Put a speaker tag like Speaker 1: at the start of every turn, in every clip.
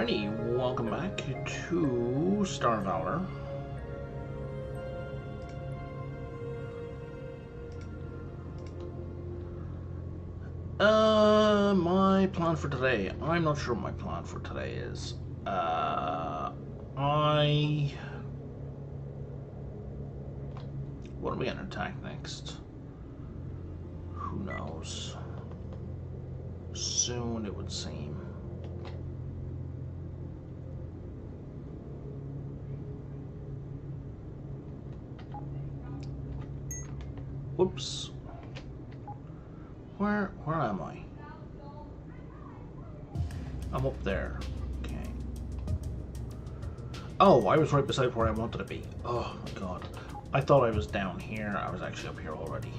Speaker 1: Alrighty, welcome back to Star Valor. My plan for today. I'm not sure what my plan for today is. What are we gonna attack next? Who knows? Soon, it would seem. Whoops. Where am I? I'm up there. Okay. Oh, I was right beside where I wanted to be. Oh my god. I thought I was down here. I was actually up here already.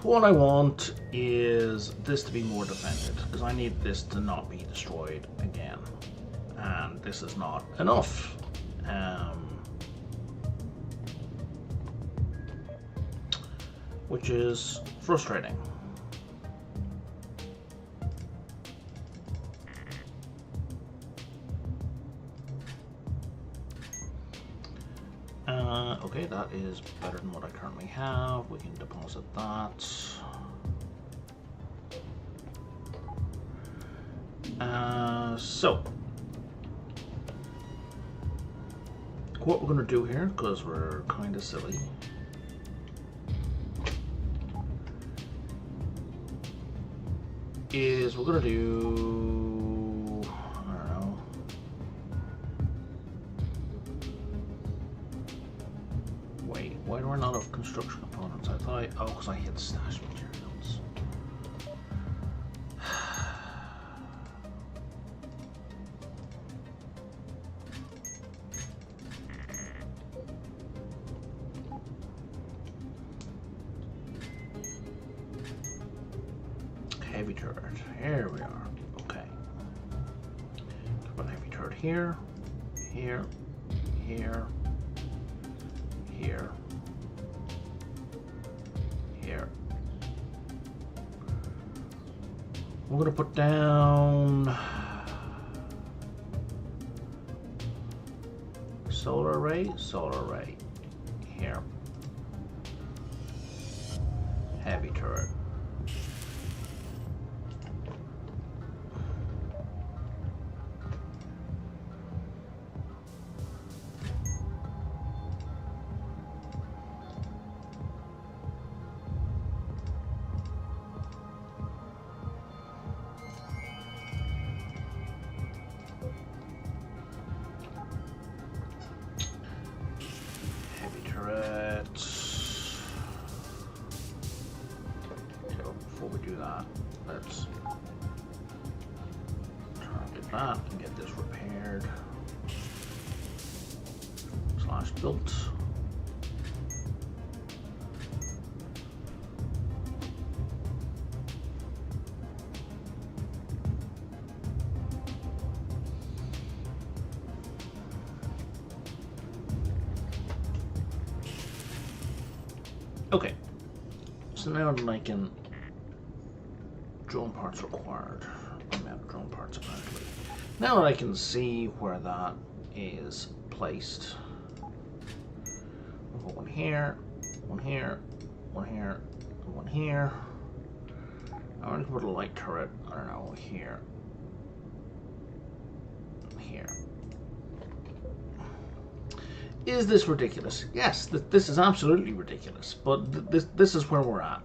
Speaker 1: What I want is this to be more defended, because I need this to not be destroyed again. And this is not enough. Which is frustrating. Okay, that is better than what I currently have. We can deposit that. So, what we're going to do here, because we're kind of silly, is we're going to do, I don't know, wait, why do I not have construction components? I thought oh, because I hit stash materials. Heavy turret. Here we are. Okay. Put a heavy turret here, here, here, here, here. We're gonna put down solar array here. Heavy turret. Let's target that and get this repaired / built. Okay, so now that I can drone parts required. I'm out of drone parts apparently. Now that I can see where that is placed, we'll put one here, one here, one here, and one here. I'm going to put a light turret, I don't know, here, here. Is this ridiculous? Yes, this is absolutely ridiculous, but this is where we're at.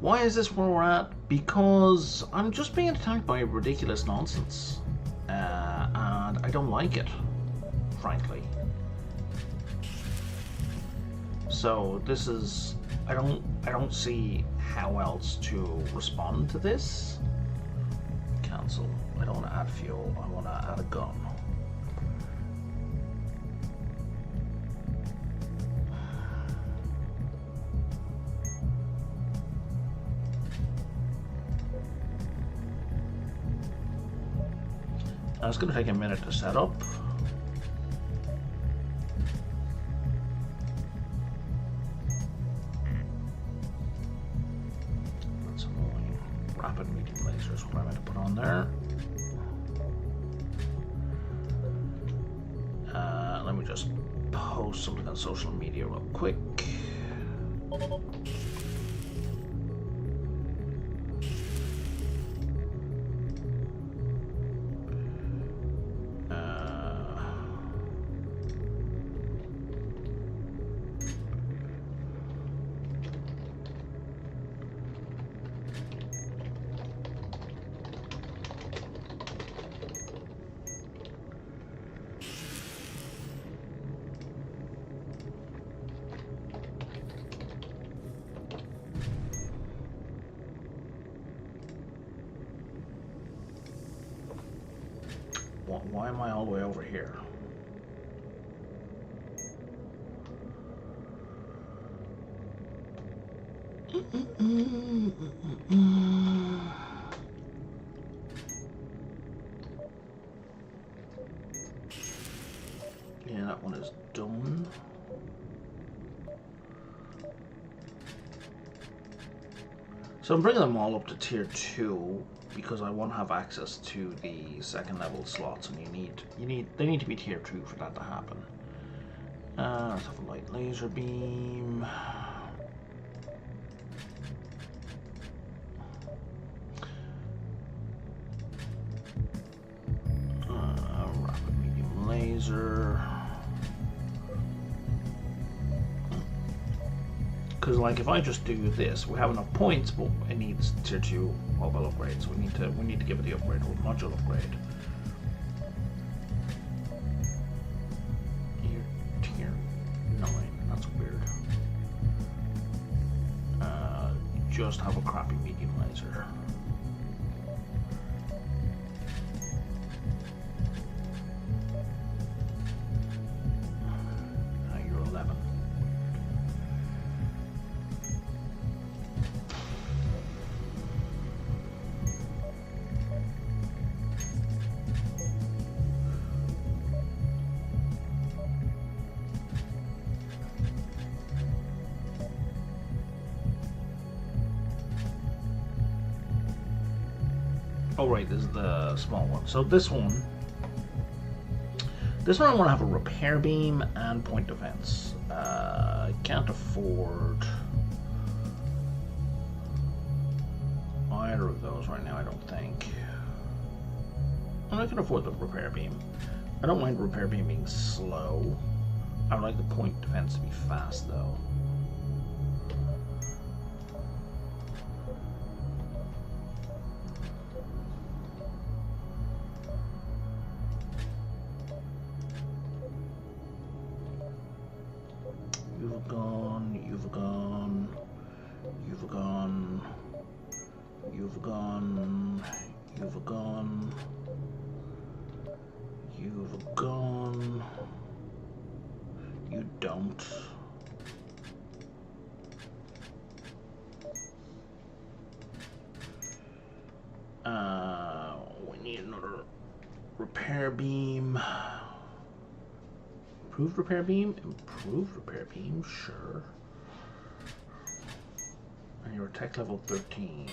Speaker 1: Why is this where we're at? Because I'm just being attacked by ridiculous nonsense, and I don't like it, frankly. So this is, I don't see how else to respond to this. Cancel. I don't want to add fuel. I want to add a gun. It's going to take a minute to set up. That's annoying. Rapid medium lasers, what am I meant to put on there? Let me just post something on social media real quick. Why am I all the way over here? Yeah, that one is done. So I'm bringing them all up to tier 2 because I want to have access to the second level slots, and they need to be tier 2 for that to happen. Let's have a light laser beam. Rapid medium laser. Because like if I just do this, we have enough points, but it needs tier 2 mobile upgrade, so we need to give it the upgrade or module upgrade. Tier 9, that's weird. Just have a crappy medium laser. You're 11. Oh right, this is the small one. So this one I want to have a repair beam and point defense. I can't afford either of those right now, I don't think. And I can afford the repair beam. I don't mind the repair beam being slow. I would like the point defense to be fast though. You've gone, you've gone, you've gone, you've gone, you've gone, you've gone, you don't. We need another repair beam. Improved repair beam? Improved repair beam? Sure. And you're tech level 13.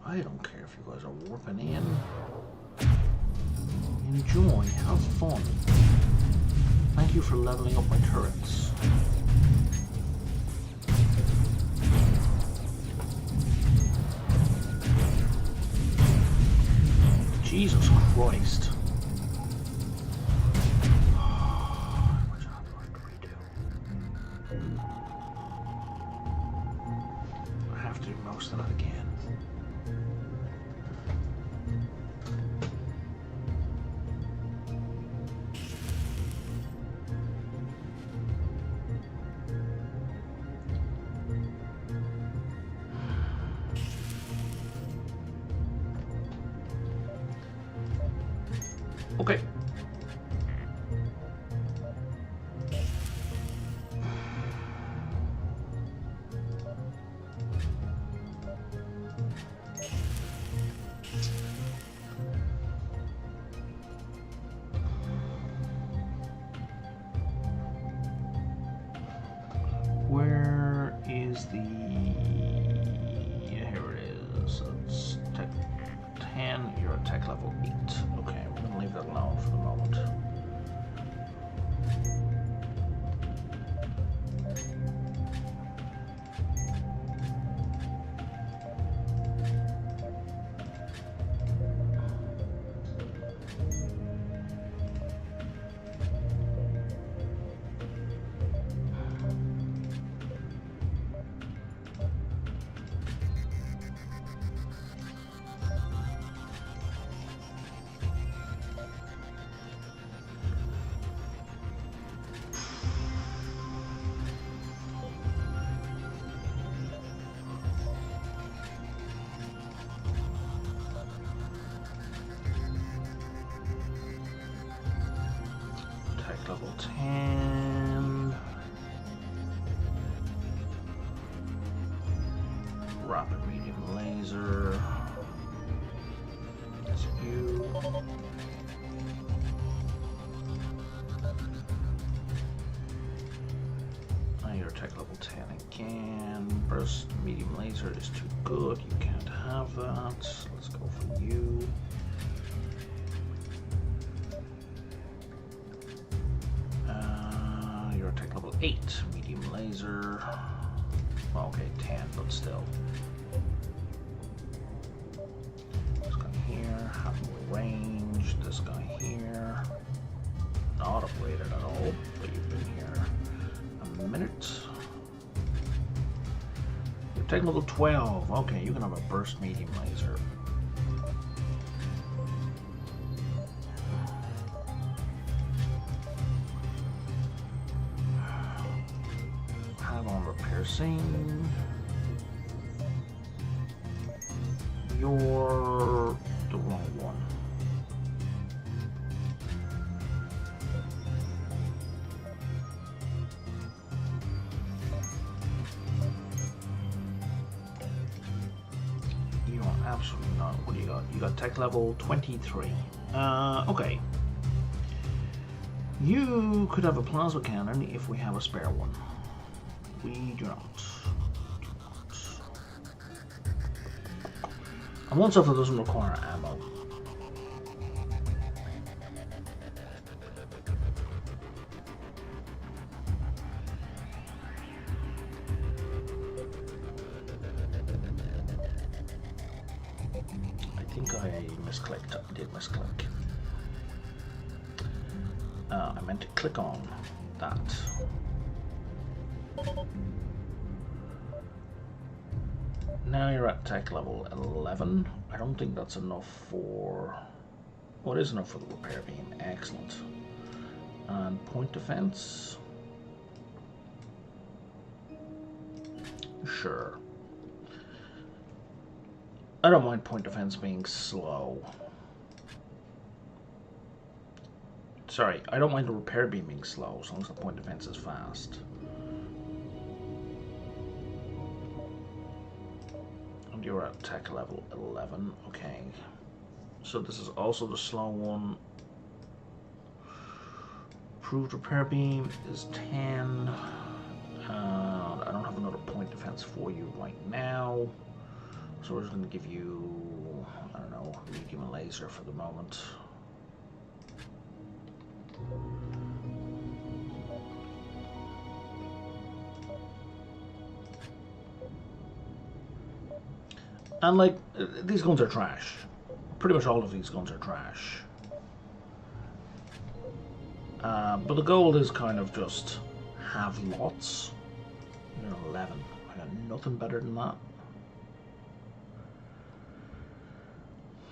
Speaker 1: I don't care if you guys are warping in. Enjoy, have fun. Thank you for leveling up my turrets. Jesus Christ. Most of that again. Okay. 10. Rapid medium laser. That's you. Now you're tech level 10 again. Burst medium laser is too good. You can't have that. Let's go for you. You're tech level 8 medium laser. Well, okay, 10, but still. This guy here, have more range. This guy here, not upgraded at all, but you've been here a minute. You're tech level 12. Okay, you can have a burst medium laser. Have on repair scene. You're the wrong one. You are absolutely not. What do you got? You got tech level 23. Okay. You could have a plasma cannon if we have a spare one. We do not. And one stuff that doesn't require ammo. I think I misclicked. I did misclick. I meant to click on that. Now you're at tech level 11. I don't think that's enough for... Well, it is enough for the repair beam. Excellent. And point defense. Sure. I don't mind point defense being slow. Sorry, I don't mind the repair beam being slow as long as the point defense is fast. And you're at tech level 11. Okay. So this is also the slow one. Approved repair beam is 10. I don't have another point defense for you right now. So we're just going to give you, I don't know, medium laser for the moment. And like, these guns are trash. Pretty much all of these guns are trash. But the goal is kind of just have lots. You know, 11. I got nothing better than that.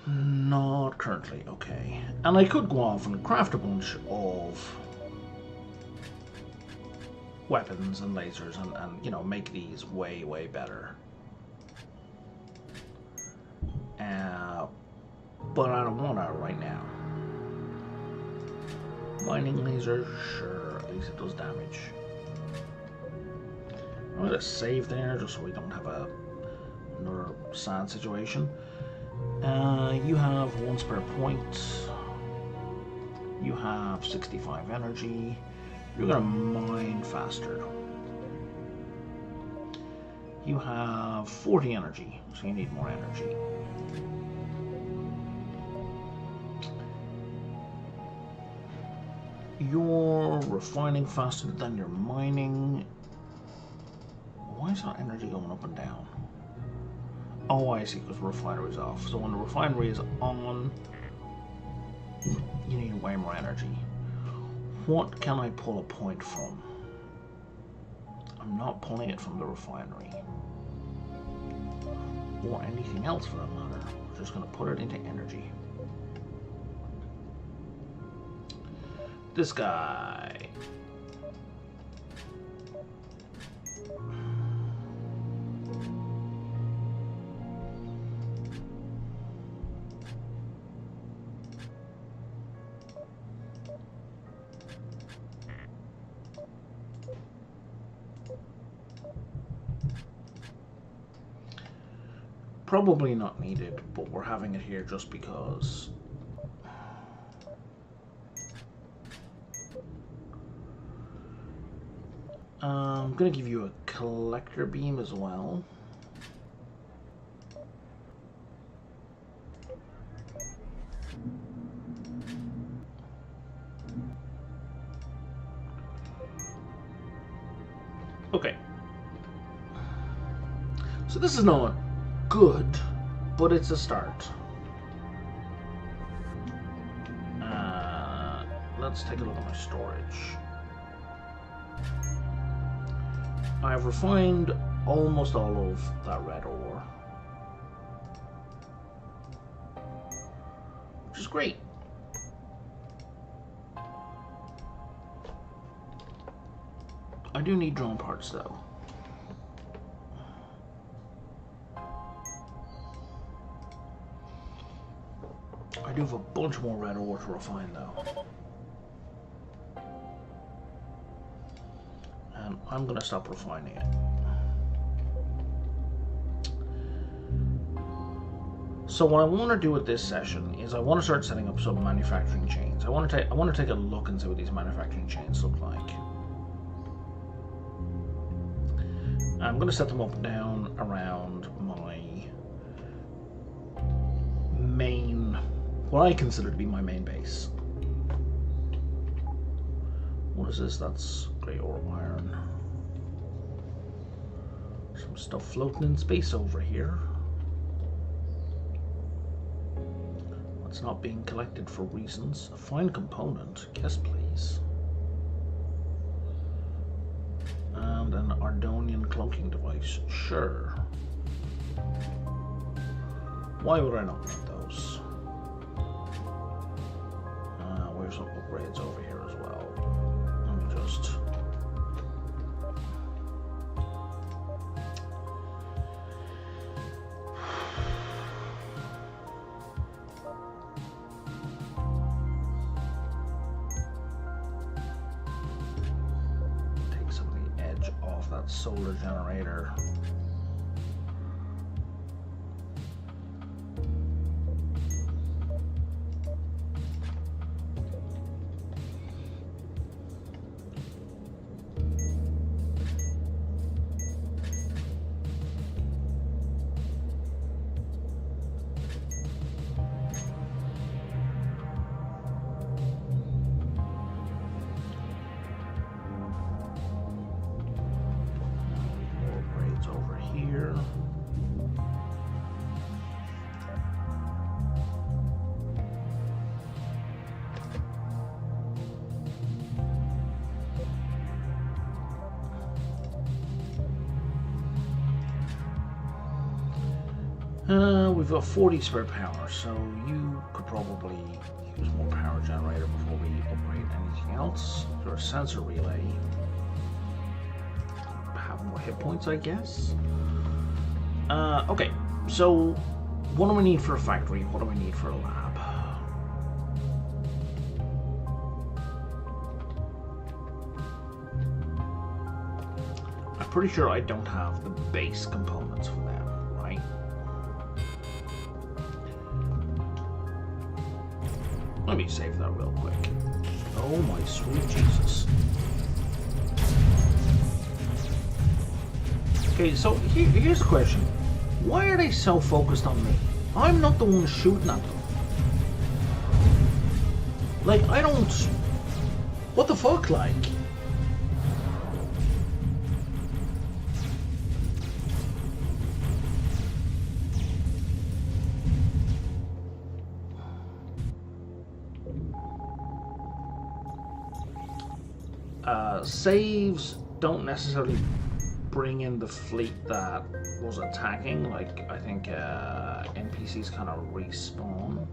Speaker 1: Not currently, okay. And I could go off and craft a bunch of weapons and lasers and you know, make these way, way better. But I don't want to right now. Mining laser, sure, at least it does damage. I'm going to save there just so we don't have another sad situation. You have 1 spare point. You have 65 energy. You're going to mine faster. You have 40 energy, so you need more energy. You're refining faster than you're mining. Why is our energy going up and down? Oh, I see, because the refinery is off. So when the refinery is on, you need way more energy. What can I pull a point from? I'm not pulling it from the refinery. Or anything else for that matter. I'm just going to put it into energy. This guy. Probably not needed, but we're having it here just because. I'm going to give you a collector beam as well. Okay. So this is not good, but it's a start. Let's take a look at my storage. I've refined almost all of that red ore, which is great. I do need drone parts though. I do have a bunch more red ore to refine though. And I'm going to stop refining it. So what I want to do with this session is I want to start setting up some manufacturing chains. I want to take a look and see what these manufacturing chains look like. I'm going to set them up down around my main, what I consider to be my main base. What is this? That's grey ore iron. Some stuff floating in space over here. That's not being collected for reasons. A fine component. Yes, please. And an Ardonian cloaking device. Sure. Why would I not want those? Where's some upgrades over here as well? Let me just... take some of the edge off that solar generator. Over here. We've got 40 spare power, so you could probably use more power generator before we upgrade anything else. There's a sensor relay. Have more hit points, I guess. Okay, so what do we need for a factory? What do we need for a lab? I'm pretty sure I don't have the base components for them, right? Let me save that real quick. Oh my sweet Jesus. Okay, so here's a question. Why are they so focused on me? I'm not the one shooting at them. Like, I don't... What the fuck, like? Saves don't necessarily bring in the fleet that was attacking. Like, I think NPCs kind of respawn.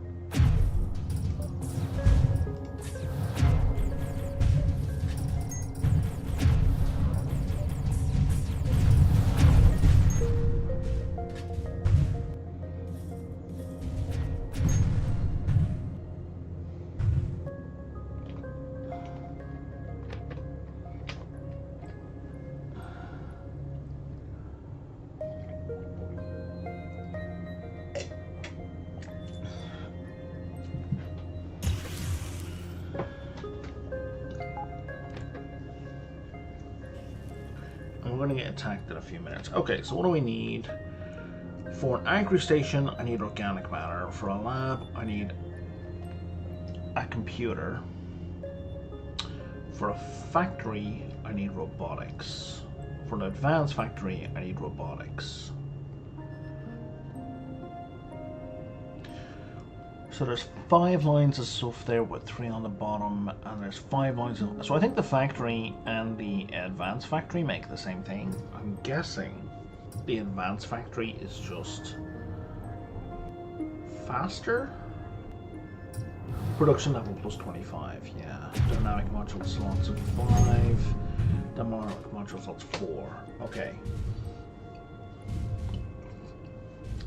Speaker 1: going to get attacked in a few minutes. Okay, so what do we need? For an agri station, I need organic matter. For a lab, I need a computer. For a factory, I need robotics. For an advanced factory, I need robotics. So there's 5 lines of stuff there with 3 on the bottom, and there's 5 lines of... So I think the factory and the advanced factory make the same thing. I'm guessing the advanced factory is just faster? Production level plus 25, yeah. Dynamic module slots of 5. Dynamic module slots 4. Okay.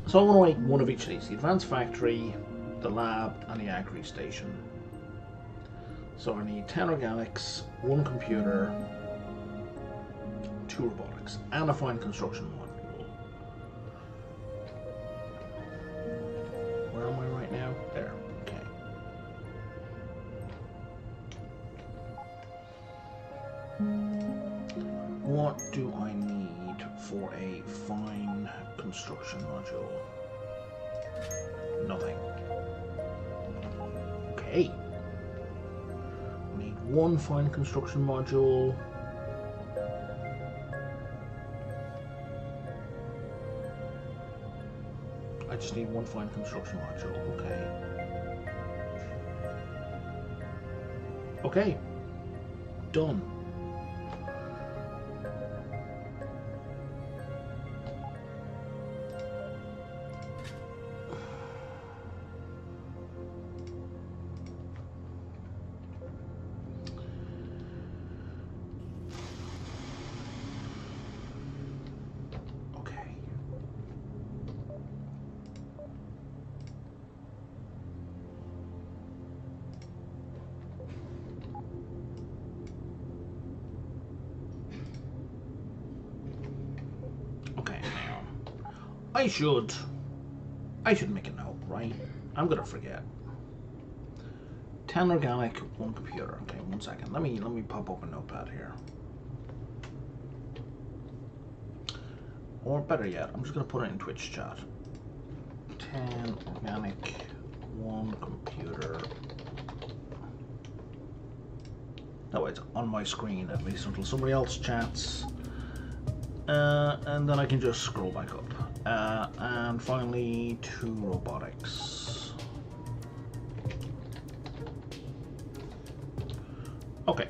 Speaker 1: So I want to make one of each of these. The advanced factory, the lab, and the agri station. So I need 10 organics, 1 computer, 2 robotics, and a fine construction module. Where am I right now? There. Okay. What do I need for a fine construction module? Nothing. Okay. I need 1 fine construction module. I just need 1 fine construction module. Okay. Okay. Done. I should make a note, right? I'm gonna forget. 10 organic, 1 computer. Okay, 1 second. Let me pop up a notepad here. Or better yet, I'm just gonna put it in Twitch chat. 10 organic, 1 computer. That way it's on my screen at least until somebody else chats. And then I can just scroll back up. And finally, 2 robotics. Okay.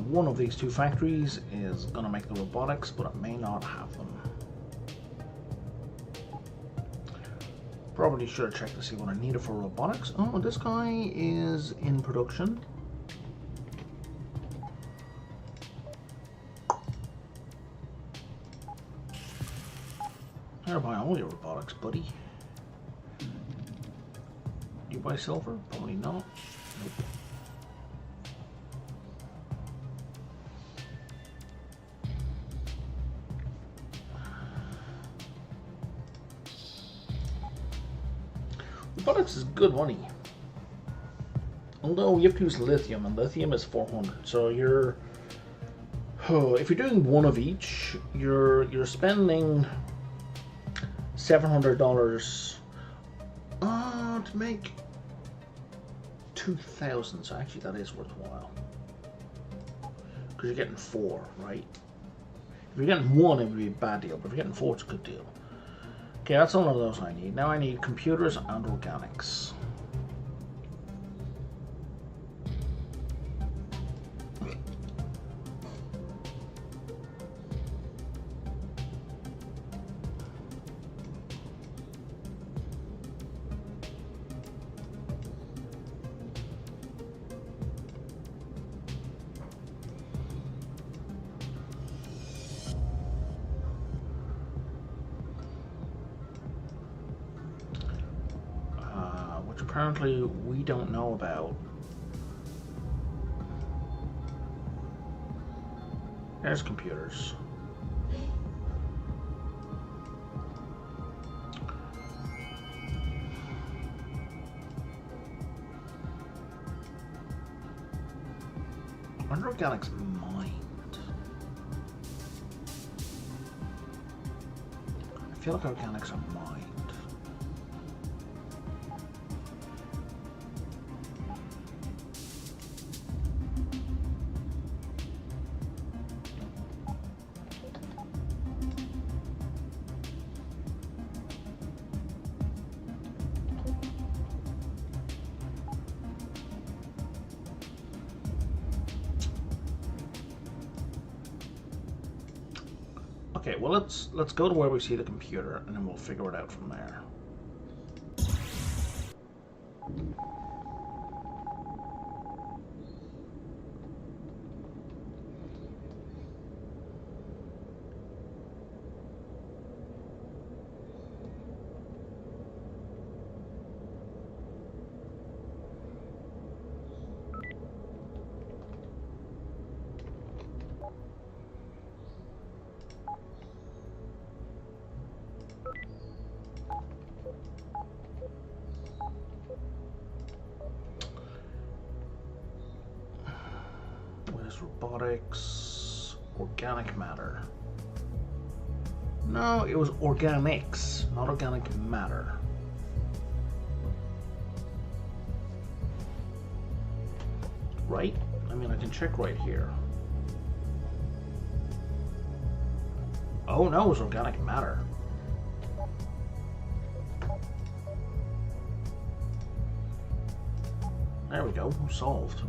Speaker 1: One of these 2 factories is going to make the robotics, but it may not have them. Probably should have checked to see what I needed for robotics. Oh, this guy is in production. I'll buy all your robotics, buddy. Do you buy silver? Probably not. Nope. Robotics is good money. Although you have to use lithium, and lithium is 400. So you're, if you're doing 1 of each, you're spending $700 to make 2,000. So actually, that is worthwhile because you're getting 4, right? If you're getting 1, it would be a bad deal, but if you're getting 4, it's a good deal. Okay, that's all of those I need. Now I need computers and organics. Apparently we don't know about. There's computers. Wonder organic's mind. I feel like organics are mind. Okay, well let's go to where we see the computer and then we'll figure it out from there. Robotics, organic matter. No, it was organics, not organic matter. Right? I mean, I can check right here. Oh no, it was organic matter. There we go, solved.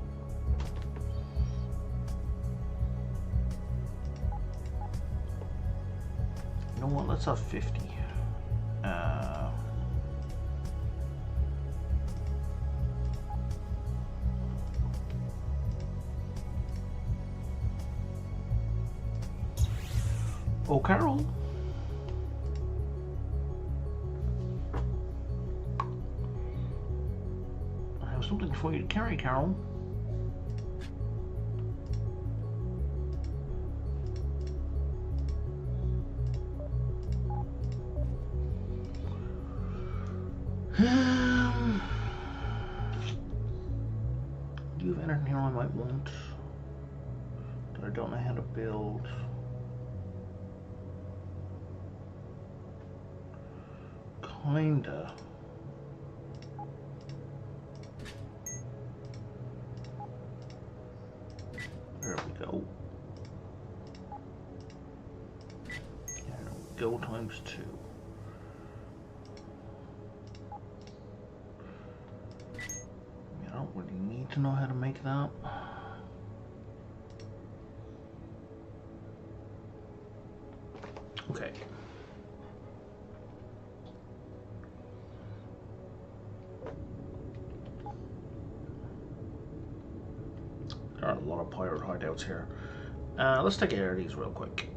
Speaker 1: You know what, let's have 50. Oh, Carol. I have something for you to carry, Carol. Do you have anything here I might want that I don't know how to build? Kinda. There we go. There we go, times 2. You don't really need to know how to make that. Okay. There are a lot of pirate hideouts here. Let's take care of these real quick.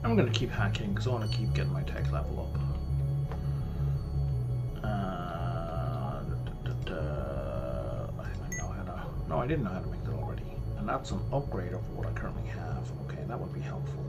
Speaker 1: I'm going to keep hacking because I want to keep getting my tech level up. I didn't know how to make that already. And that's an upgrade of what I currently have. Okay, that would be helpful.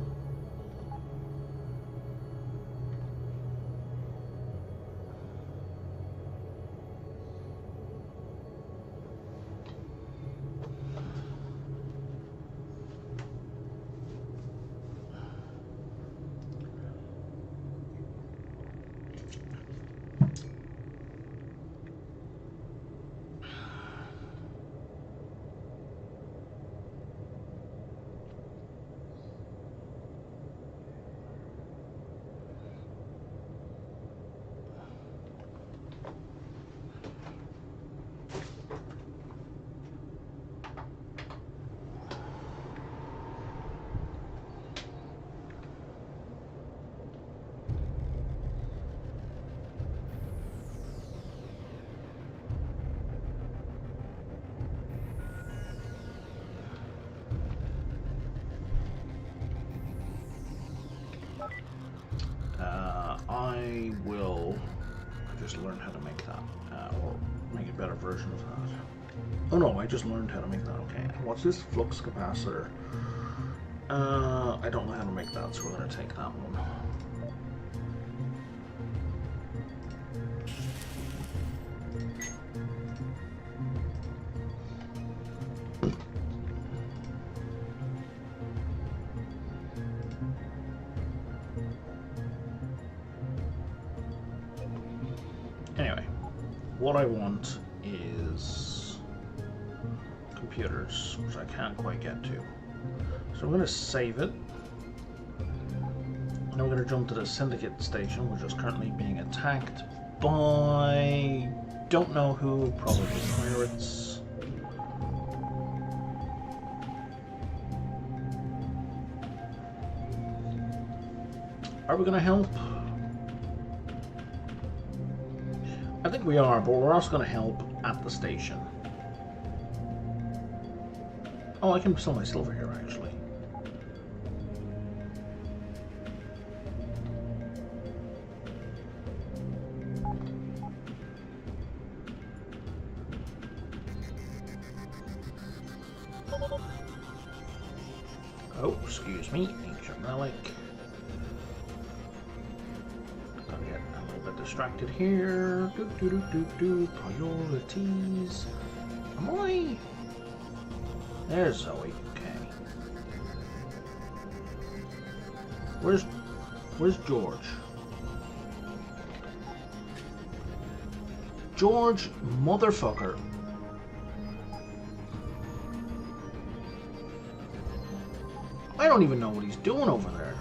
Speaker 1: I will just learn how to make that, or make a better version of that. Oh no, I just learned how to make that, okay. What's this? Flux capacitor. I don't know how to make that, so we're going to take that one. Anyway, what I want is computers, which I can't quite get to. So I'm going to save it. Now we're going to jump to the Syndicate station, which is currently being attacked by... don't know who, probably pirates. Are we going to help? I think we are, but we're also going to help at the station. Oh, I can sell my silver here, actually. Oh, excuse me, ancient relic. Gotta get a little bit distracted here. Priorities. Am I? There's Zoe. Okay. Where's George? George, motherfucker. I don't even know what he's doing over there.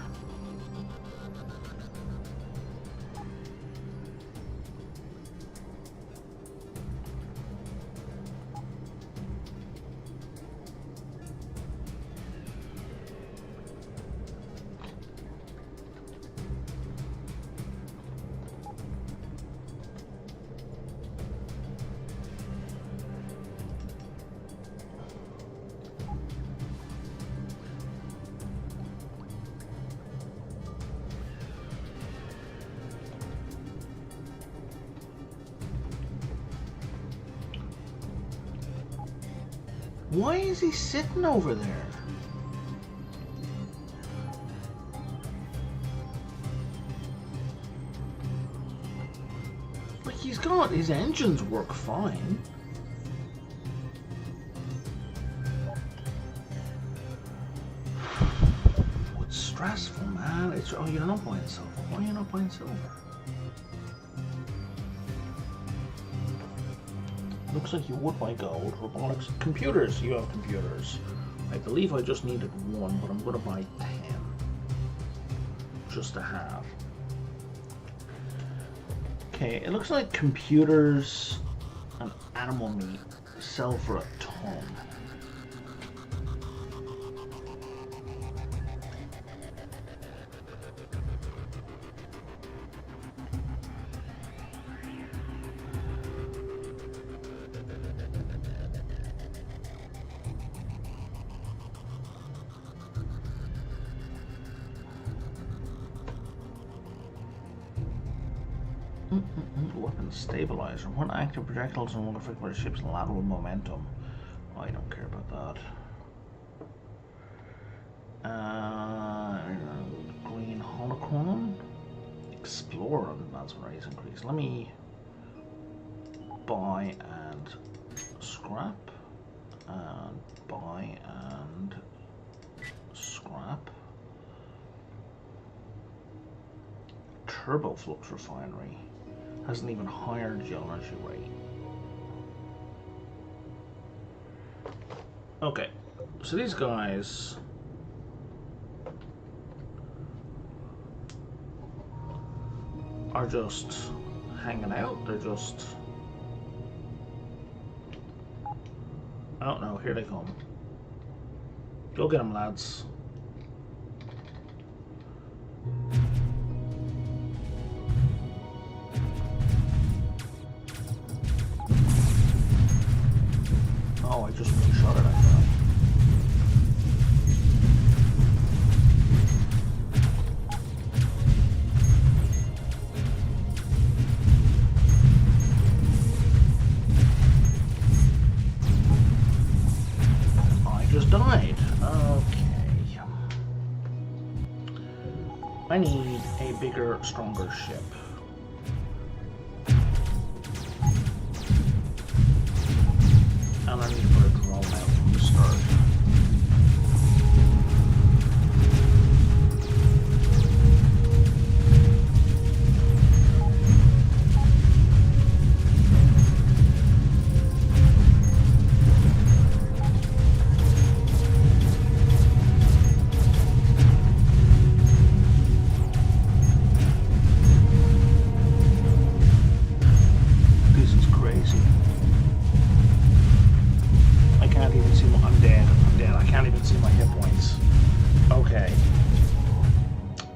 Speaker 1: Why is he sitting over there? Like, he's got his engines work fine. It's stressful, man. It's oh, you're not buying silver. Why are you not buying silver? Looks like you would buy gold. Robotics. Computers. You have computers. I believe I just needed one, but I'm going to buy 10. Just to have. Okay, it looks like computers and animal meat sell for a ton. Weapon stabilizer. When active, projectiles are modified by the ship's lateral momentum. I don't care about that. Green holocron. Explorer advancement rates increase. Let me buy and scrap. And buy and scrap. Turboflux refinery has an even higher geology rate. Okay, so these guys are just hanging out. They're just, I don't know, here they come. Go get them, lads. Oh, I just one-shot it, I thought. Died. Okay. I need a bigger, stronger ship. And I need to put a drone out from the start.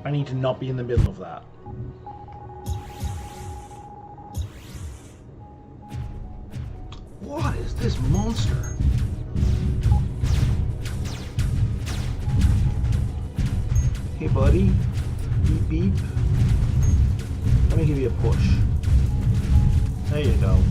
Speaker 1: I need to not be in the middle of that. What is this monster? Hey buddy, beep beep. Let me give you a push. There you go.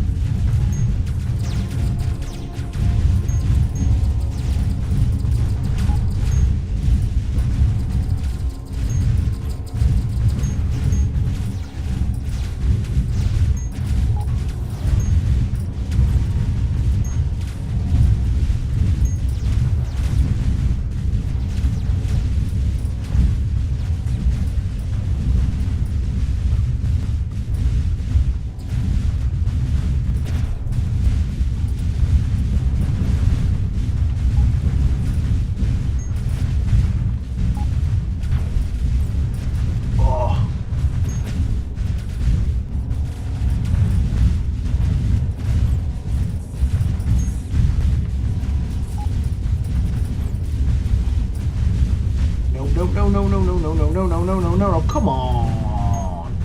Speaker 1: No, come on.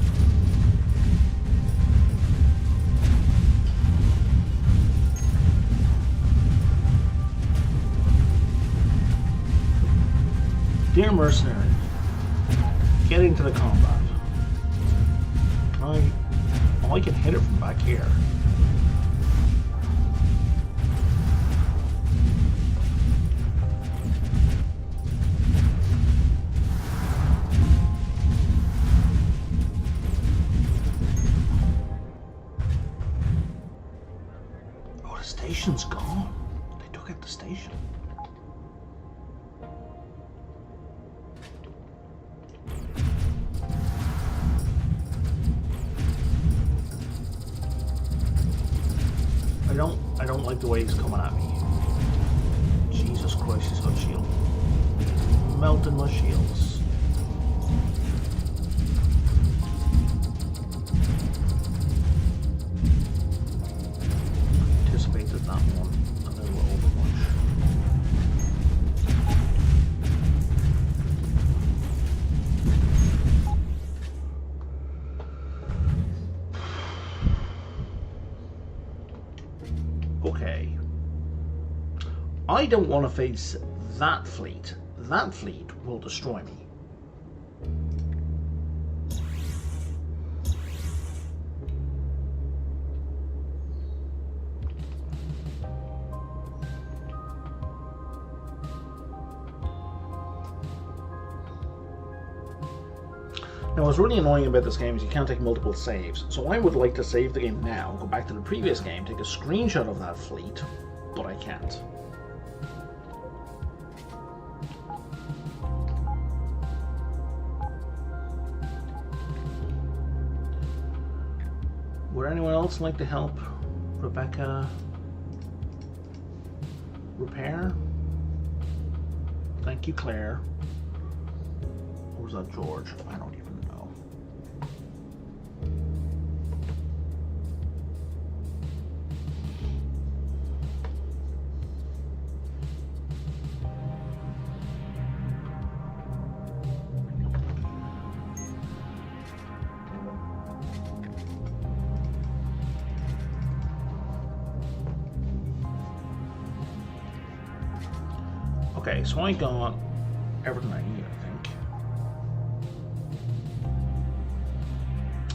Speaker 1: Dear mercenary, get into the combat. I can hit it from back here. Station's gone. They took out the station. I don't like the way he's coming at me. Jesus Christ, he's got shield. Melting my shields. That one a little overmuch. Okay. I don't want to face that fleet. That fleet will destroy me. Now, what's really annoying about this game is you can't take multiple saves. So I would like to save the game now, go back to the previous game, take a screenshot of that fleet, but I can't. Would anyone else like to help Rebecca repair? Thank you, Claire. Or was that George? I don't even know. Okay, so I got everything I need, I think.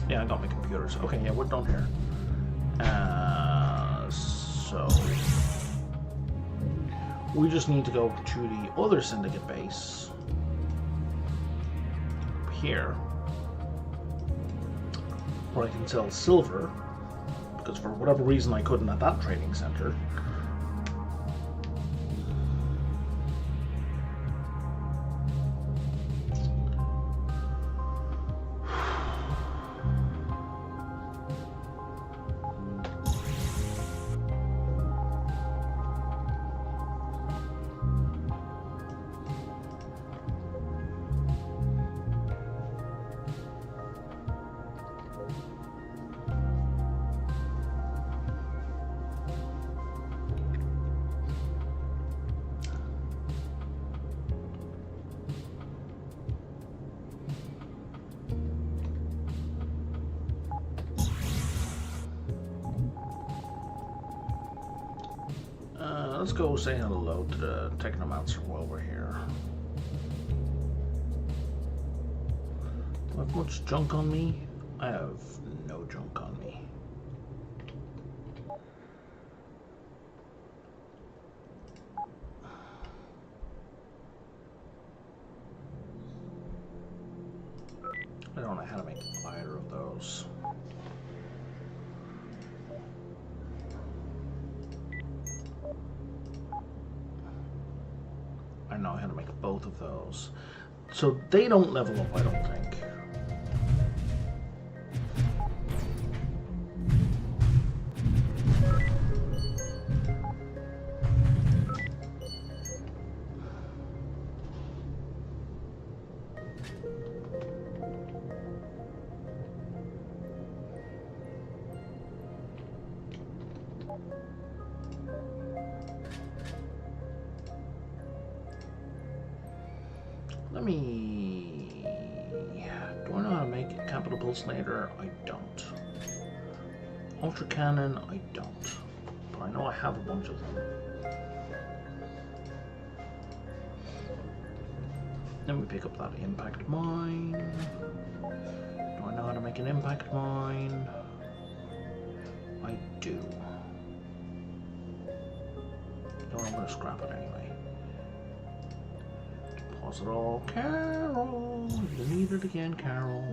Speaker 1: Yeah, I got my computers. Okay, yeah, we're done here. So we just need to go to the other syndicate base here, where I can sell silver, because for whatever reason I couldn't at that trading center. Let's go say hello to the Technomancer while we're here. Do I have much junk on me? I have no junk on me. I don't know how to make either of those. I know how to make both of those. So they don't level up, I don't think. Let me... Do I know how to make a capital pulsator? I don't. Ultra cannon? I don't. But I know I have a bunch of them. Let me pick up that impact mine. Do I know how to make an impact mine? I do. No, I'm going to scrap it anyway. Deposit all. Carol! You need it again, Carol.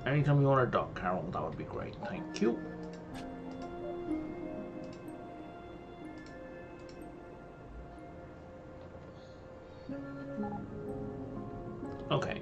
Speaker 1: Anytime you want to dock, Carol, that would be great. Thank you. Okay.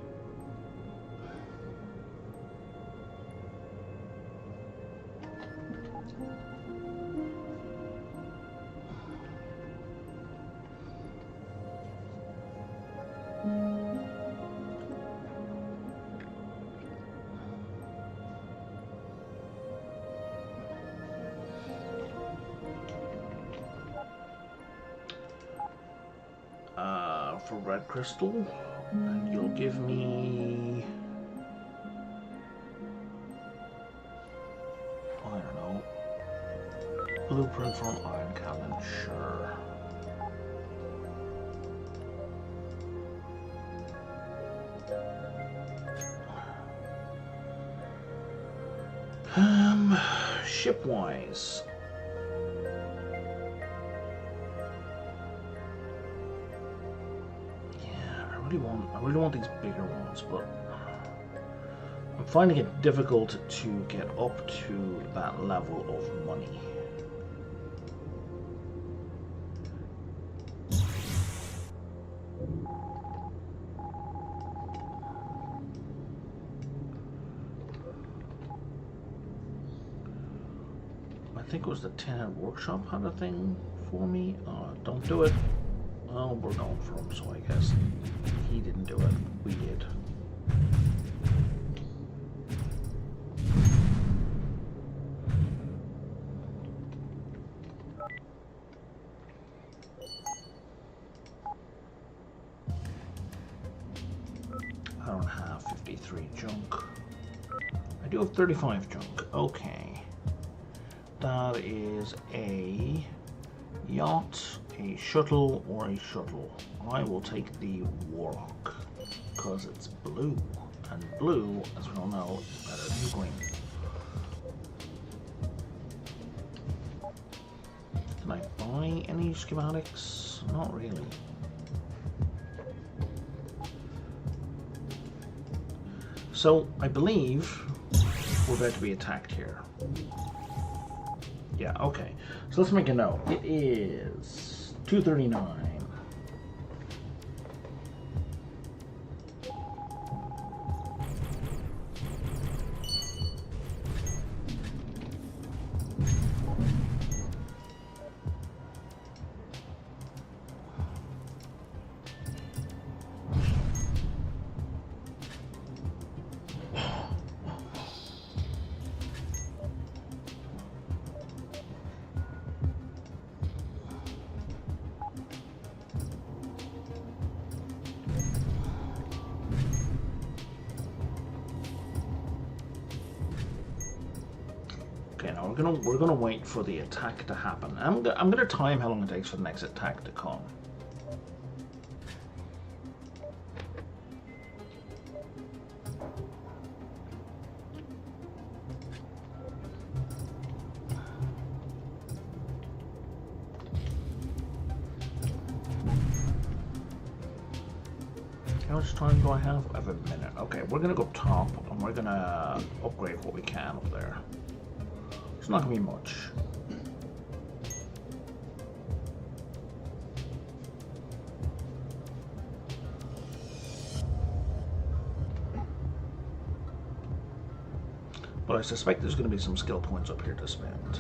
Speaker 1: For red crystal, and you'll give me, I don't know, blueprint for an iron cannon, sure. ship-wise, yeah, I really want these bigger ones, but I'm finding it difficult to get up to that level of money. I think it was the 10 workshop had a thing for me. Don't do it. Well, we're going for him, so I guess he didn't do it. We did. I don't have 53 junk. I do have 35 junk. Okay. That is a yacht, a shuttle, or a shuttle. I will take the Warlock because it's blue, and blue, as we all know, is better than green. Can I buy any schematics? Not really. So I believe we're about to be attacked here. Yeah, okay. So let's make a note. It is 2:39. Okay, now we're gonna wait for the attack to happen. I'm gonna time how long it takes for the next attack to come. How much time do I have? I have a minute. Okay, we're gonna go top and we're gonna upgrade what we can up there. It's not gonna be much. But I suspect there's gonna be some skill points up here to spend.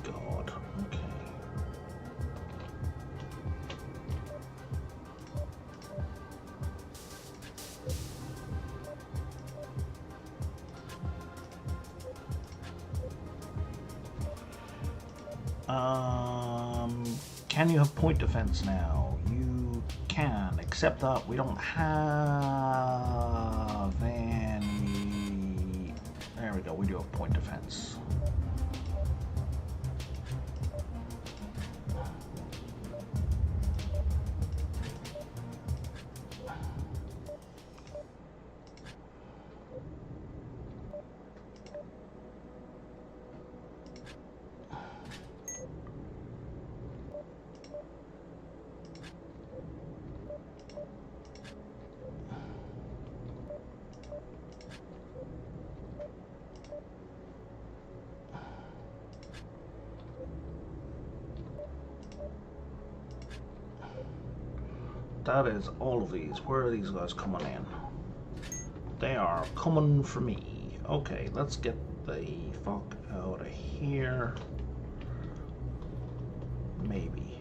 Speaker 1: God, okay. Can you have point defense now? You can, except that we don't have any. There we go, we do have point defense. That is all of these. Where are these guys coming in? They are coming for me. Okay, let's get the fuck out of here. Maybe.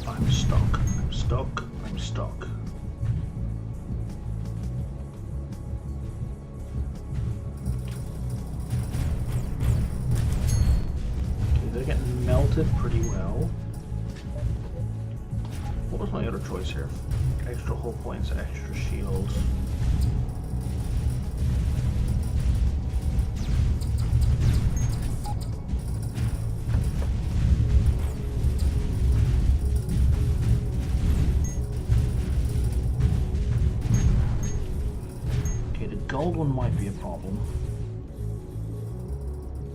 Speaker 1: I'm stuck. tilted pretty well. What was my other choice here? Extra hull points, extra shields. Okay, the gold one might be a problem.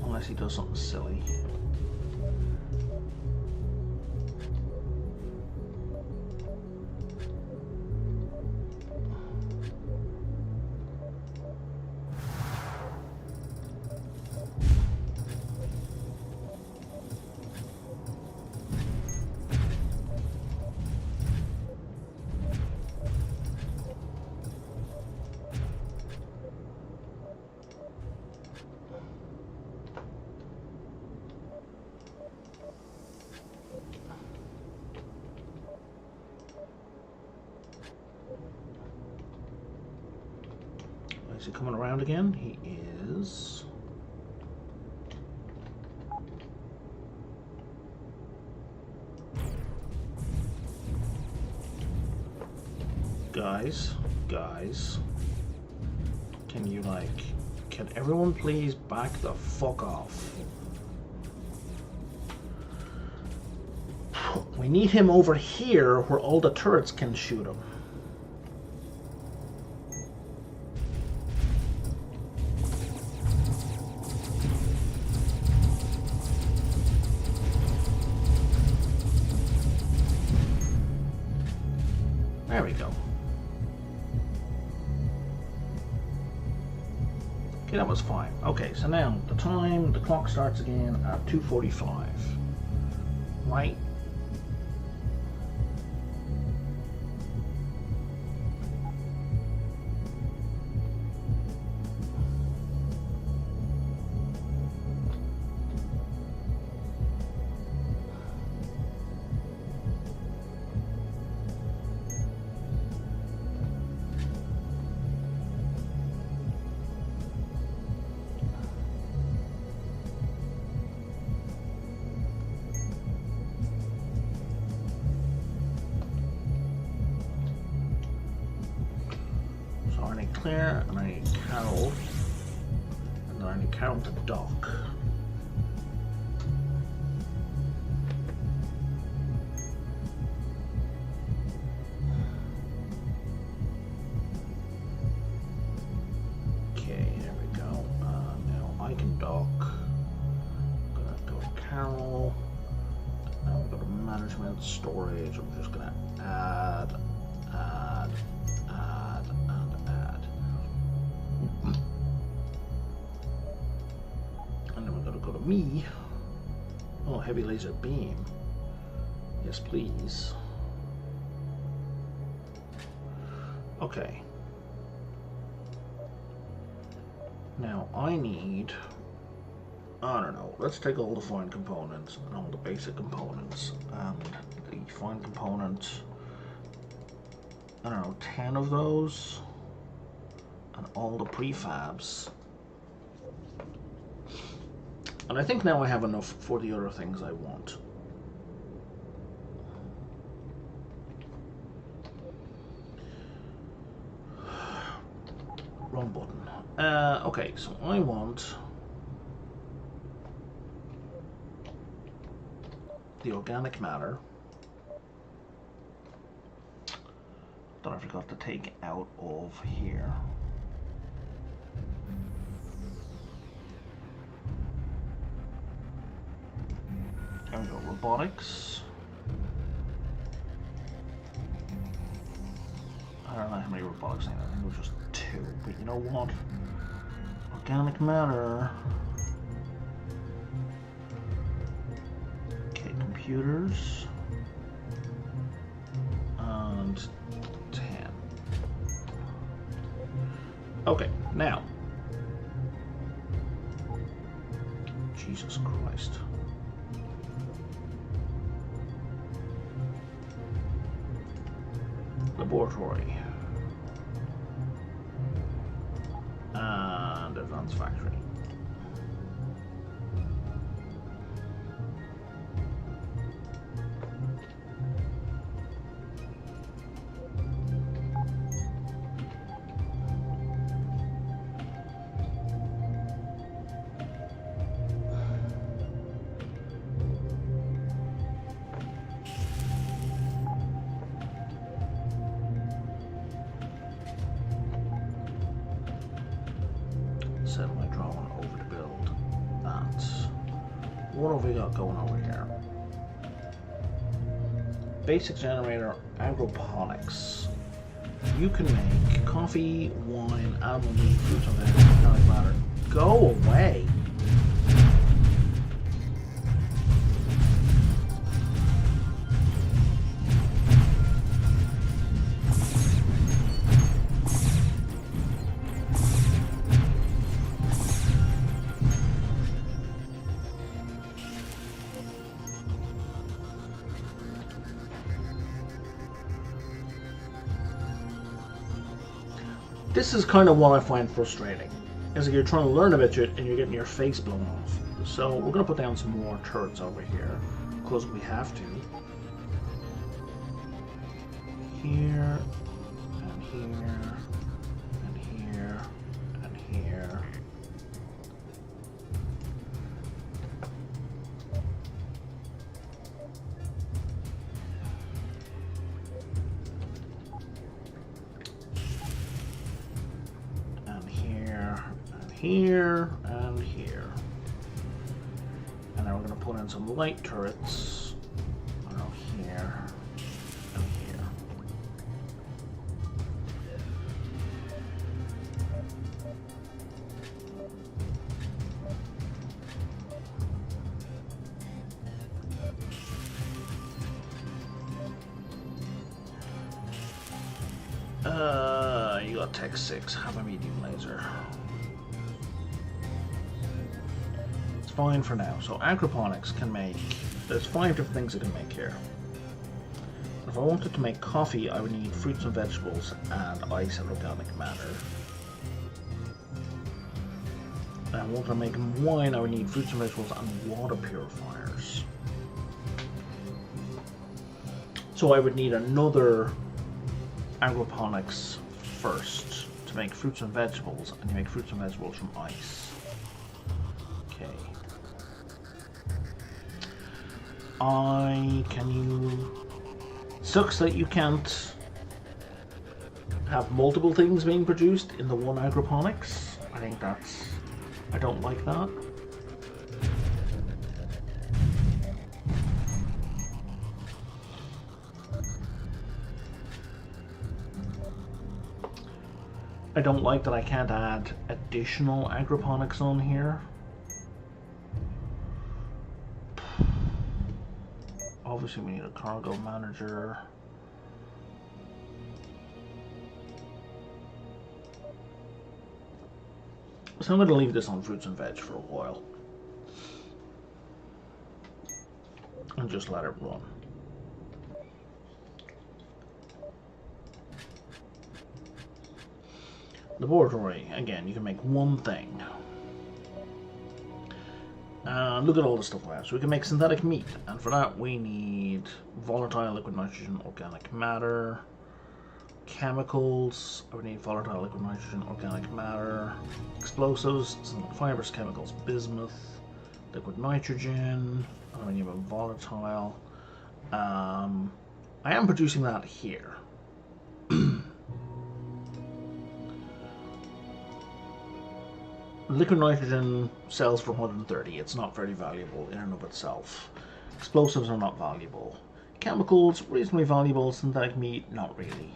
Speaker 1: Unless he does something silly. Is he coming around again? He is. Guys. Can you can everyone please back the fuck off? We need him over here where all the turrets can shoot him. There we go. Okay, that was fine. Okay, so now the clock starts again at 2:45. Right? Clear, and I need Carol, and then I need Carol to dock. Okay, there we go. Now I can dock. I'm gonna go to Carol. Now we go to management, storage. I'm just gonna add. Me. Oh, heavy laser beam. Yes, please. Okay. Now I need, I don't know, let's take all the fine components and all the basic components and the fine components, I don't know, 10 of those and all the prefabs. And I think now I have enough for the other things I want. Wrong button. Okay, so I want the organic matter that I forgot to take out of here. There we go, robotics. I don't know how many robotics I think it was just 2, but you know what? Organic matter. Okay, computers. And 10. Okay, now. Jesus Christ. Laboratory and advanced factory. what have we got going over here? Basic generator, agroponics. You can make coffee, wine, animal meat, fruits and vegetables, organic matter. Go away! This is kind of what I find frustrating, is that you're trying to learn about it and you're getting your face blown off. So we're going to put down some more turrets over here, because we have to. Here, and here, and here, and here. Here and here. And then we're going to put in some light turrets here and here. You got Tech 6, have a medium laser. Fine for now. So agroponics can make, there's 5 different things it can make here. If I wanted to make coffee, I would need fruits and vegetables and ice and organic matter. And I wanted to make wine, I would need fruits and vegetables and water purifiers. So I would need another agroponics first to make fruits and vegetables, and you make fruits and vegetables from ice. Okay. Sucks that you can't have multiple things being produced in the one agroponics. I don't like that. I don't like that I can't add additional agroponics on here. Obviously we need a cargo manager. So I'm going to leave this on fruits and veg for a while. And just let it run. Laboratory, again, you can make one thing. Look at all the stuff we have. So we can make synthetic meat, and for that we need volatile liquid nitrogen, organic matter, chemicals. We need volatile liquid nitrogen, organic matter, explosives, synthetic fibers, chemicals, bismuth, liquid nitrogen, aluminum volatile. I am producing that here. Liquid nitrogen sells for 130. It's not very valuable in and of itself. Explosives are not valuable. Chemicals, reasonably valuable. Synthetic meat, not really.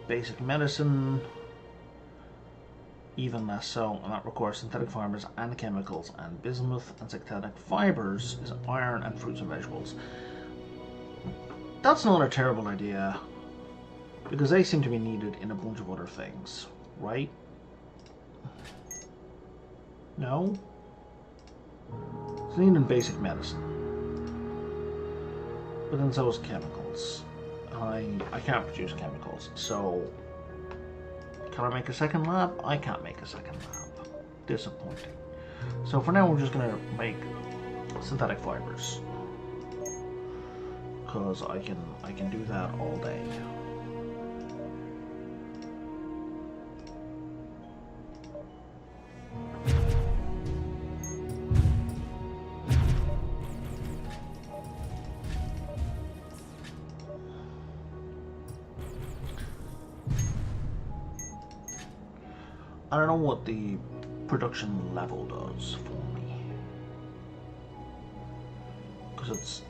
Speaker 1: Basic medicine, even less so, and that requires synthetic fibers and chemicals, and bismuth, and synthetic fibers is iron and fruits and vegetables. That's not a terrible idea, because they seem to be needed in a bunch of other things, right? No? It's needed in basic medicine. But then so is chemicals. I can't produce chemicals, so can I make a second lab? I can't make a second lab. Disappointing. So for now we're just going to make synthetic fibers, because I can do that all day. I don't know what the production level does for me. Because it's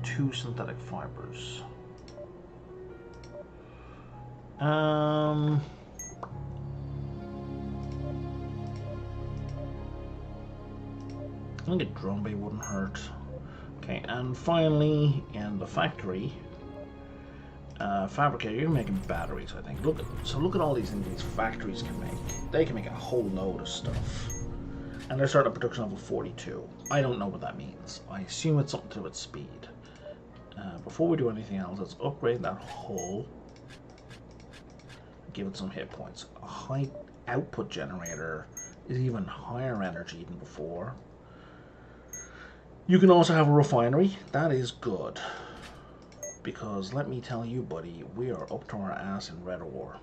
Speaker 1: 2 synthetic fibers. I think a drone bay wouldn't hurt. Okay, and finally, in the factory, fabricator, you're making batteries, I think. Look at all these things these factories can make. They can make a whole load of stuff. And they're starting at production level 42. I don't know what that means. I assume it's something to do with speed. Before we do anything else, let's upgrade that hull. Give it some hit points. A high output generator is even higher energy than before. You can also have a refinery. That is good. Because let me tell you, buddy, we are up to our ass in red ore.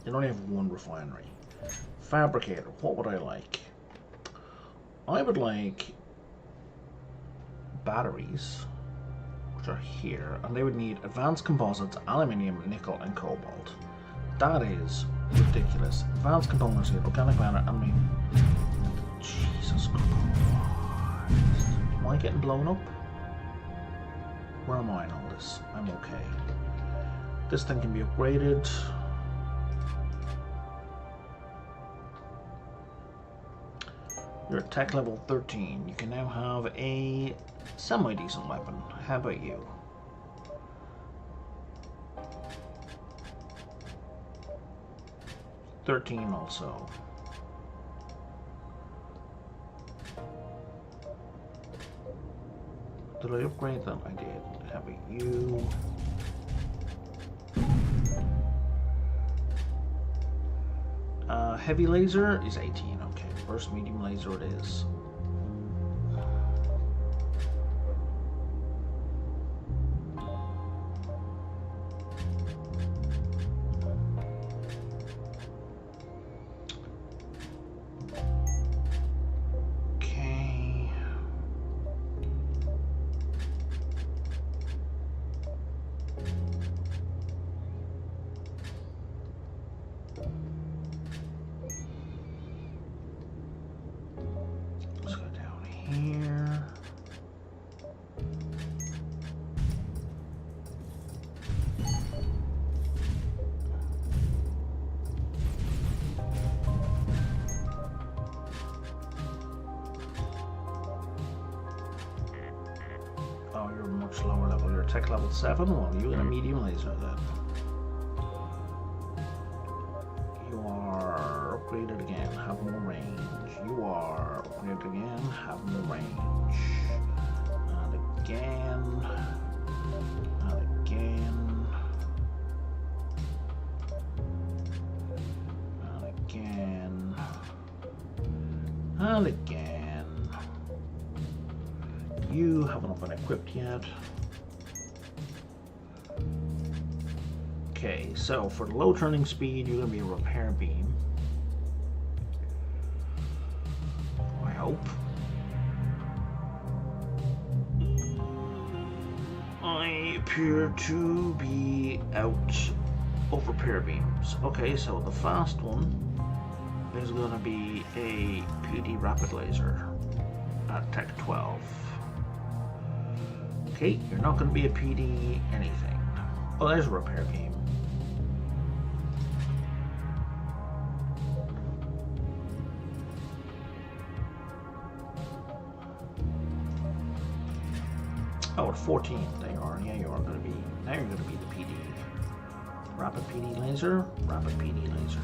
Speaker 1: You only have 1 refinery. Fabricator, what would I like? I would like batteries, which are here, and they would need advanced composites, aluminium, nickel, and cobalt. That is ridiculous. Advanced components here, organic matter, I mean, Jesus Christ. Am I getting blown up? Where am I in all this? I'm okay. This thing can be upgraded. You're at tech level 13. You can now have a semi-decent weapon. How about you? $13 also. Did I upgrade them? I did. How about you? Heavy laser is 18. Okay, burst medium laser it is. Lower level, you're tech level 7. Well, you get a medium laser then. You are upgraded again, have more range. You are upgraded again, have more range. And again. And again. And again. And again. You haven't been equipped yet. Okay, so for the low turning speed, you're going to be a repair beam. I hope. I appear to be out of repair beams. Okay, so the fast one is going to be a PD rapid laser at Tech 12. Okay, you're not going to be a PD anything. Oh, there's a repair beam. Oh, at 14, there you are. Yeah, you are going to be. Now you're going to be the PD. Rapid PD laser, rapid PD laser.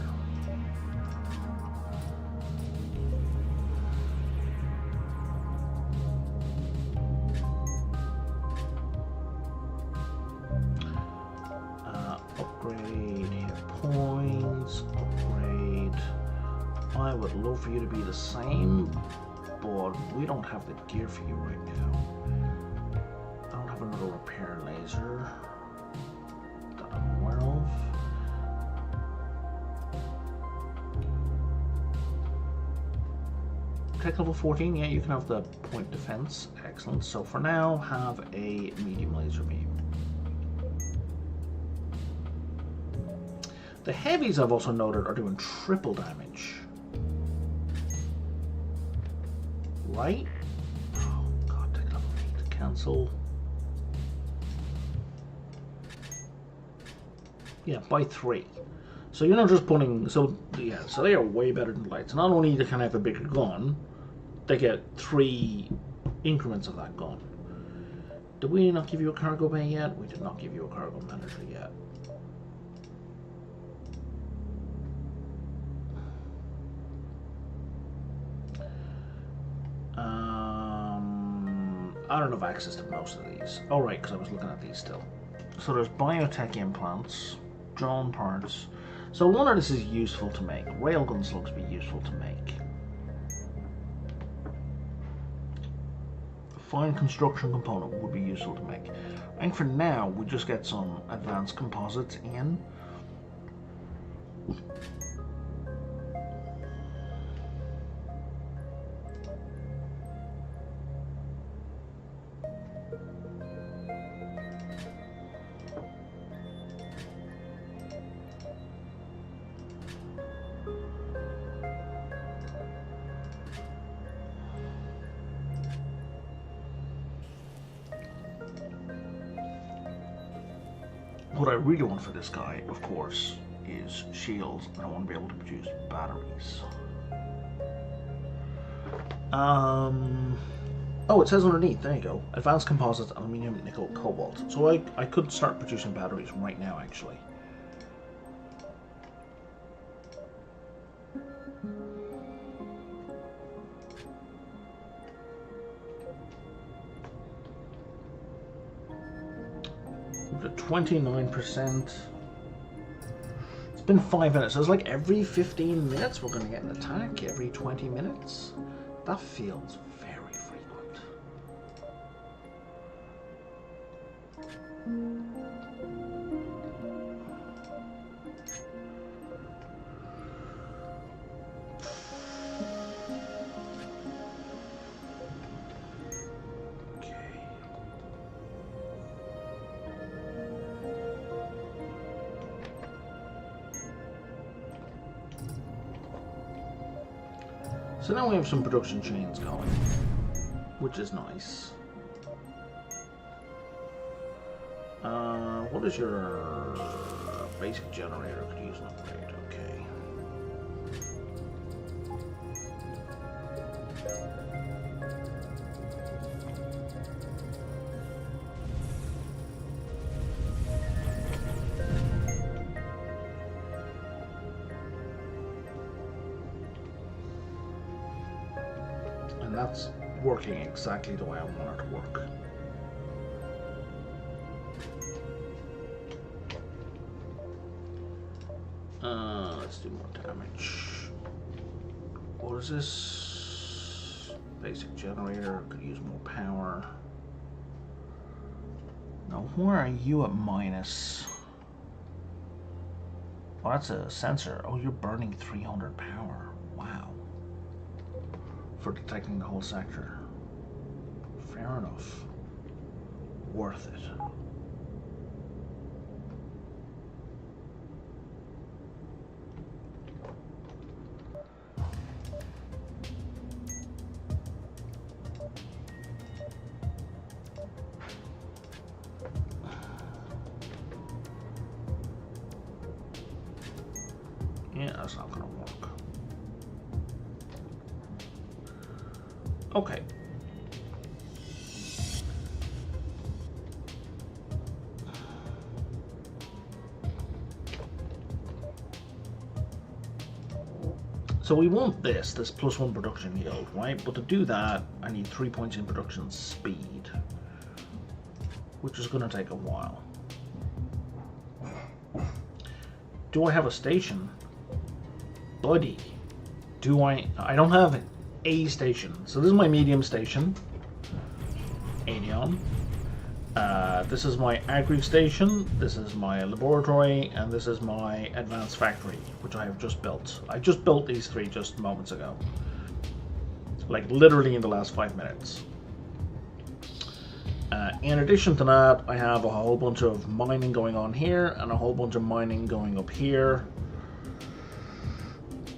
Speaker 1: Upgrade hit points, upgrade. I would love for you to be the same, but we don't have the gear for you right now. I don't have another repair laser that I'm aware of. Tech level 14, yeah, you can have the point defense. Excellent. So for now, have a medium laser beam. The heavies I've also noted are doing triple damage. Right? Oh god, take level 8. Cancel. Yeah, by 3. So you're not just putting... So, yeah, so they are way better than lights. Not only do they kind of have a bigger gun, they get 3 increments of that gun. Did we not give you a cargo bay yet? We did not give you a cargo manager yet. I don't have access to most of these. Oh, right, because I was looking at these still. So there's biotech implants, drone parts. So one of this is useful to make. Railgun slugs be useful to make. Fine construction component would be useful to make. I think for now we just get some advanced composites in. What I really want for this guy, of course, is shields, and I want to be able to produce batteries. Oh, it says underneath, there you go. Advanced composites, aluminium, nickel, cobalt. So I could start producing batteries right now, actually. The 29%. It's been 5 minutes. So it's like every 15 minutes we're going to get an attack. Every 20 minutes. That feels very frequent. So now we have some production chains going, which is nice. What is your basic generator? Could use an upgrade, okay. And that's working exactly the way I want it to work. Let's do more damage. What is this? Basic generator, could use more power. Now, where are you at minus? Oh, that's a sensor. Oh, you're burning 300 power. Wow. For detecting the whole sector. Fair enough. Worth it. Yeah, that's not gonna work. Okay. So we want this +1 production yield, right? But to do that, I need 3 points in production speed, which is gonna take a while. Do I have a station? Buddy, do I don't have a station. So this is my medium station, Adion. This is my agri station, this is my laboratory, and this is my advanced factory, which I have just built. I just built these 3 just moments ago. Like literally in the last 5 minutes. In addition to that, I have a whole bunch of mining going on here and a whole bunch of mining going up here.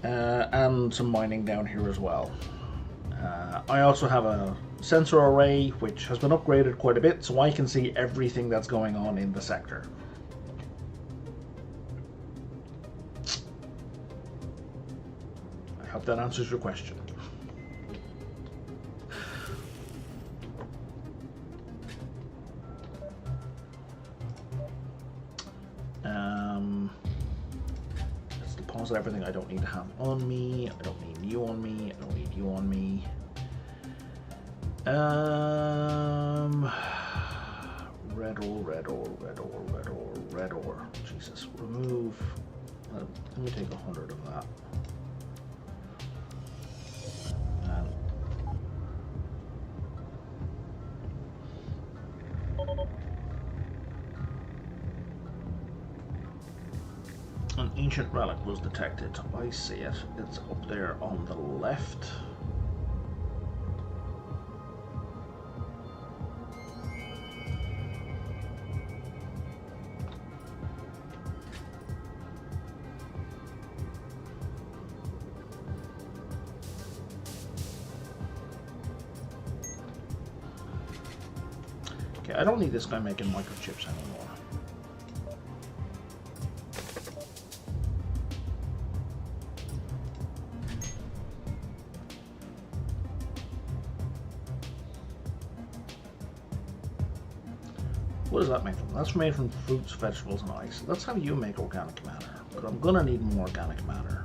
Speaker 1: And some mining down here as well. I also have a sensor array which has been upgraded quite a bit, so I can see everything that's going on in the sector. I hope that answers your question. Let's deposit everything I don't need to have on me. I don't need you on me. I don't need you on me. Red ore, red ore, red ore, red ore, red ore. Jesus, remove. Let me take 100 of that. An ancient relic was detected. I see it. It's up there on the left. Okay, I don't need this guy making microchips anymore. What does that make from? That's made from fruits, vegetables, and ice. Let's have you make organic matter, but I'm gonna need more organic matter.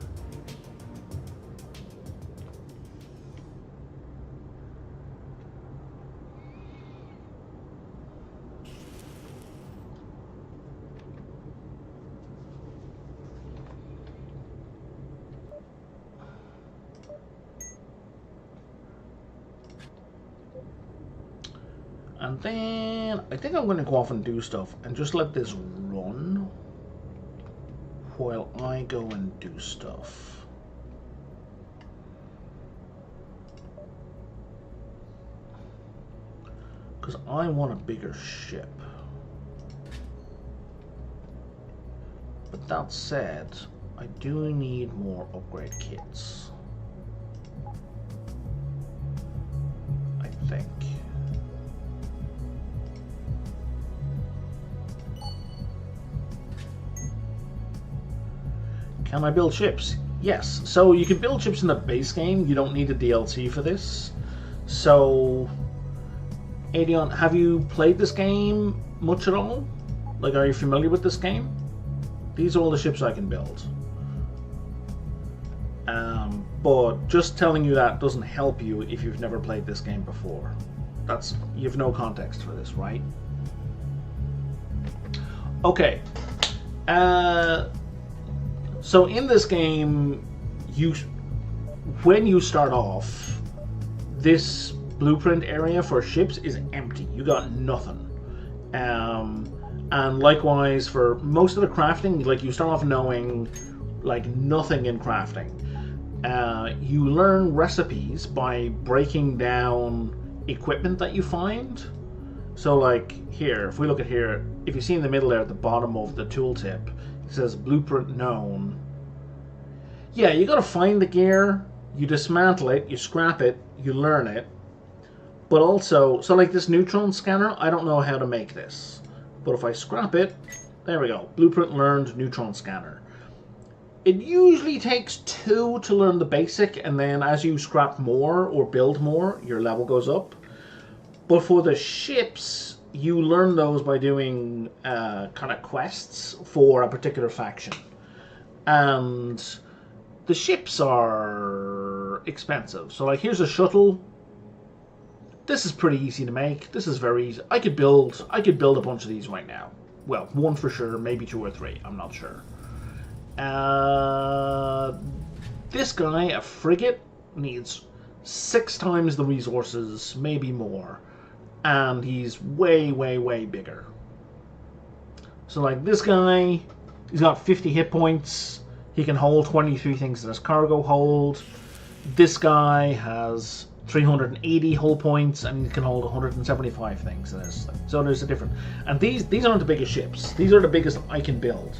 Speaker 1: And then I think I'm going to go off and do stuff and just let this run while I go and do stuff. Because I want a bigger ship. But that said, I do need more upgrade kits. I think. Can I build ships? Yes. So you can build ships in the base game. You don't need a DLC for this. So, Adion, have you played this game much at all? Like, are you familiar with this game? These are all the ships I can build. But just telling you that doesn't help you if you've never played this game before. You have no context for this, right? Okay. So in this game, when you start off, this blueprint area for ships is empty. You got nothing. And likewise for most of the crafting, like you start off knowing like nothing in crafting. You learn recipes by breaking down equipment that you find. So like here, if we look at here, if you see in the middle there at the bottom of the tooltip, it says blueprint known. Yeah, you gotta find the gear, you dismantle it, you scrap it, you learn it. But also, so like this neutron scanner, I don't know how to make this. But if I scrap it, there we go, blueprint learned neutron scanner. It usually takes 2 to learn the basic, and then as you scrap more or build more, your level goes up. But for the ships, you learn those by doing kind of quests for a particular faction. And the ships are expensive. So like here's a shuttle. This is pretty easy to make. This is very easy. I could build a bunch of these right now. Well, 1 for sure, maybe 2 or 3. I'm not sure. This guy, a frigate, needs 6 times the resources, maybe more. And he's way, way, way bigger. So like this guy, he's got 50 hit points. He can hold 23 things in his cargo hold. This guy has 380 hull points, and you can hold 175 things in this. So there's a different. And these aren't the biggest ships. These are the biggest I can build.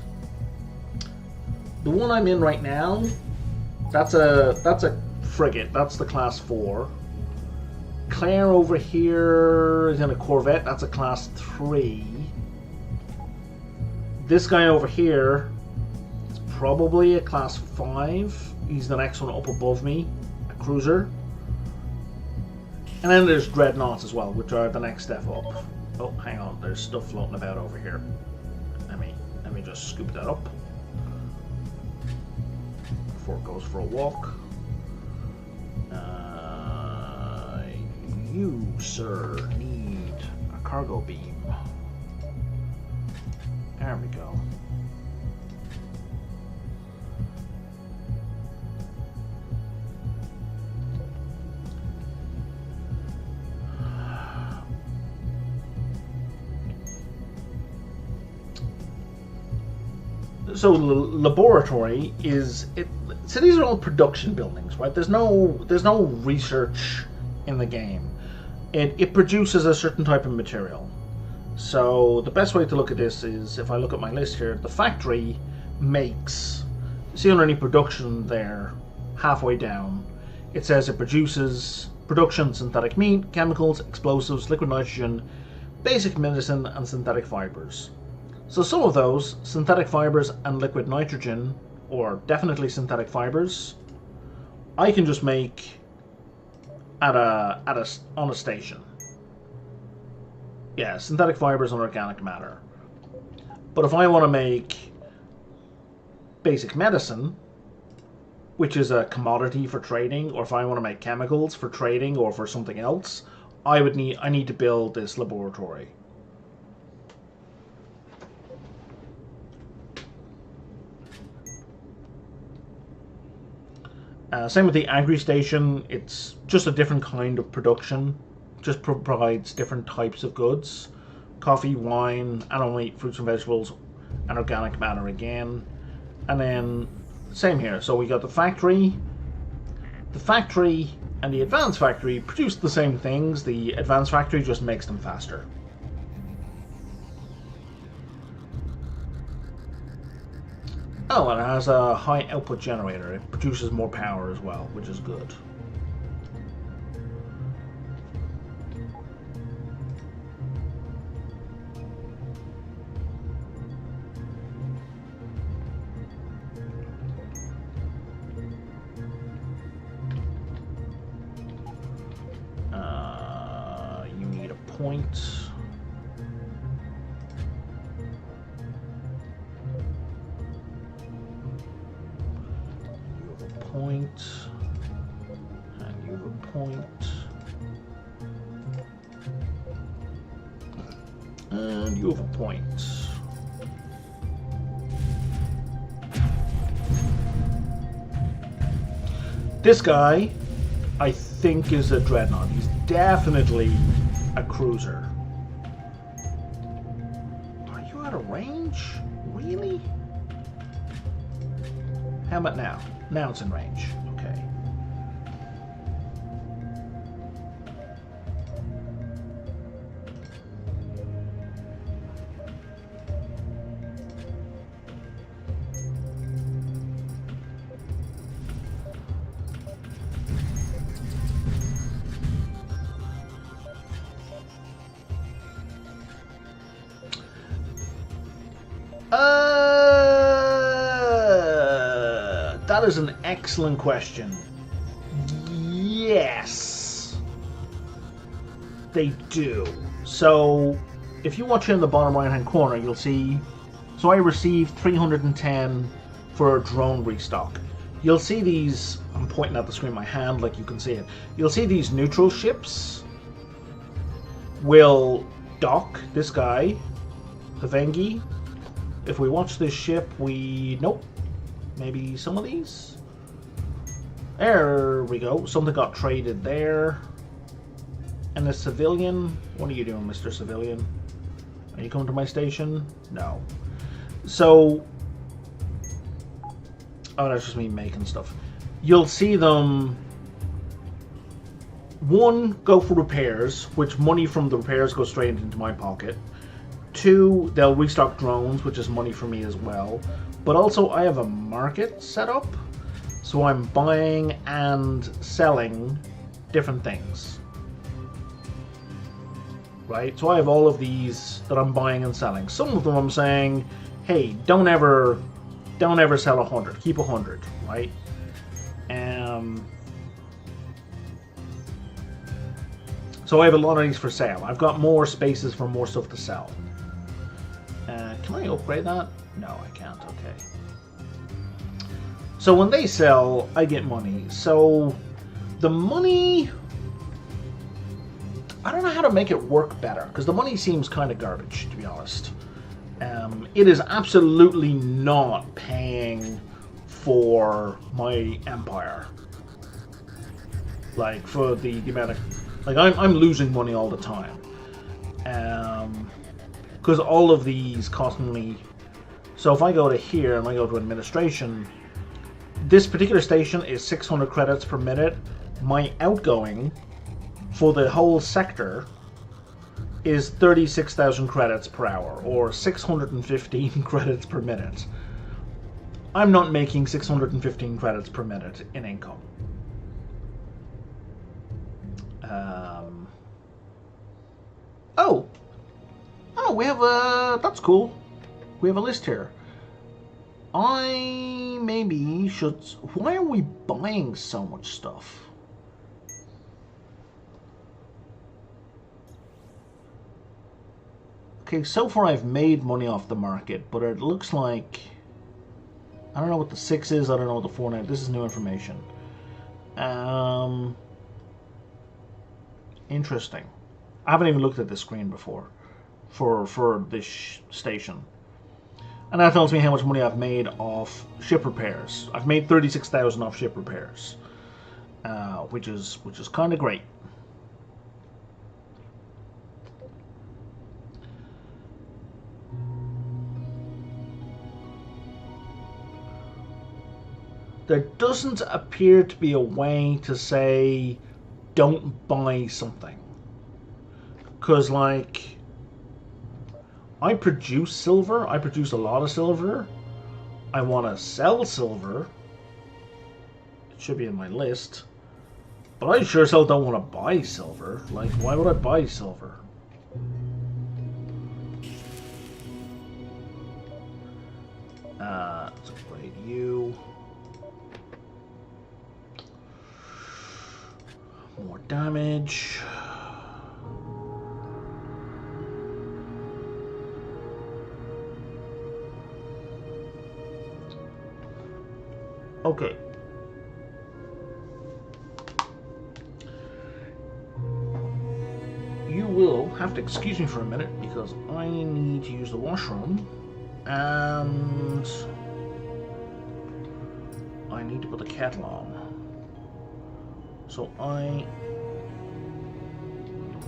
Speaker 1: The one I'm in right now, that's a frigate. That's the class 4. Claire over here is in a corvette. That's a class 3. This guy over here is probably a class 5. He's the next one up above me, a cruiser. And then there's dreadnoughts as well, which are the next step up. Oh, hang on, there's stuff floating about over here. Let me just scoop that up before it goes for a walk. You, sir, need a cargo beam. There we go. So the laboratory is it. So these are all production buildings, right? There's no research in the game. It produces a certain type of material. So the best way to look at this is if I look at my list here, the factory makes. See underneath production there, halfway down, it says it produces production synthetic meat, chemicals, explosives, liquid nitrogen, basic medicine, and synthetic fibers. So some of those, synthetic fibers and liquid nitrogen, or definitely synthetic fibers, I can just make on a station. Yeah, synthetic fibers and organic matter. But if I want to make basic medicine, which is a commodity for trading, or if I want to make chemicals for trading or for something else, I need to build this laboratory. Same with the agri station. It's just a different kind of production. Just provides different types of goods: coffee, wine, animal meat, fruits and vegetables, and organic matter again. And then same here. So we got the factory. The factory and the advanced factory produce the same things. The advanced factory just makes them faster. Oh, and it has a high output generator. It produces more power as well, which is good. You need a point. Point, and you have a point, and you have a point. This guy, I think, is a dreadnought. He's definitely a cruiser. Are you out of range? Really? How about now? Now it's in range. Okay. That is an excellent question. Yes, they do. So if you watch here in the bottom right hand corner, you'll see, so I received 310 for a drone restock. You'll see these, I'm pointing at the screen with my hand like you can see it. You'll see these neutral ships will dock this guy, the Vengi. If we watch this ship, nope. Maybe some of these? There we go. Something got traded there. And the civilian? What are you doing, Mr. Civilian? Are you coming to my station? No. So... oh, that's just me making stuff. You'll see them one, go for repairs, which money from the repairs goes straight into my pocket. Two, they'll restock drones, which is money for me as well. But also, I have a market set up, so I'm buying and selling different things. Right? So I have all of these that I'm buying and selling. Some of them I'm saying, hey, don't ever sell 100. Keep 100, right? So I have a lot of these for sale. I've got more spaces for more stuff to sell. Can I upgrade that? No, I can't. Okay. So when they sell, I get money. So the money, I don't know how to make it work better, because the money seems kind of garbage, to be honest. It is absolutely not paying for my empire. Like, for the amount of... Like, I'm losing money all the time. Because all of these cost me... So if I go to here and I go to administration, this particular station is 600 credits per minute. My outgoing for the whole sector is 36,000 credits per hour, or 615 credits per minute. I'm not making 615 credits per minute in income. Oh, we have a... That's cool. We have a list here. I maybe should... Why are we buying so much stuff? Okay, so far I've made money off the market, but it looks like... I don't know what the 6 is, I don't know what the 4 is. This is new information. Interesting. I haven't even looked at this screen before for this station. And that tells me how much money I've made off ship repairs. I've made 36,000 off ship repairs, which is kind of great. There doesn't appear to be a way to say don't buy something. Because, like, I produce silver. I produce a lot of silver. I want to sell silver. It should be in my list. But I sure as hell don't want to buy silver. Like, why would I buy silver? Let's upgrade you. More damage. Okay. You will have to excuse me for a minute because I need to use the washroom and I need to put the kettle on. So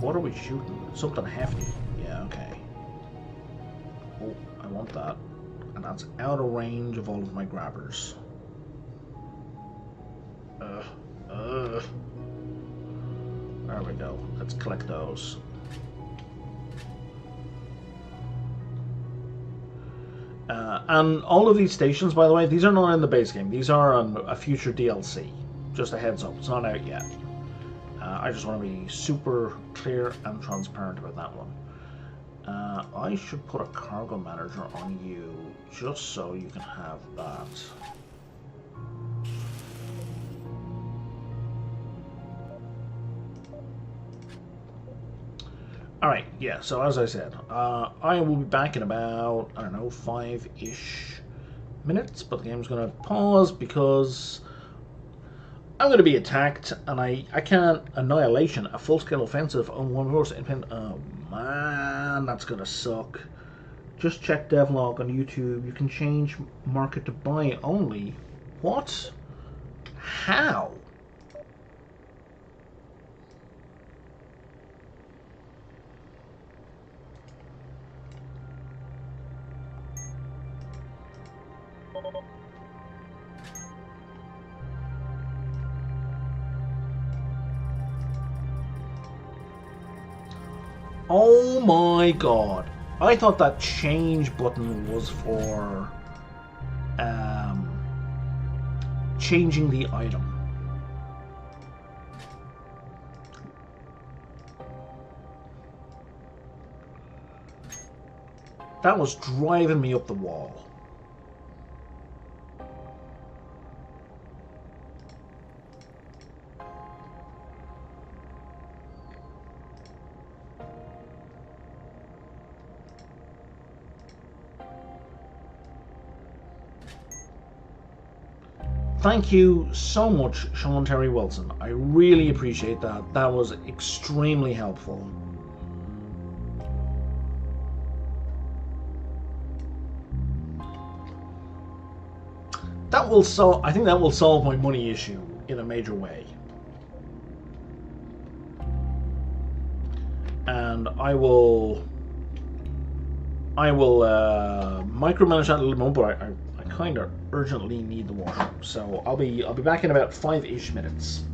Speaker 1: what are we shooting? Something hefty. Yeah, okay. Oh, I want that. And that's out of range of all of my grabbers. There we go. Let's collect those. And all of these stations, by the way, these are not in the base game. These are on a future DLC. Just a heads up. It's not out yet. I just want to be super clear and transparent about that one. I should put a cargo manager on you just so you can have that. Alright, yeah, so as I said, I will be back in about, I don't know, 5-ish minutes, but the game's going to pause because I'm going to be attacked, and I can't annihilation a full-scale offensive on one horse independent. Oh man, that's going to suck. Just check devlog on YouTube. You can change market to buy only. What? How? Oh my god. I thought that change button was for changing the item. That was driving me up the wall. Thank you so much, Sean Terry Wilson. I really appreciate that. That was extremely helpful. That will solve. I think that will solve my money issue in a major way. And I will micromanage that a little more, but I kind of urgently need the water. So I'll be back in about 5-ish minutes.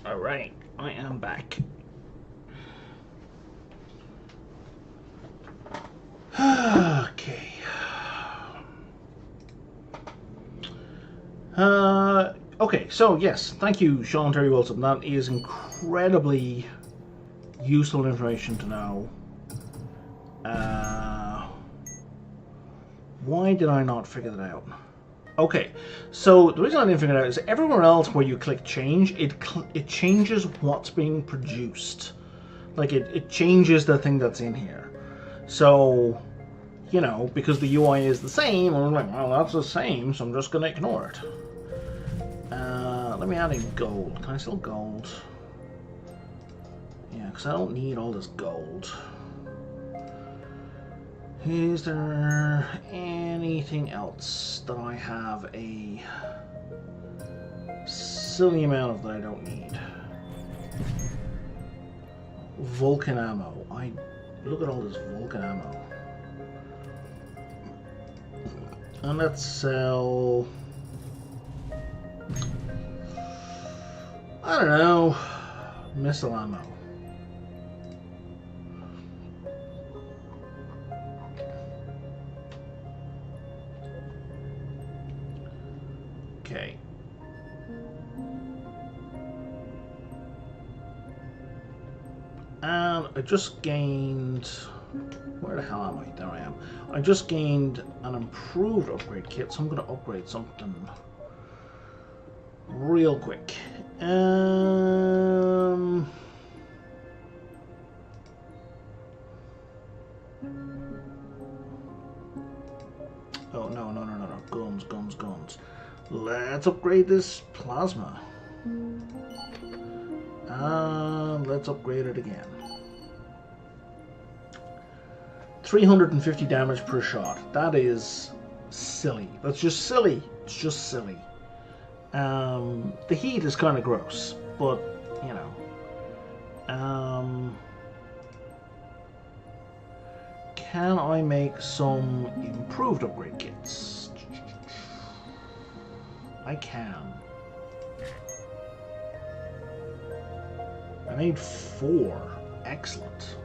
Speaker 1: All right, I am back. Okay. Okay, so yes, thank you, Sean Terry Wilson. That is incredibly useful information to know. Why did I not figure that out? Okay, so the reason I didn't figure it out is everywhere else where you click change, it changes what's being produced. Like it changes the thing that's in here. So, you know, because the UI is the same, I'm like, well, that's the same, so I'm just going to ignore it. Let me add in gold. Can I sell gold? Yeah, because I don't need all this gold. Is there anything else that I have a silly amount of that I don't need? Vulcan ammo. Look at all this Vulcan ammo. And let's sell, I don't know, missile ammo. Okay. And I just gained, where the hell am I? There I am. I just gained an improved upgrade kit, so I'm going to upgrade something real quick. Oh, no. Guns. Let's upgrade this plasma. And let's upgrade it again. 350 damage per shot. That is silly. That's just silly. It's just silly. The heat is kind of gross, but, you know. Can I make some improved upgrade kits? I can. I made 4. Excellent.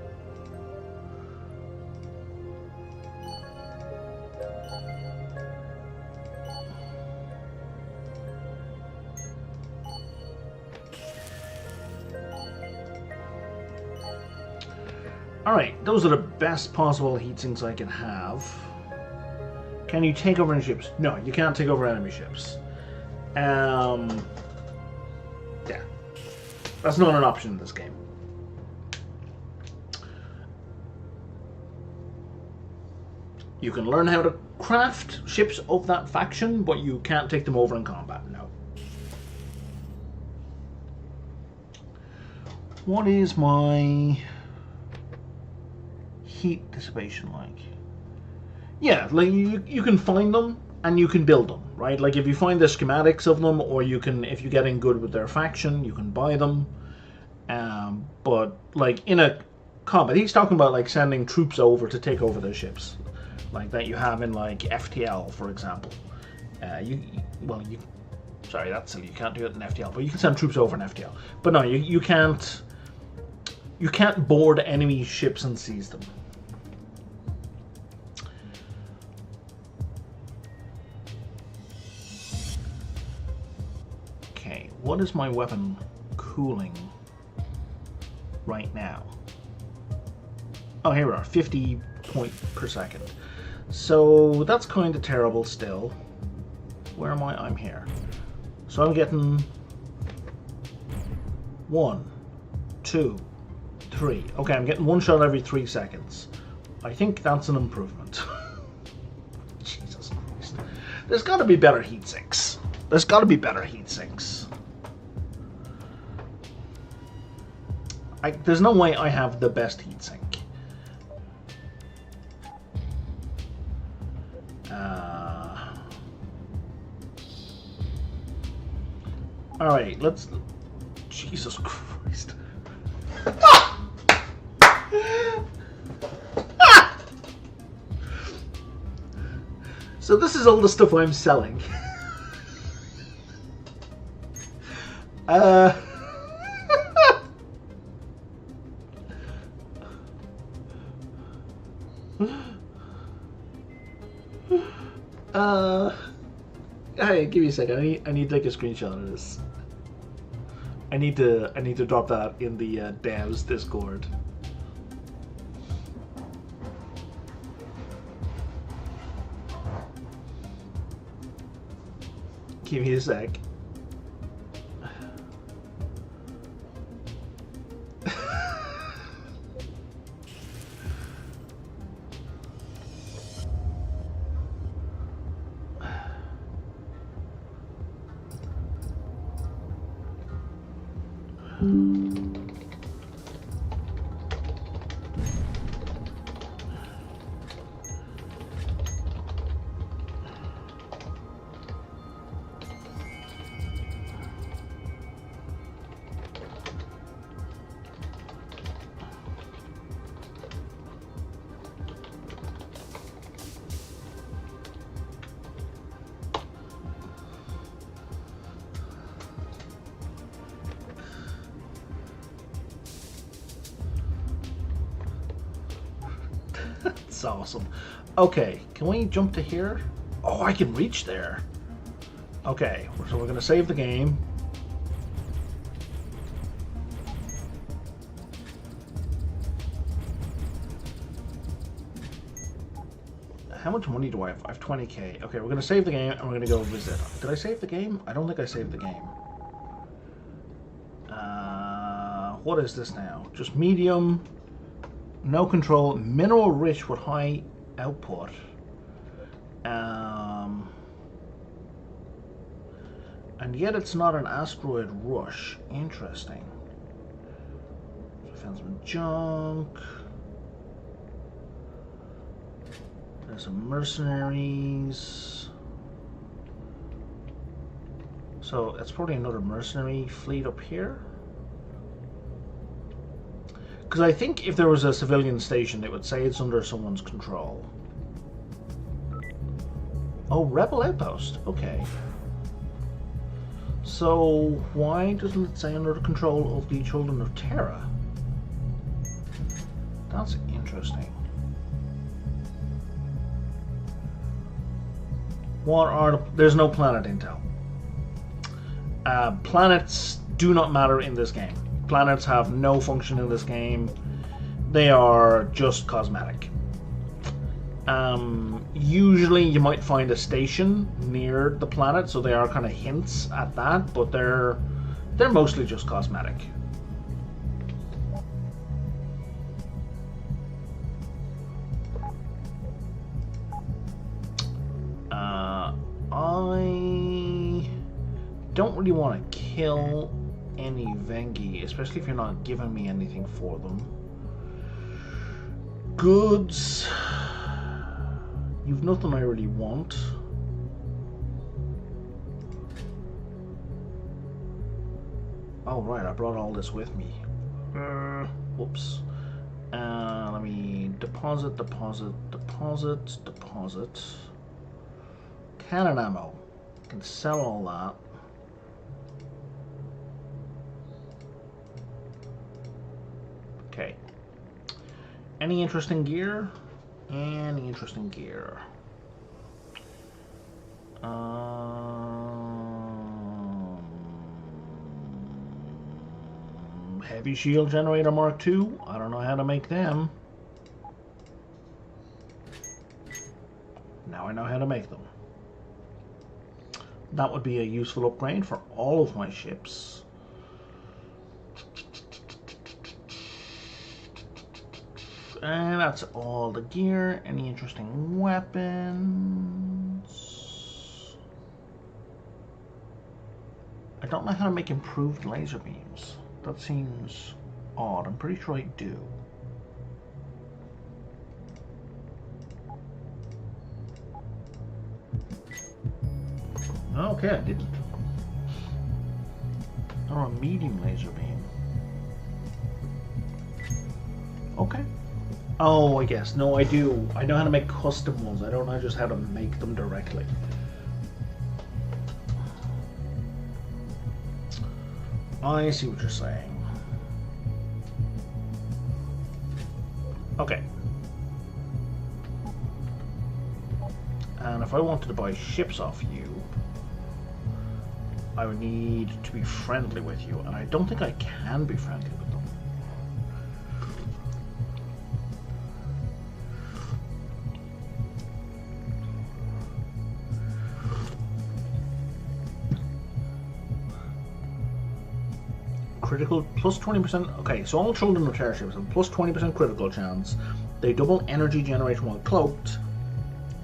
Speaker 1: Alright, those are the best possible heat sinks I can have. Can you take over enemy ships? No, you can't take over enemy ships. Yeah. That's not an option in this game. You can learn how to craft ships of that faction, but you can't take them over in combat, no. What is my heat dissipation like? Yeah, like you can find them and you can build them, right? Like if you find the schematics of them, or you can, if you get in good with their faction, you can buy them. But like in a combat, he's talking about like sending troops over to take over their ships, like that you have in like FTL, for example. Sorry, that's silly. You can't do it in FTL, but you can send troops over in FTL. But no, you can't board enemy ships and seize them. Okay, what is my weapon cooling right now? Oh, here we are, 50 point per second. So that's kind of terrible still. Where am I? I'm here. So I'm getting 1, 2, 3. Okay, I'm getting 1 shot every 3 seconds. I think that's an improvement. Jesus Christ. There's got to be better heat sinks. There's got to be better heat sinks. There's no way I have the best heat sink. All right, let's. Jesus Christ. So this is all the stuff I'm selling. Hey, give me a second. I need to take a screenshot of this. I need to drop that in the devs Discord. Give me a sec. That's awesome. Okay, can we jump to here? Oh, I can reach there. Okay, so we're going to save the game. How much money do I have? I have 20k. Okay, we're going to save the game and we're going to go visit. Did I save the game? I don't think I saved the game. What is this now? Just medium. No control, mineral rich with high output. And yet it's not an asteroid rush. Interesting. Found some junk. There's some mercenaries. So it's probably another mercenary fleet up here. Because I think if there was a civilian station, it would say it's under someone's control. Oh, Rebel Outpost. Okay. So, why doesn't it say under the control of the Children of Terra? That's interesting. What are there's no planet intel. Planets do not matter in this game. Planets have no function in this game. They are just cosmetic. Usually you might find a station near the planet, so they are kind of hints at that, but they're mostly just cosmetic. I don't really want to kill any Vengi, especially if you're not giving me anything for them. Goods. You've nothing I really want. Oh right, I brought all this with me. Whoops. Let me deposit. Cannon ammo. I can sell all that. Okay. Any interesting gear? Any interesting gear? Heavy shield generator Mark II. I don't know how to make them. Now I know how to make them. That would be a useful upgrade for all of my ships. And that's all the gear. Any interesting weapons? I don't know how to make improved laser beams. That seems odd. I'm pretty sure I do. Okay, I didn't. Or a medium laser beam. Okay. Oh, I guess. No, I do. I know how to make custom ones. I don't know just how to make them directly. I see what you're saying. Okay. And if I wanted to buy ships off you, I would need to be friendly with you, and I don't think I can be friendly with them. Critical plus 20%. Okay, so all children of terror ships have plus 20% critical chance. They double energy generation while cloaked,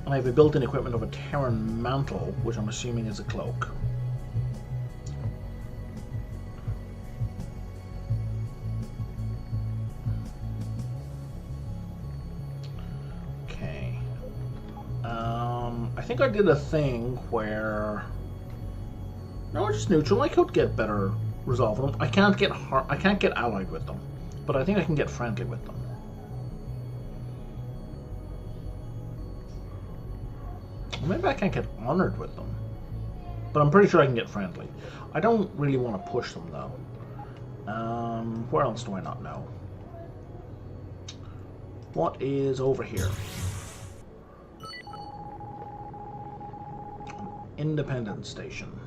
Speaker 1: and I have a built-in equipment of a Terran mantle, which I'm assuming is a cloak. Okay. I think I did a thing where no, just neutral. I could get better resolve on them. I can't get allied with them, but I think I can get friendly with them. Well, maybe I can't get honored with them, but I'm pretty sure I can get friendly. I don't really want to push them though. Where else do I not know? What is over here? Independent station.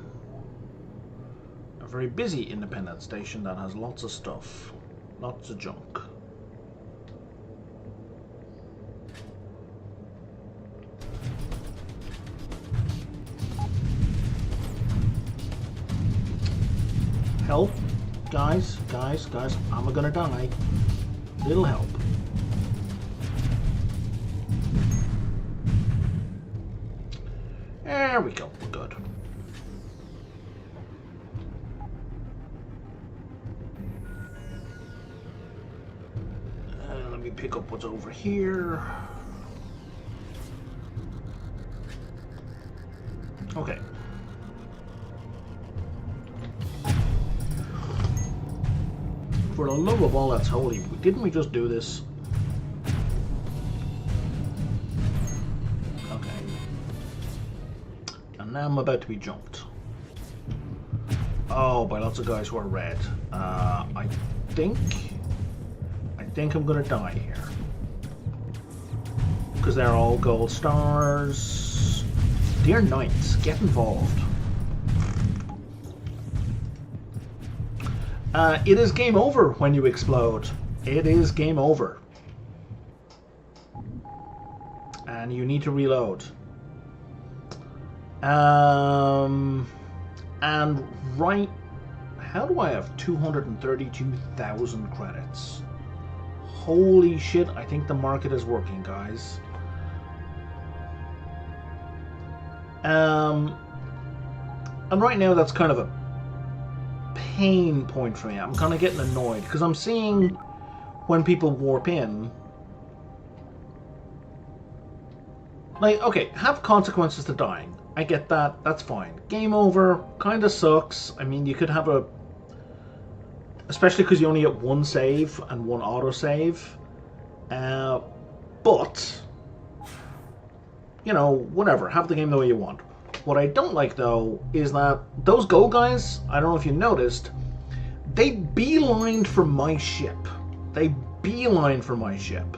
Speaker 1: A very busy independent station that has lots of stuff, lots of junk. Help, guys, I'm gonna die. Little help. There we go, we're good. Let me pick up what's over here. Okay. For the love of all that's holy, didn't we just do this? Okay. And now I'm about to be jumped. Oh, by lots of guys who are red. I think I'm gonna die here. Because they're all gold stars. Dear Knights, get involved. It is game over when you explode. It is game over. And you need to reload. And right... How do I have 232,000 credits? Holy shit, I think the market is working, guys. And right now that's kind of a pain point for me. I'm kind of getting annoyed because I'm seeing when people warp in, like, okay, have consequences to dying. I get that, that's fine. Game over, kind of sucks. I mean, you could have a, especially because you only get one save and one autosave. But, you know, whatever, have the game the way you want. What I don't like, though, is that those gold guys, I don't know if you noticed, they beelined for my ship. They beelined for my ship.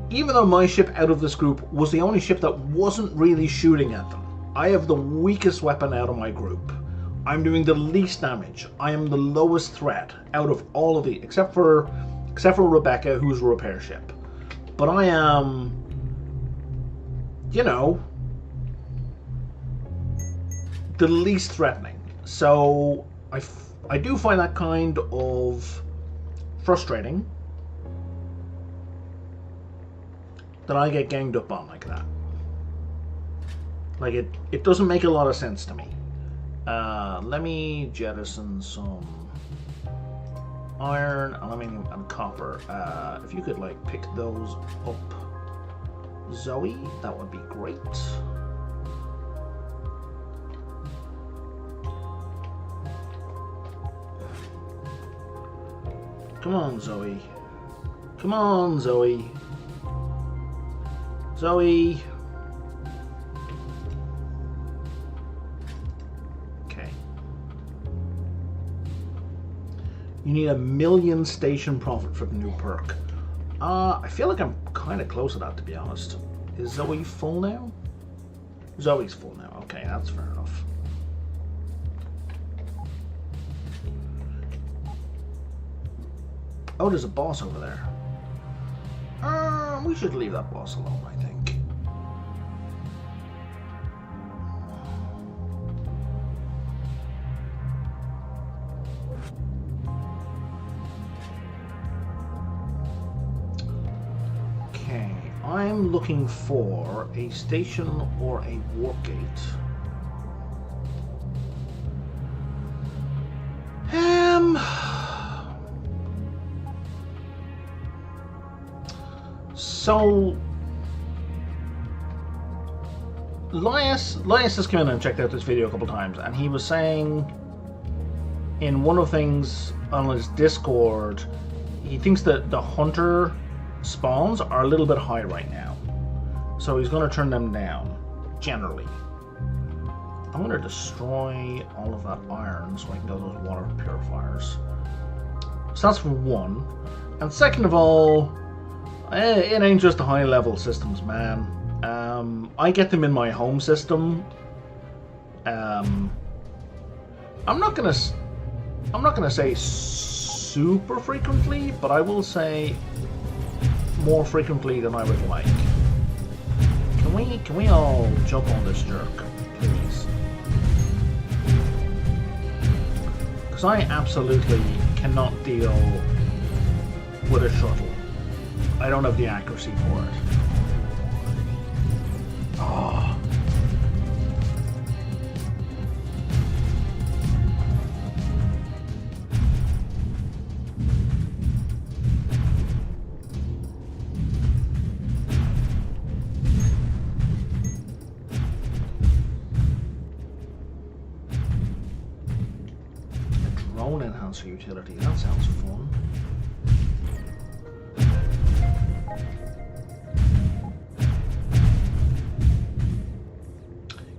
Speaker 1: Even though my ship out of this group was the only ship that wasn't really shooting at them. I have the weakest weapon out of my group. I'm doing the least damage. I am the lowest threat out of all of the, except for Rebecca, who's a repair ship. But I am, you know, the least threatening. So I do find that kind of frustrating that I get ganged up on like that. Like, it doesn't make a lot of sense to me. Let me jettison some iron, aluminium, and copper. If you could like pick those up, Zoe, that would be great. Come on, Zoe. Come on, Zoe. Zoe. Okay. You need 1 million station profit for the new perk. I feel like I'm kind of close to that, to be honest. Is Zoe full now? Zoe's full now. Okay, that's fair enough. Oh, there's a boss over there. We should leave that boss alone, I think. Okay, I'm looking for a station or a warp gate. So, Lias has come in and checked out this video a couple times, and he was saying in one of the things on his Discord, he thinks that the hunter spawns are a little bit high right now. So he's going to turn them down, generally. I'm going to destroy all of that iron so I can get those water purifiers. So that's for one. And second of all, it ain't just the high level systems, man. I get them in my home system. I'm not gonna say super frequently, but I will say more frequently than I would like. Can we all jump on this jerk, please? Because I absolutely cannot deal with a shuttle. I don't have the accuracy for it. Oh. A drone enhancer utility, that sounds fun.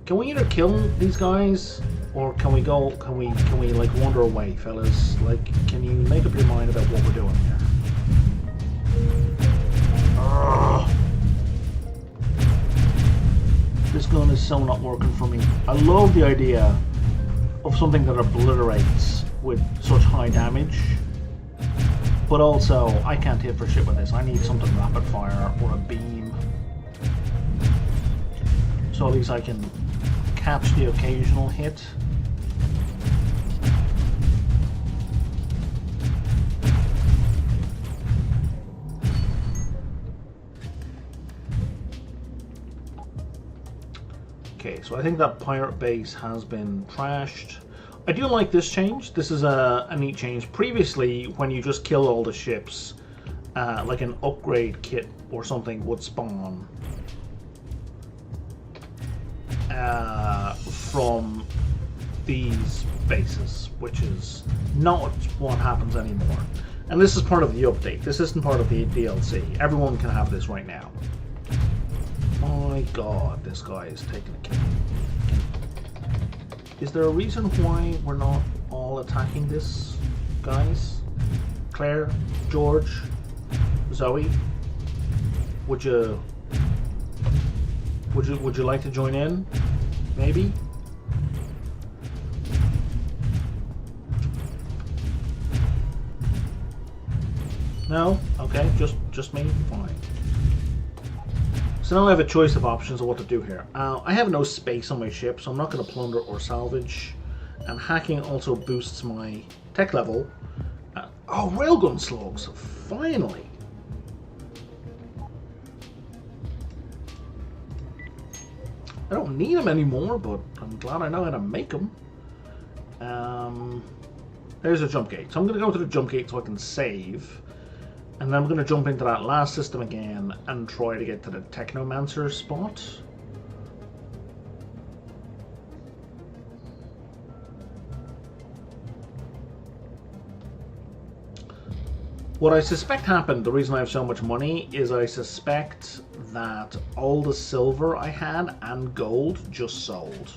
Speaker 1: Can we either kill these guys, or can we like wander away, fellas? Like, can you make up your mind about what we're doing here? This gun is so not working for me. I love the idea of something that obliterates with such high damage, but also I can't hit for shit with this. I need something rapid fire or a beam, so at least I can catch the occasional hit. Okay, so I think that pirate base has been trashed. I do like this change. This is a neat change. Previously, when you just kill all the ships, like an upgrade kit or something would spawn from these bases, which is not what happens anymore. And this is part of the update. This isn't part of the DLC. Everyone can have this right now. My god, this guy is taking a kill. Is there a reason why we're not all attacking this, guys? Claire, George, Zoe, would you like to join in? Maybe? No? Okay, just me? Fine. So now I have a choice of options of what to do here. I have no space on my ship, so I'm not going to plunder or salvage. And hacking also boosts my tech level. Oh, railgun slugs! Finally! I don't need them anymore, but I'm glad I know how to make them. There's a jump gate. So I'm going to go to the jump gate so I can save. And then I'm going to jump into that last system again and try to get to the Technomancer spot. What I suspect happened, the reason I have so much money, is I suspect that all the silver I had and gold just sold.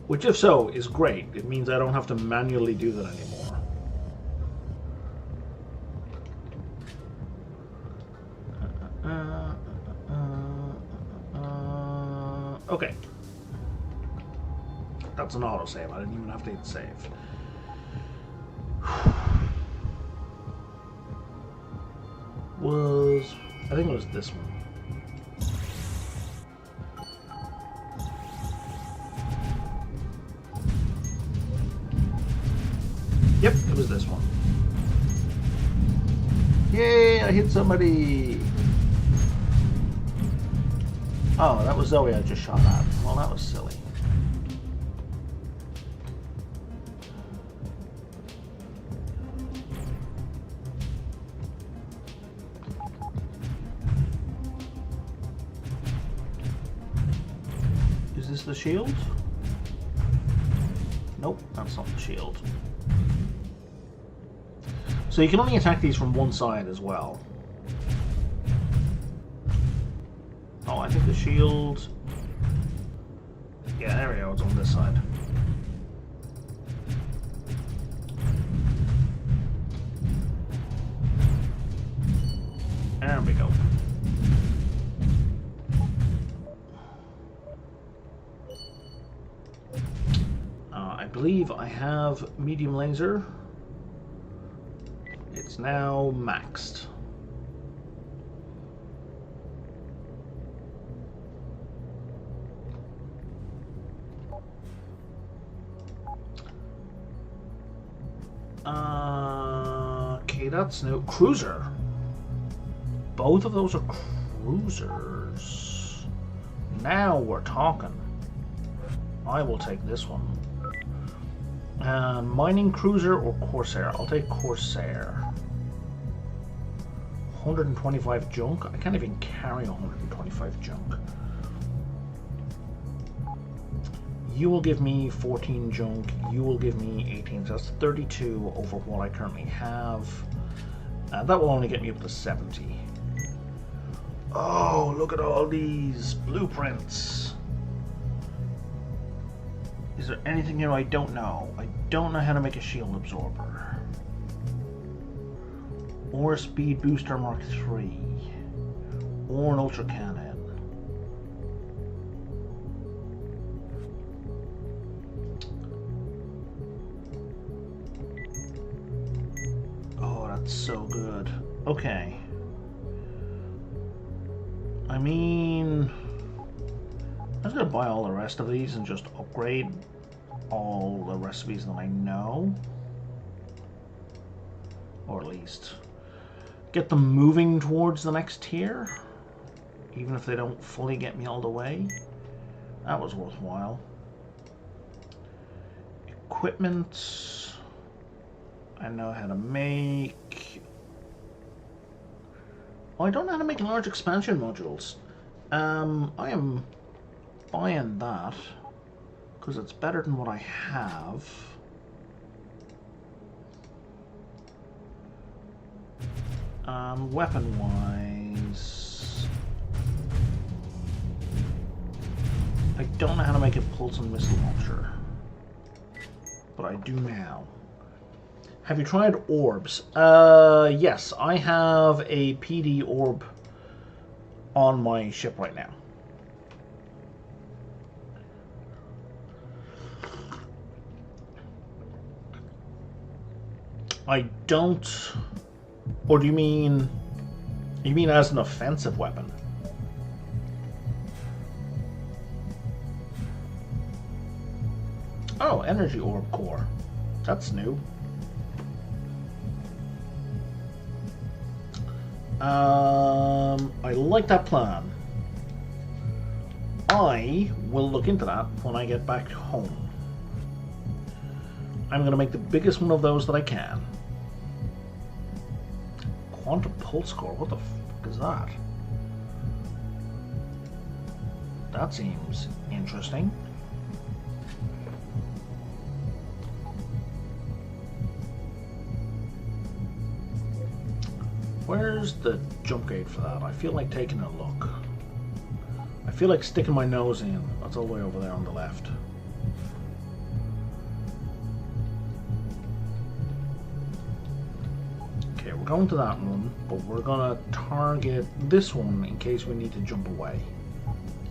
Speaker 1: Which, if so, is great. It means I don't have to manually do that anymore. Okay. That's an autosave. I didn't even have to hit save. I think it was this one. Yep, it was this one. Yay, I hit somebody! Oh, that was Zoe I just shot at. Well, that was silly. Is this the shield? Nope, that's not the shield. So you can only attack these from one side as well. Oh, I think the shield... Yeah, there we go, it's on this side. There we go. I believe I have medium laser. It's now maxed. Okay, that's no cruiser. Both of those are cruisers. Now we're talking. I will take this one. Mining cruiser or Corsair? I'll take Corsair. 125 junk? I can't even carry 125 junk. You will give me 14 junk, you will give me 18, so that's 32 over what I currently have. That will only get me up to 70. Oh, look at all these blueprints. Is there anything here I don't know? I don't know how to make a shield absorber. Or a speed booster Mark III. Or an ultra cannon. Oh, that's so good. Okay. I mean, I'm just gonna buy all the rest of these and just upgrade all the recipes that I know. Or at least get them moving towards the next tier, even if they don't fully get me all the way. That was worthwhile. Equipment, I know how to make. Oh, I don't know how to make large expansion modules. I am buying that because it's better than what I have. Weapon-wise, I don't know how to make a pulse and missile launcher, but I do now. Have you tried orbs? Yes, I have a PD orb on my ship right now. I don't... Or do you mean... You mean as an offensive weapon? Oh, energy orb core. That's new. I like that plan. I will look into that when I get back home. I'm going to make the biggest one of those that I can. Quantum pulse core, what the fuck is that? That seems interesting. Where's the jump gate for that? I feel like taking a look. I feel like sticking my nose in. That's all the way over there on the left. Okay, we're going to that one, but we're gonna target this one in case we need to jump away.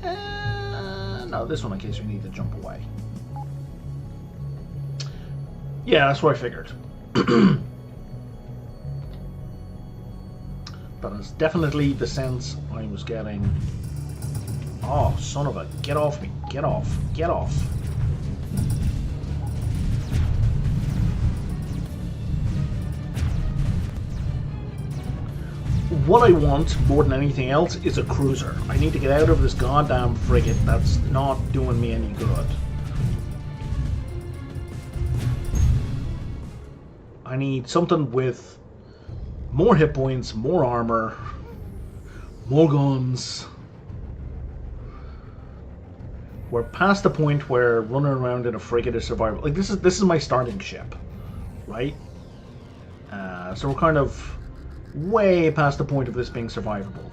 Speaker 1: No, this one in case we need to jump away. Yeah, that's what I figured. That is definitely the sense I was getting. Oh, son of a... Get off me. Get off. Get off. What I want, more than anything else, is a cruiser. I need to get out of this goddamn frigate that's not doing me any good. I need something with more hit points, more armor, more guns. We're past the point where running around in a frigate is survival. Like this is my starting ship, right? So we're kind of way past the point of this being survivable.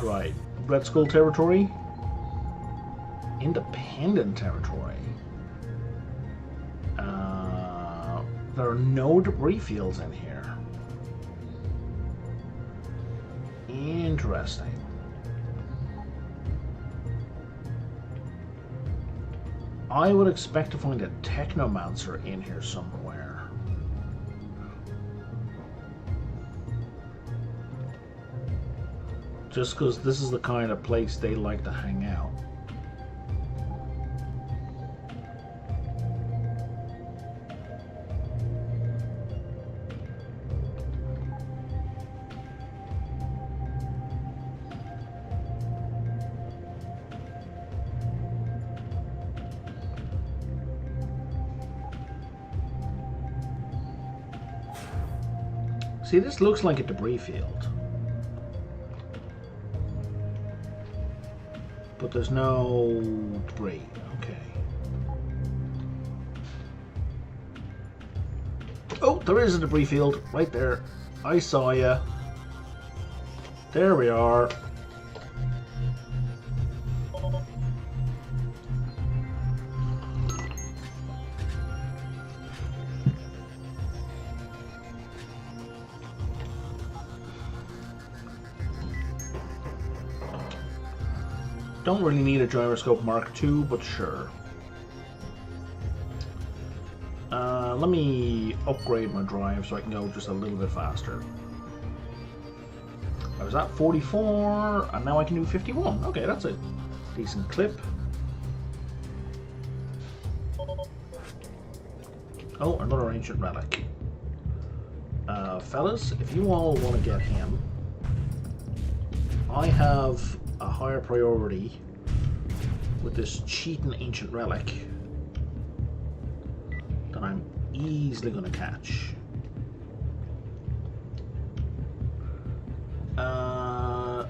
Speaker 1: Right, Red Skull territory. Independent territory. There are no debris fields in here. Interesting. I would expect to find a Technomancer in here somewhere. Just because this is the kind of place they like to hang out. See, this looks like a debris field. But there's no debris. Okay. Oh, there is a debris field right there. I saw ya. There we are. Don't really need a gyroscope Mark II, but sure. Let me upgrade my drive so I can go just a little bit faster. I was at 44, and now I can do 51. Okay, that's a decent clip. Oh, another ancient relic. Fellas, if you all want to get him, I have a higher priority with this cheating ancient relic that I'm easily going to catch.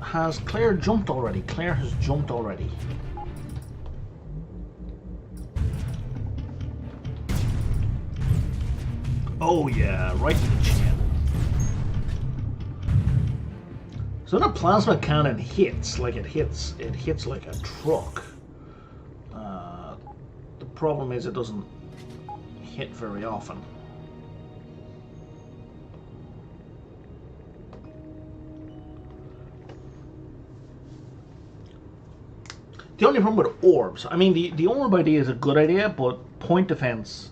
Speaker 1: Has Claire jumped already? Claire has jumped already. Oh yeah, right to the chin. So the plasma cannon hits like it hits like a truck. The problem is it doesn't hit very often. The only problem with orbs, I mean, the orb idea is a good idea, but point defense.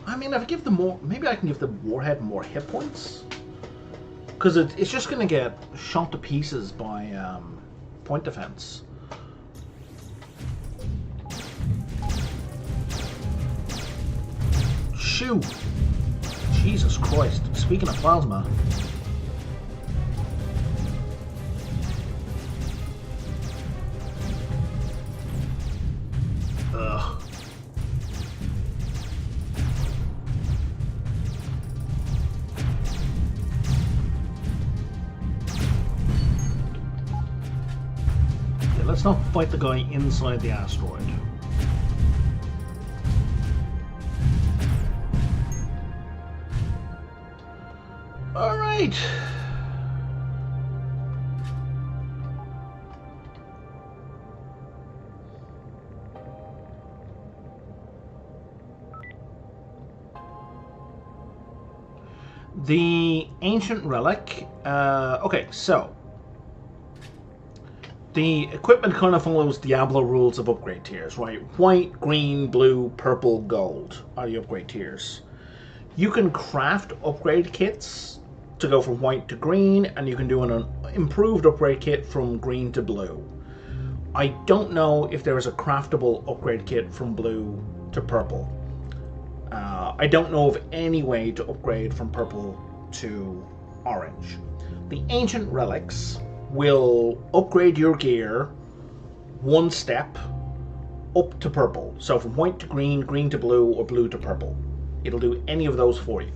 Speaker 1: I mean, if I give them more, maybe I can give the warhead more hit points. Because it's just going to get shot to pieces by point defense. Shoo! Jesus Christ. Speaking of plasma. Ugh. Yeah, let's not fight the guy inside the asteroid. Alright. The ancient relic. Okay, so the equipment kind of follows Diablo rules of upgrade tiers, right? White, green, blue, purple, gold are the upgrade tiers. You can craft upgrade kits to go from white to green, and you can do an improved upgrade kit from green to blue. I don't know if there is a craftable upgrade kit from blue to purple. I don't know of any way to upgrade from purple to orange. The ancient relics will upgrade your gear one step up to purple. So from white to green, green to blue, or blue to purple. It'll do any of those for you.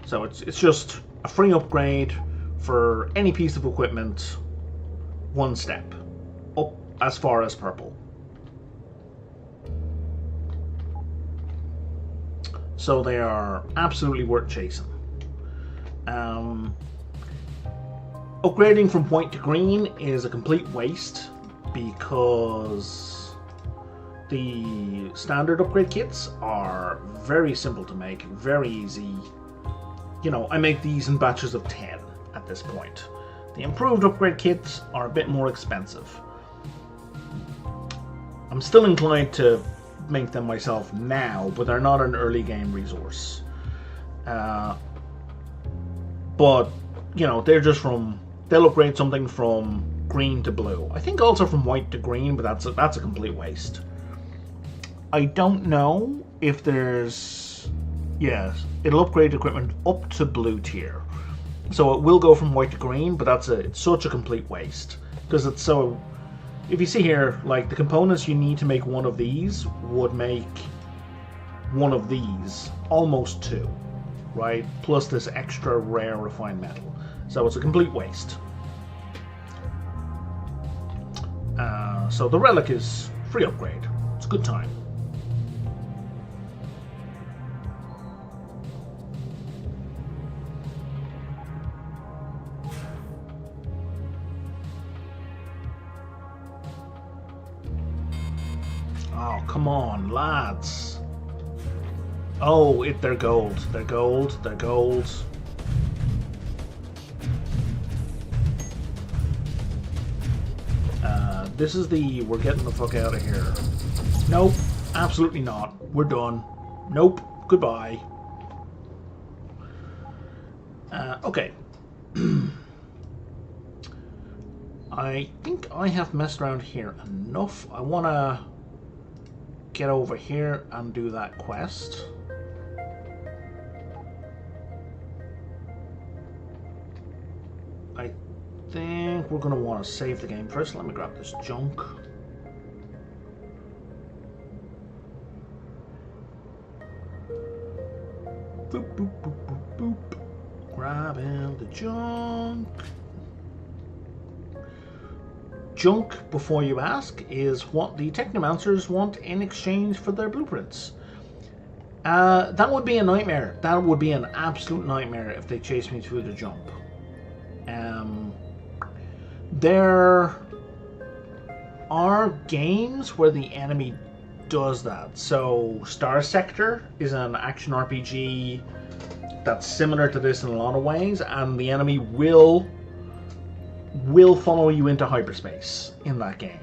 Speaker 1: So it's just a free upgrade for any piece of equipment, one step up as far as purple. So they are absolutely worth chasing. Upgrading from white to green is a complete waste because the standard upgrade kits are very simple to make, very easy. You know, I make these in batches of 10 at this point. The improved upgrade kits are a bit more expensive. I'm still inclined to make them myself now, but they're not an early game resource. But, you know, they'll upgrade something from green to blue. I think also from white to green, but that's a complete waste. I don't know if there's... Yes, it'll upgrade equipment up to blue tier. So it will go from white to green, but it's such a complete waste. Because it's so... If you see here, like, the components you need to make one of these would make one of these almost two, right? Plus this extra rare refined metal. So it's a complete waste. So the relic is free upgrade. It's a good time. Oh, come on, lads. Oh, they're gold. They're gold. They're gold. This is the we're getting the fuck out of here. Nope, absolutely not. We're done. Nope, goodbye. Okay. I think I have messed around here enough. I want to get over here and do that quest. I think we're going to want to save the game first. Let me grab this junk. Boop, boop, boop, boop, boop. Grabbing the junk. Junk, before you ask, is what the technomancers want in exchange for their blueprints. That would be a nightmare. That would be an absolute nightmare if they chased me through the jump. There are games where the enemy does that. So Star Sector is an action RPG that's similar to this in a lot of ways, and the enemy will follow you into hyperspace in that game.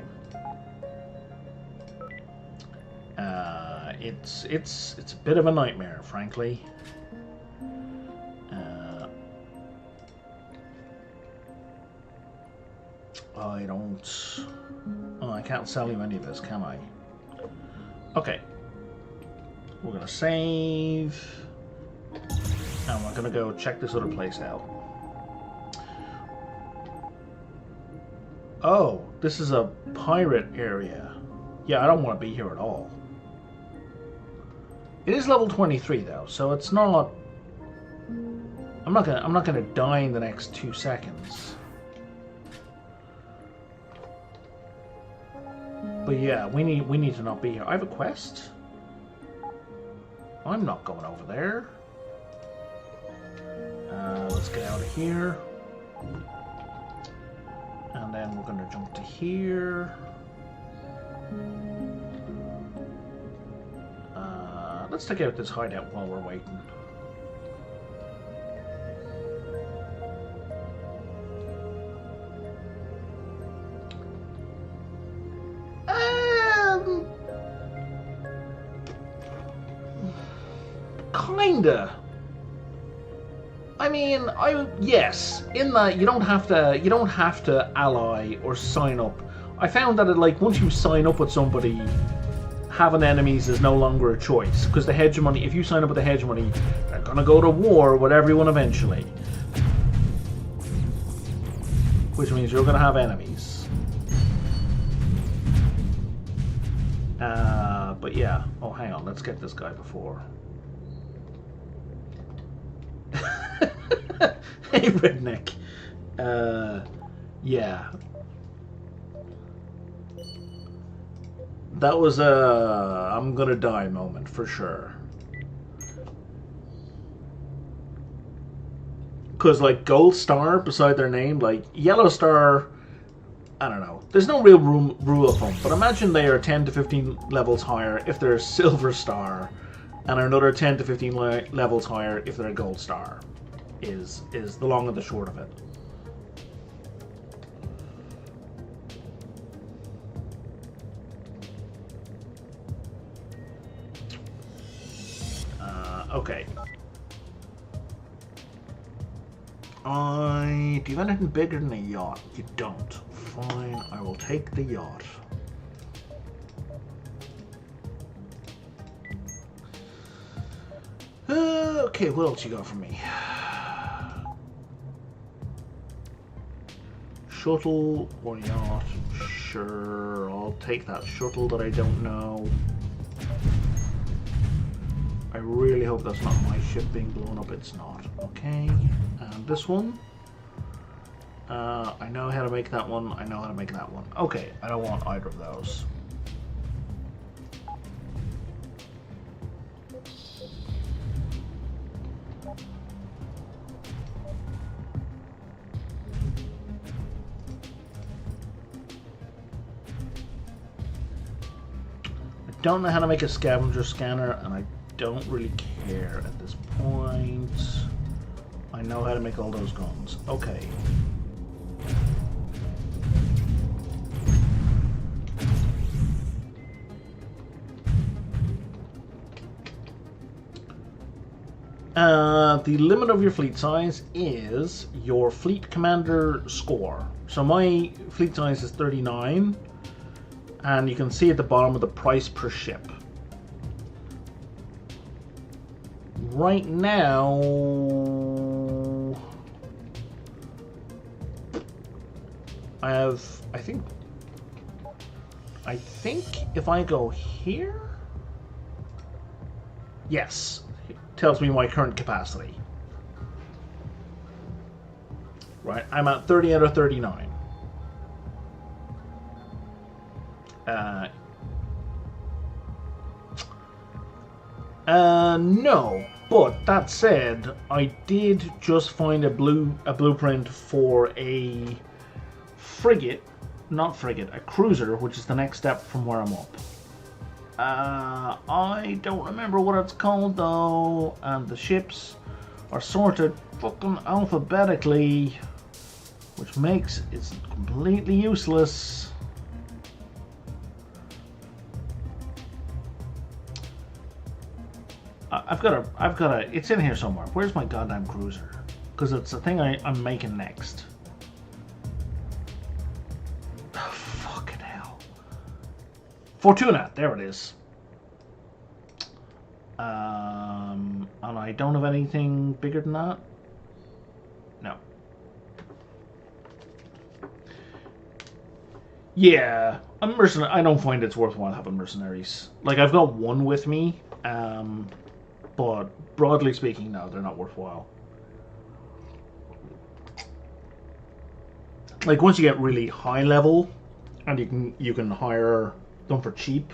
Speaker 1: It's a bit of a nightmare, frankly. I can't sell you any of this, can I? Okay. We're gonna save. And we're gonna go check this other place out. Oh, this is a pirate area. Yeah, I don't want to be here at all. It is level 23 though, so it's not. I'm not gonna die in the next 2 seconds. But yeah, we need to not be here. I have a quest. I'm not going over there. Let's get out of here. And then we're going to jump to here. Let's take out this hideout while we're waiting. Kinda. I mean, yes, in that you don't have to ally or sign up. I found that once you sign up with somebody, having enemies is no longer a choice, because the hegemony. If you sign up with the hegemony, they're gonna go to war with everyone eventually, which means you're gonna have enemies. But yeah. Oh, hang on. Let's get this guy before. Hey, redneck. Yeah. That was a I'm gonna die moment for sure. Because, Gold Star beside their name, Yellow Star, I don't know. There's no real rule of thumb, but imagine they are 10 to 15 levels higher if they're a Silver Star, and another 10 to 15 levels higher if they're a Gold Star. Is the long and the short of it. Okay. Do you have anything bigger than a yacht? You don't. Fine, I will take the yacht. Okay, what else you got for me? Shuttle or yacht? Sure, I'll take that shuttle that I don't know. I really hope that's not my ship being blown up. It's not. Okay, and this one? I know how to make that one. I know how to make that one. Okay, I don't want either of those. I don't know how to make a scavenger scanner, and I don't really care at this point. I know how to make all those guns. Okay. The limit of your fleet size is your fleet commander score. So my fleet size is 39, and you can see at the bottom of the price per ship. Right now, I have, I think if I go here, yes, it tells me my current capacity. Right, I'm at 30 out of 39. No, but that said, I did just find a blueprint for a frigate, a cruiser, which is the next step from where I'm up. I don't remember what it's called though, and the ships are sorted fucking alphabetically, which makes it completely useless. I've got a, it's in here somewhere. Where's my goddamn cruiser? Because it's the thing I'm making next. Oh, fucking hell. Fortuna, there it is. And I don't have anything bigger than that. No. Yeah, a mercenary. I don't find it's worthwhile having mercenaries. Like, I've got one with me, but broadly speaking, no, they're not worthwhile. Like, once you get really high level, and you can hire them for cheap.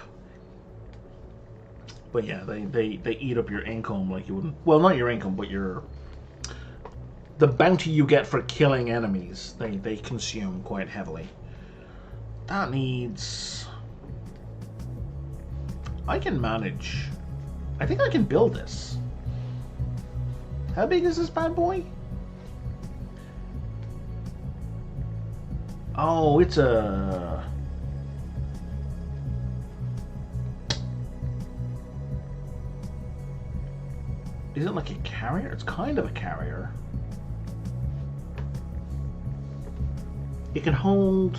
Speaker 1: But yeah, they eat up your income like you wouldn't. Well, not your income, but the bounty you get for killing enemies. They consume quite heavily. That needs... I can manage. I think I can build this. How big is this bad boy? Oh, it's a... Is it like a carrier? It's kind of a carrier. It can hold...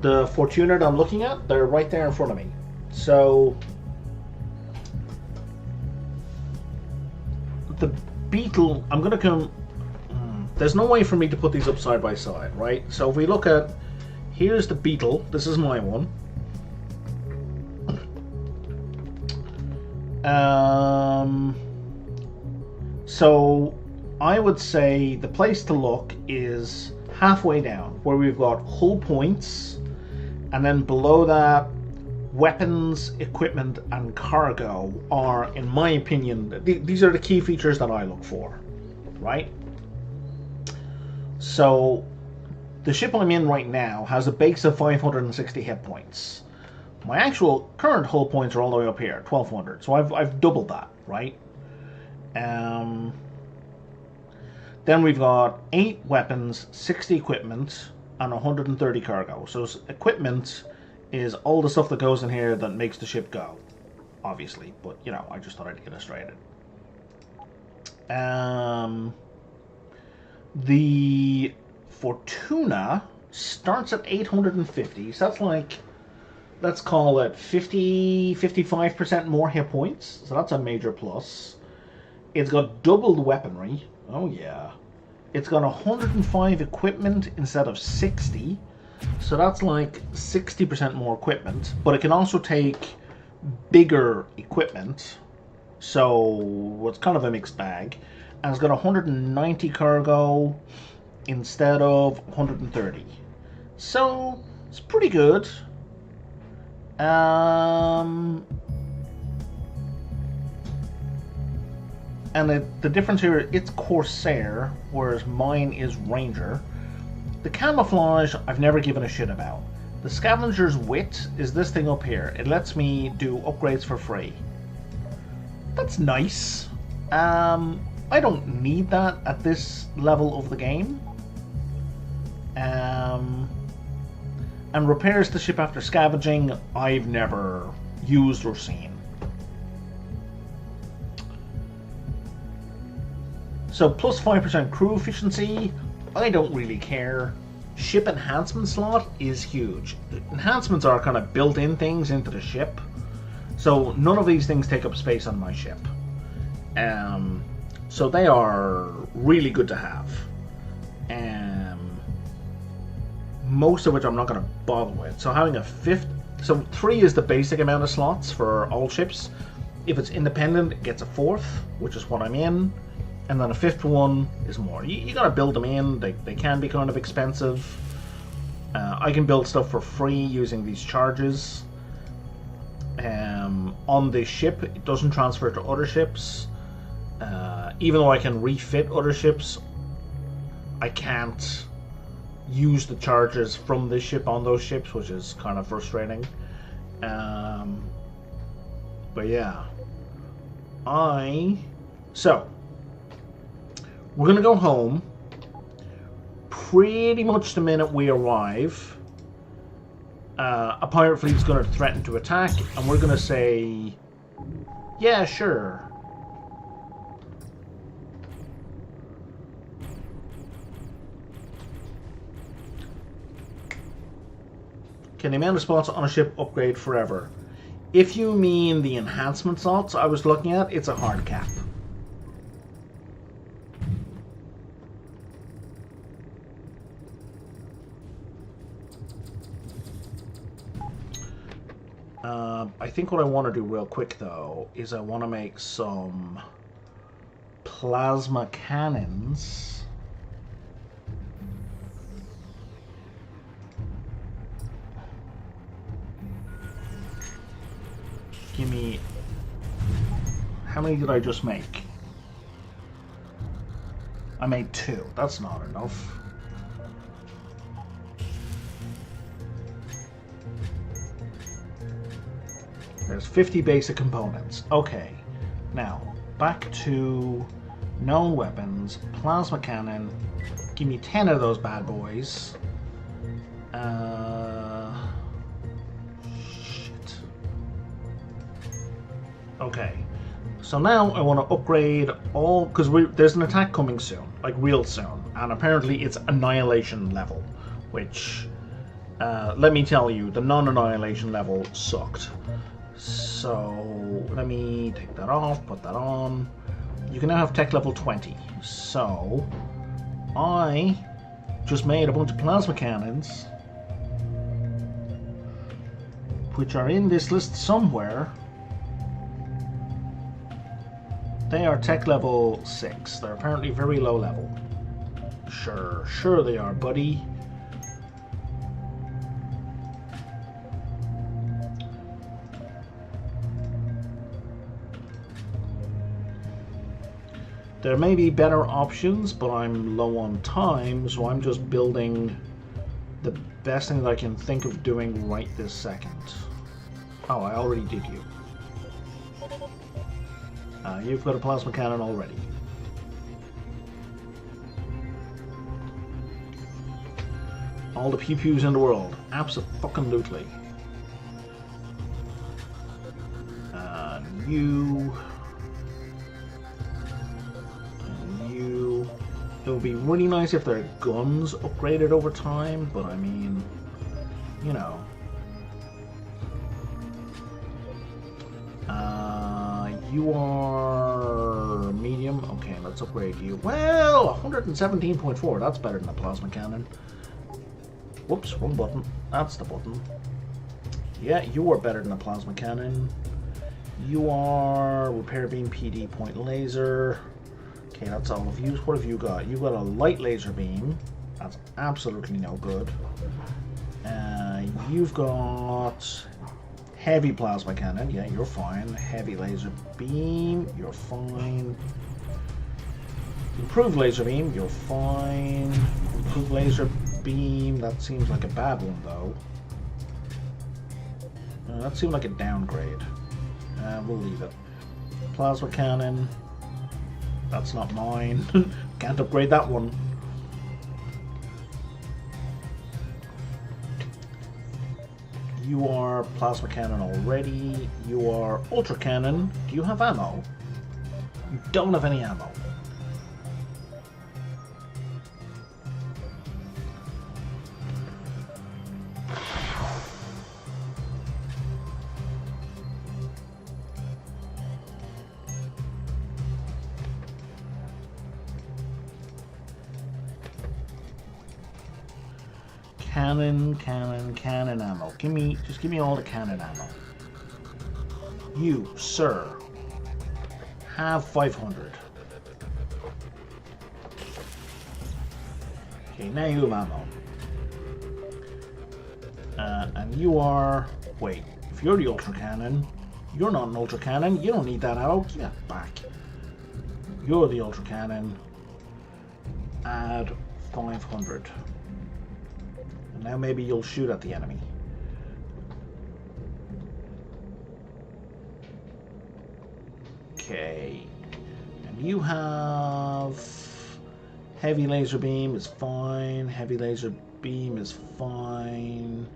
Speaker 1: The Fortuna that I'm looking at, they're right there in front of me. So... The Beetle, I'm going to come... There's no way for me to put these up side by side, right? So if we look at... Here's the Beetle. This is my one. So I would say the place to look is halfway down, where we've got hull points, and then below that, weapons, equipment, and cargo are, in my opinion, these are the key features that I look for, right? So the ship I'm in right now has a base of 560 hit points. My actual current hull points are all the way up here, 1200. So I've doubled that, right? Then we've got 8 weapons, 60 equipment, and 130 cargo. So equipment is all the stuff that goes in here that makes the ship go, obviously. But, you know, I just thought I'd illustrate it. The Fortuna starts at 850. So that's like... Let's call it 55% more hit points. So that's a major plus. It's got doubled weaponry. Oh, yeah. It's got 105 equipment instead of 60. So that's like 60% more equipment. But it can also take bigger equipment. So it's kind of a mixed bag. And it's got 190 cargo instead of 130. So it's pretty good. And the difference here, it's Corsair, whereas mine is Ranger. The camouflage, I've never given a shit about. The Scavenger's Wit is this thing up here. It lets me do upgrades for free. That's nice. I don't need that at this level of the game. And repairs the ship after scavenging, I've never used or seen. So plus 5% crew efficiency, I don't really care. Ship enhancement slot is huge. Enhancements are kind of built-in things into the ship. So none of these things take up space on my ship. So they are really good to have. Most of which I'm not going to bother with. So having a fifth... So 3 is the basic amount of slots for all ships. If it's independent, it gets a 4th, which is what I'm in. And then a 5th one is more. You got to build them in. They can be kind of expensive. I can build stuff for free using these charges. On this ship, it doesn't transfer to other ships. Even though I can refit other ships, I can't use the charges from this ship on those ships, which is kind of frustrating. But yeah. So, we're gonna go home pretty much the minute we arrive. A pirate fleet is gonna threaten to attack, and we're gonna say, yeah, sure. Can the amount of spots on a ship upgrade forever? If you mean the enhancement slots I was looking at, it's a hard cap. I think what I want to do real quick, though, is I want to make some plasma cannons. Give me... How many did I just make? I made 2. That's not enough. There's 50 basic components. Okay. Now, back to known weapons. Plasma cannon. Give me 10 of those bad boys. Shit. Okay. So now I want to upgrade all... Because there's an attack coming soon. Like, real soon. And apparently it's Annihilation level. Which, let me tell you, the non-Annihilation level sucked. So, let me take that off, put that on. You can now have tech level 20. So, I just made a bunch of plasma cannons, which are in this list somewhere. They are tech level 6. They're apparently very low level. Sure they are, buddy. There may be better options, but I'm low on time, so I'm just building the best thing that I can think of doing right this second. Oh, I already did you. You've got a plasma cannon already. All the pew-pews in the world. Abso-fucking-lutely. You... It would be really nice if their guns upgraded over time, but I mean, you know. You are medium. Okay, let's upgrade you. Well, 117.4. That's better than a plasma cannon. Whoops, wrong button. That's the button. Yeah, you are better than a plasma cannon. You are repair beam, PD, point laser. Okay, that's all of you. What have you got? You've got a light laser beam. That's absolutely no good. You've got heavy plasma cannon. Yeah, you're fine. Heavy laser beam. You're fine. Improved laser beam. You're fine. Improved laser beam. That seems like a bad one, though. That seemed like a downgrade. We'll leave it. Plasma cannon. That's not mine. Can't upgrade that one. You are plasma cannon already. You are ultra cannon. Do you have ammo? You don't have any ammo. Cannon ammo. Just give me all the cannon ammo. You, sir, have 500. Okay, now you have ammo. And you are... Wait, if you're the ultra cannon, you're not an ultra cannon. You don't need that ammo. Give that back. You're the ultra cannon. Add 500. Now maybe you'll shoot at the enemy. Okay. And you have... Heavy laser beam is fine. Heavy laser beam is fine.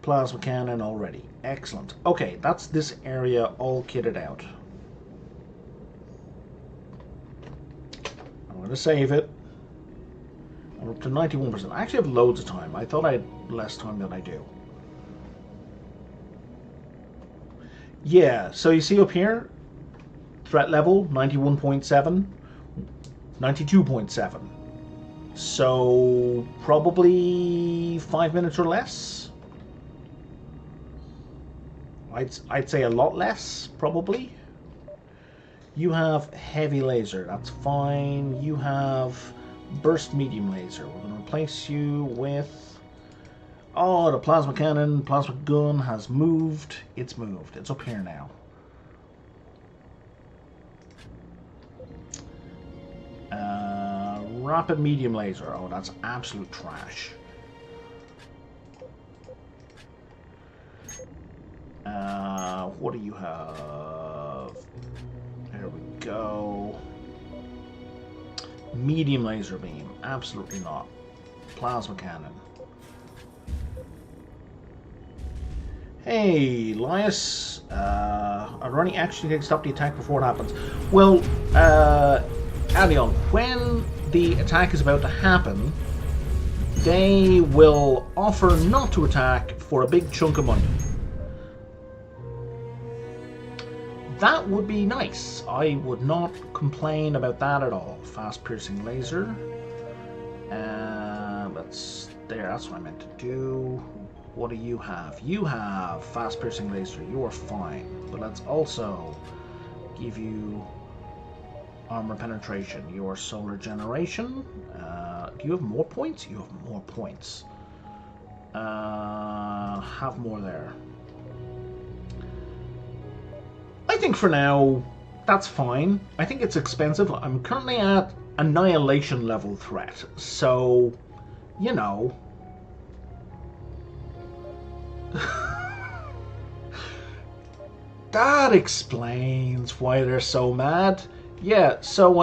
Speaker 1: Plasma cannon already. Excellent. Okay, that's this area all kitted out. I'm going to save it. I'm up to 91%. I actually have loads of time. I thought I had less time than I do. Yeah, so you see up here, threat level 91.7, 92.7. So probably 5 minutes or less. I'd say a lot less, probably. You have heavy laser, that's fine. You have burst medium laser. We're going to replace you with... Oh, the plasma cannon, plasma gun has moved. It's moved. It's up here now. Rapid medium laser. Oh, that's absolute trash. What do you have? There we go. Medium laser beam. Absolutely not. Plasma cannon. Hey, Elias. Are there any actions you can stop the attack before it happens? Well, Adion, when the attack is about to happen, they will offer not to attack for a big chunk of money. That would be nice. I would not complain about that at all. Fast piercing laser. That's there. That's what I meant to do. What do you have? You have fast piercing laser. You are fine. But let's also give you armor penetration. Your solar generation. Do you have more points? You have more points. Have more there. I think for now, that's fine. I think it's expensive. I'm currently at annihilation level threat. So, you know. That explains why they're so mad. Yeah, so,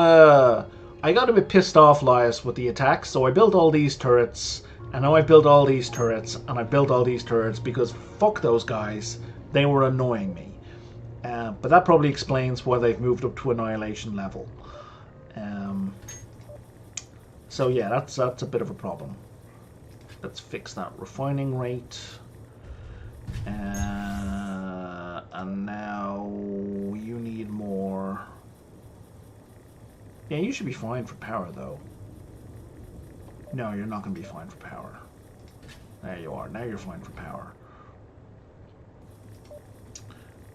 Speaker 1: I got a bit pissed off, Elias, with the attacks. So I built all these turrets. And now I built all these turrets. And I built all these turrets because fuck those guys. They were annoying me. But that probably explains why they've moved up to annihilation level. So yeah, that's a bit of a problem. Let's fix that refining rate. And now you need more. Yeah, you should be fine for power though. No, you're not going to be fine for power. There you are. Now you're fine for power.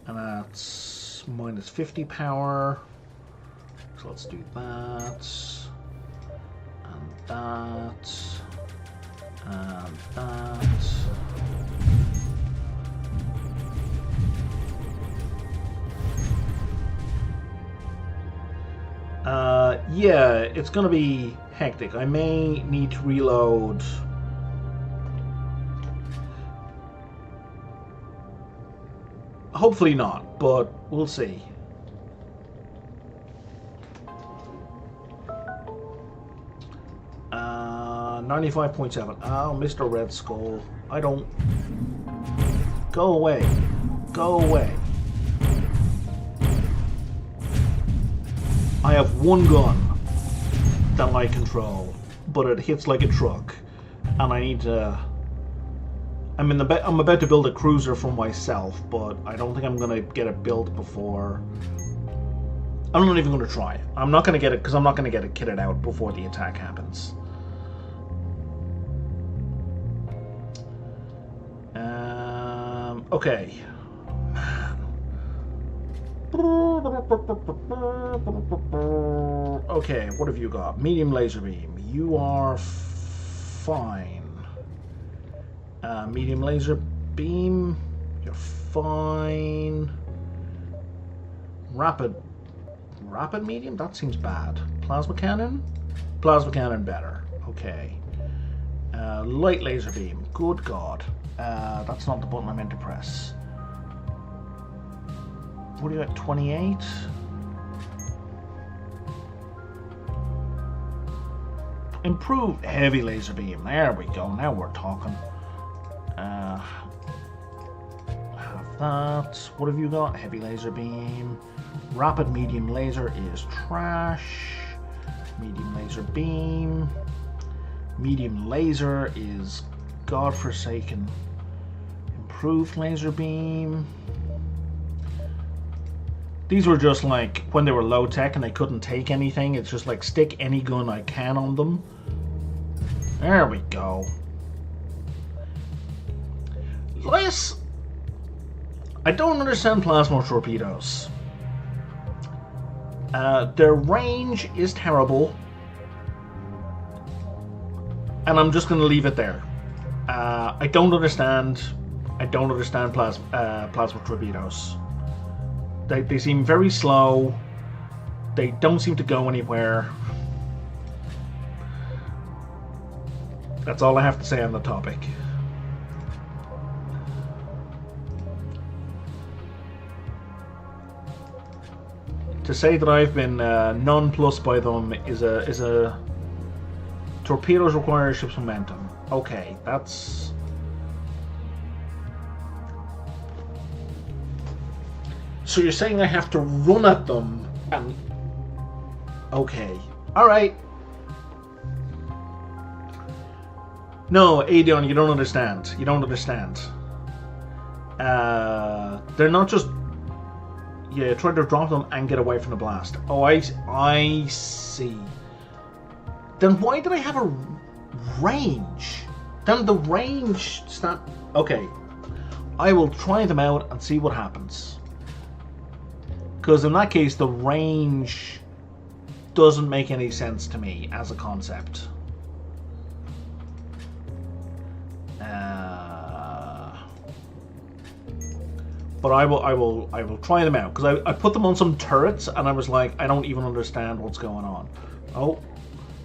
Speaker 1: And that's minus 50 power. So let's do that. And that. And that. Yeah, it's gonna be hectic. I may need to reload. Hopefully not, but we'll see. Uh, 95.7. Oh, Mr. Red Skull. I don't... Go away. Go away. I have one gun that I control, but it hits like a truck, and I need to... I'm about to build a cruiser for myself, but I don't think I'm gonna get it built before. I'm not even gonna try. I'm not gonna get it because I'm not gonna get it kitted out before the attack happens. Okay. Okay, what have you got? Medium laser beam. You are fine. Medium laser beam. You're fine. Rapid medium? That seems bad. Plasma cannon? Plasma cannon better. Okay. Light laser beam. Good God. That's not the button I meant to press. What are you at? 28? Improved heavy laser beam. There we go. Now we're talking. Have that. What have you got? Heavy laser beam. Rapid medium laser is trash. Medium laser beam. Medium laser is godforsaken. Improved laser beam. These were just like when they were low tech and they couldn't take anything. It's just like stick any gun I can on them. There we go. Yes, I don't understand plasma torpedoes. Their range is terrible, and I'm just going to leave it there. I don't understand plasma torpedoes. They seem very slow. They don't seem to go anywhere. That's all I have to say on the topic. To say that I've been nonplussed by them is a torpedoes require ship's momentum. Okay, that's... So you're saying I have to run at them and... Okay. Alright. No, Adion, you don't understand. You don't understand. They're not just... Yeah, try to drop them and get away from the blast. Oh, I see. Then why did I have a range? Then the range... Okay. I will try them out and see what happens. Because in that case, the range doesn't make any sense to me as a concept. But I will try them out, because I put them on some turrets and I was like, I don't even understand what's going on. Oh,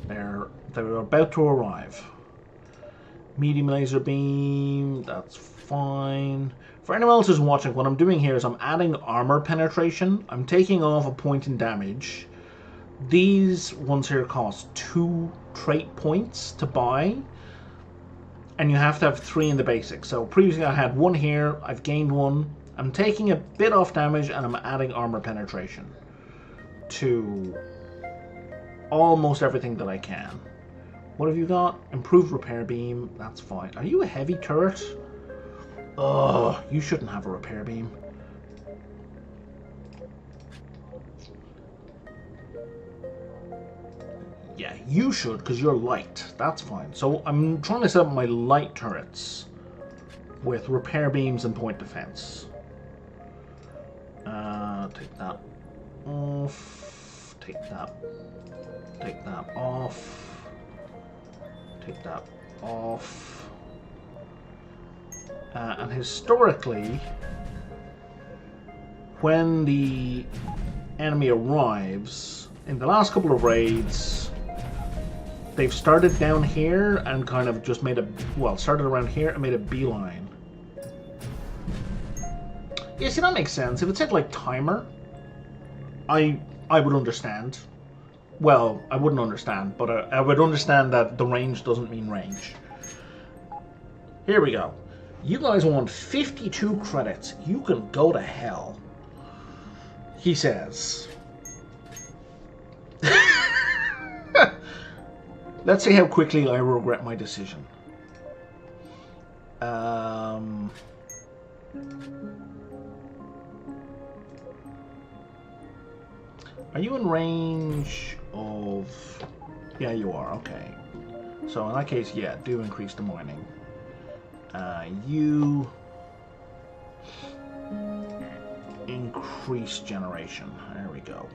Speaker 1: they're about to arrive. Medium laser beam, that's fine. For anyone else who's watching, what I'm doing here is I'm adding armor penetration. I'm taking off a point in damage. These ones here cost 2 trait points to buy, and you have to have 3 in the basic. So previously I had 1 here, I've gained 1. I'm taking a bit off damage and I'm adding armor penetration to almost everything that I can. What have you got? Improved repair beam, that's fine. Are you a heavy turret? Ugh, you shouldn't have a repair beam. Yeah, you should, because you're light. That's fine. So I'm trying to set up my light turrets with repair beams and point defense. Take that off. Take that off. Take that off. And historically, when the enemy arrives, in the last couple of raids, they've started down here and kind of just made a, well, started around here and made a beeline. Yeah, see, that makes sense. If it said, like, timer, I would understand. Well, I wouldn't understand, but I would understand that the range doesn't mean range. Here we go. You guys want 52 credits. You can go to hell. He says. Let's see how quickly I regret my decision. Are you in range of... Yeah, you are. Okay. So in that case, yeah, do increase the mining. You... increase generation. There we go.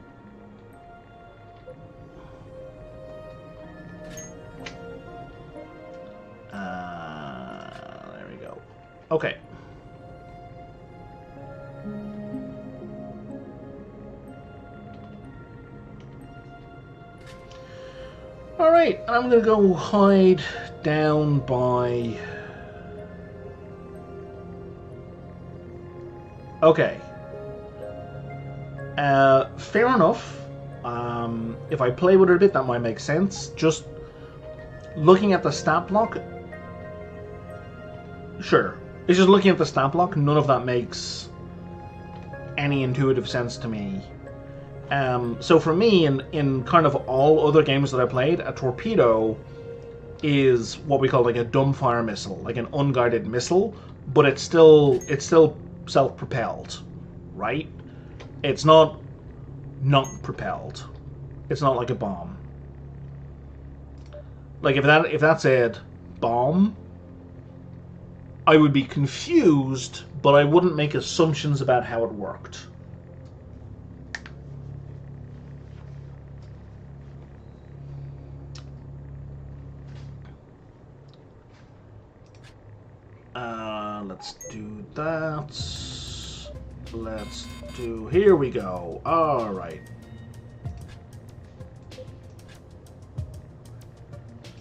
Speaker 1: There we go. Okay. Alright, I'm gonna go hide down by... Okay. Fair enough. If I play with it a bit, that might make sense. Just looking at the stat block... Sure. It's just looking at the stat block, none of that makes any intuitive sense to me. So for me, in kind of all other games that I played, a torpedo is what we call like a dumbfire missile, like an unguided missile, but it's still self-propelled, right? It's not propelled. It's not like a bomb. Like if that said bomb, I would be confused, but I wouldn't make assumptions about how it worked. Let's do that. Let's do... Here we go. All right.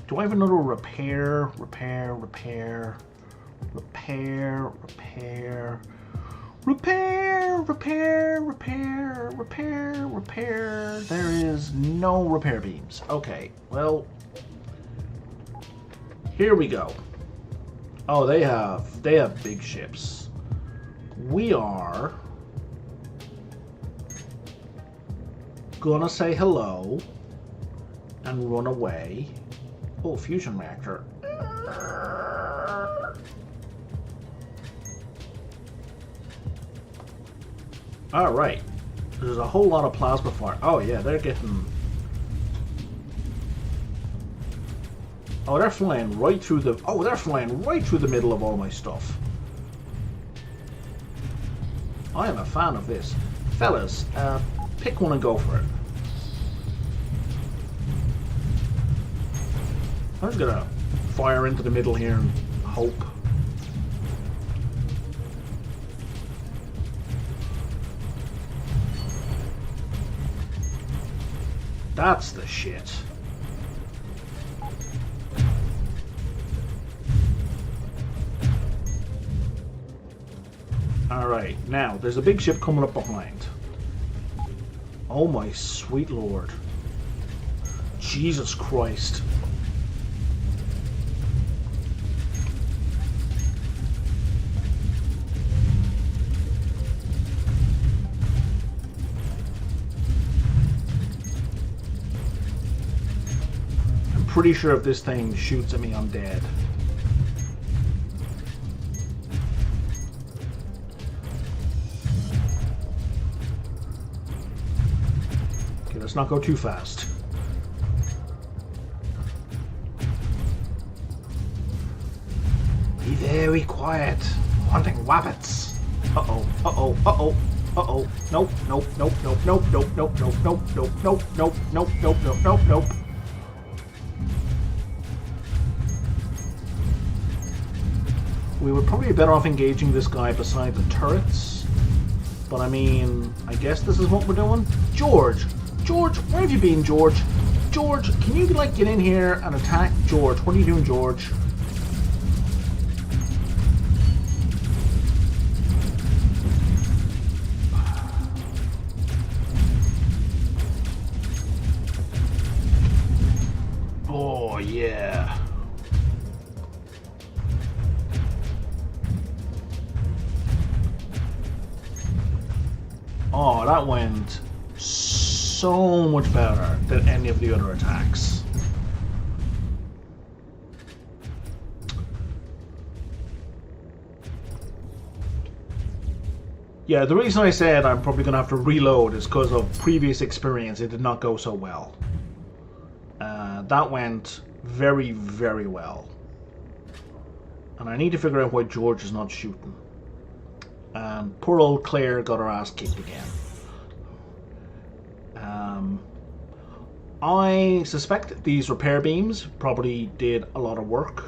Speaker 1: Do I have another repair? Repair. There is no repair beams. Okay, well, here we go. Oh, they have big ships. We are gonna say hello and run away. Oh, fusion reactor. All right. There's a whole lot of plasma fire. Oh yeah, they're getting... Oh, they're flying right through the... Oh, they're flying right through the middle of all my stuff. I am a fan of this. Fellas, pick one and go for it. I'm just gonna fire into the middle here and hope. That's the shit. Alright, now, there's a big ship coming up behind. Oh my sweet lord. Jesus Christ. I'm pretty sure if this thing shoots at me, I'm dead. Let's not go too fast. Be very quiet. Hunting wabbits. Uh-oh, uh-oh, uh-oh, uh-oh. Nope, nope, nope, nope, nope, nope, nope, nope, nope, nope, nope, nope, nope, nope, nope, nope, nope. We would probably be better off engaging this guy beside the turrets. But I mean, I guess this is what we're doing. George, where have you been, George? George, can you like get in here and attack George? What are you doing, George? Oh yeah. Oh, that went so much better than any of the other attacks. Yeah, the reason I said I'm probably going to have to reload is because of previous experience. It did not go so well. That went very, very well. And I need to figure out why George is not shooting. Poor old Claire got her ass kicked again. I suspect that these repair beams probably did a lot of work.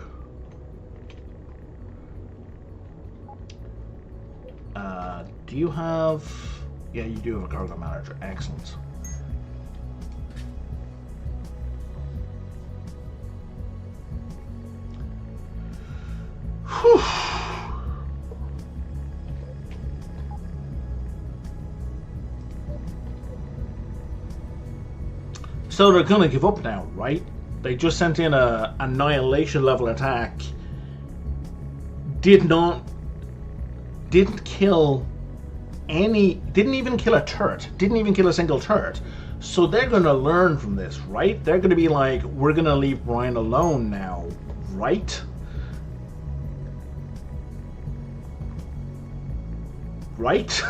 Speaker 1: Do you have... Yeah, you do have a cargo manager. Excellent. Whew. So they're gonna give up now, right? They just sent in a annihilation level attack. Didn't kill any, didn't even kill a turret, didn't even kill a single turret. So they're gonna learn from this, right? They're gonna be like, we're gonna leave Brian alone now, right? Right?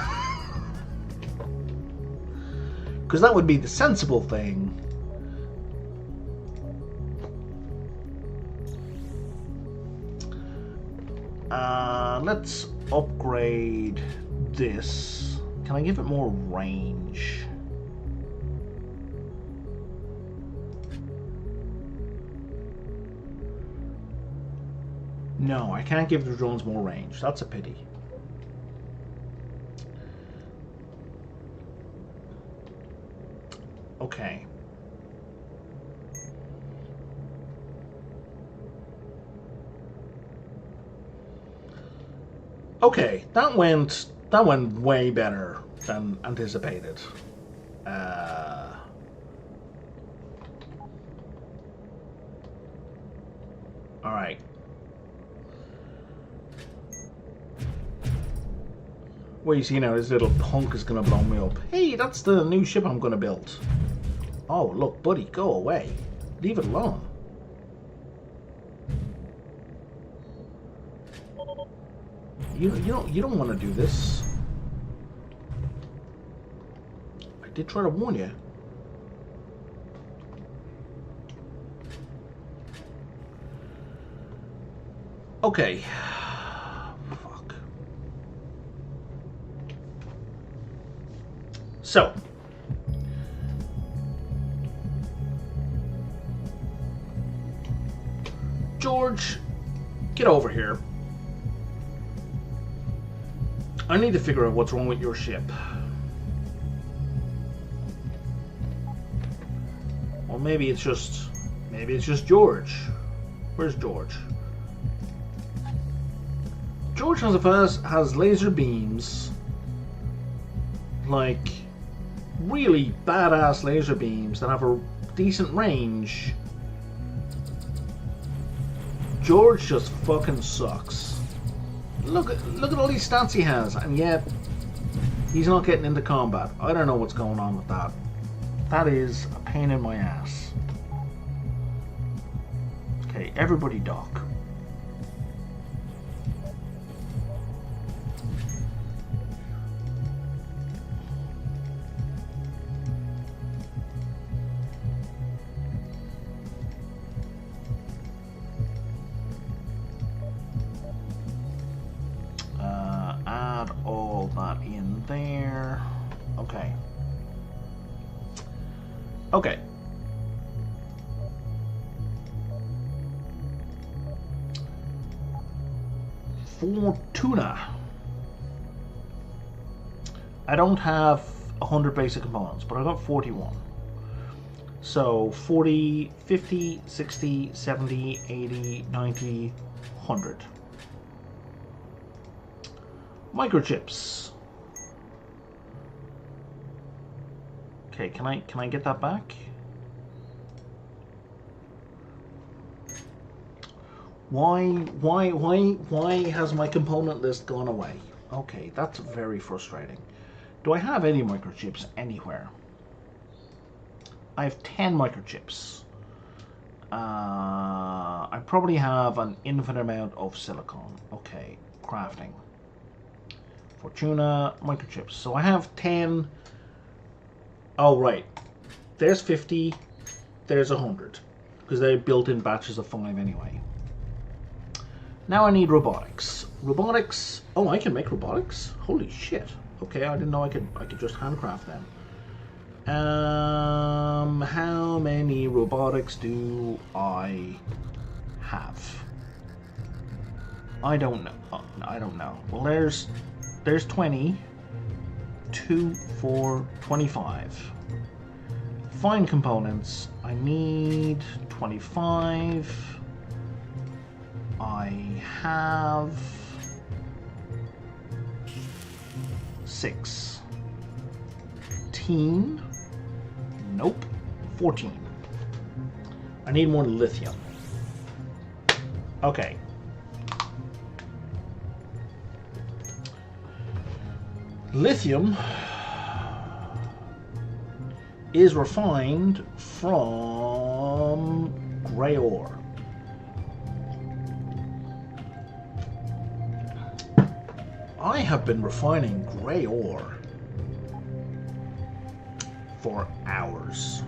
Speaker 1: Because that would be the sensible thing. Let's upgrade this. Can I give it more range? No, I can't give the drones more range. That's a pity. Okay. Okay, that went way better than anticipated. All right. Well, you see now, this little punk is gonna blow me up. Hey, that's the new ship I'm gonna build. Oh, look, buddy, go away. Leave it alone. You don't want to do this. I did try to warn you. Okay. Fuck. So. George, get over here. I need to figure out what's wrong with your ship. Or maybe it's just George. Where's George? George has laser beams, like really badass laser beams that have a decent range. George just fucking sucks. Look at all these stats he has, and yet he's not getting into combat. I don't know what's going on with that. That is a pain in my ass. Okay, everybody dock. Add all that in there. Okay. Okay. For tuna, I don't have 100 basic components, but I got 41. So 40, 50, 60, 70, 80, 90, 100. Microchips. Okay, can I get that back? Why has my component list gone away? Okay, that's very frustrating. Do I have any microchips anywhere? I have 10 microchips. I probably have an infinite amount of silicon. Okay, crafting. Fortuna, microchips. So I have 10. Oh, right. There's 50. There's 100. Because they're built in batches of 5 anyway. Now I need robotics. Robotics. Oh, I can make robotics? Holy shit. Okay, I didn't know I could just handcraft them. How many robotics do I have? I don't know. Oh, I don't know. Well, there's 20. 2, 4, 25. Fine components. I need 25. I have 16. Nope. 14. I need more lithium. Okay. Lithium is refined from gray ore. I have been refining gray ore for hours.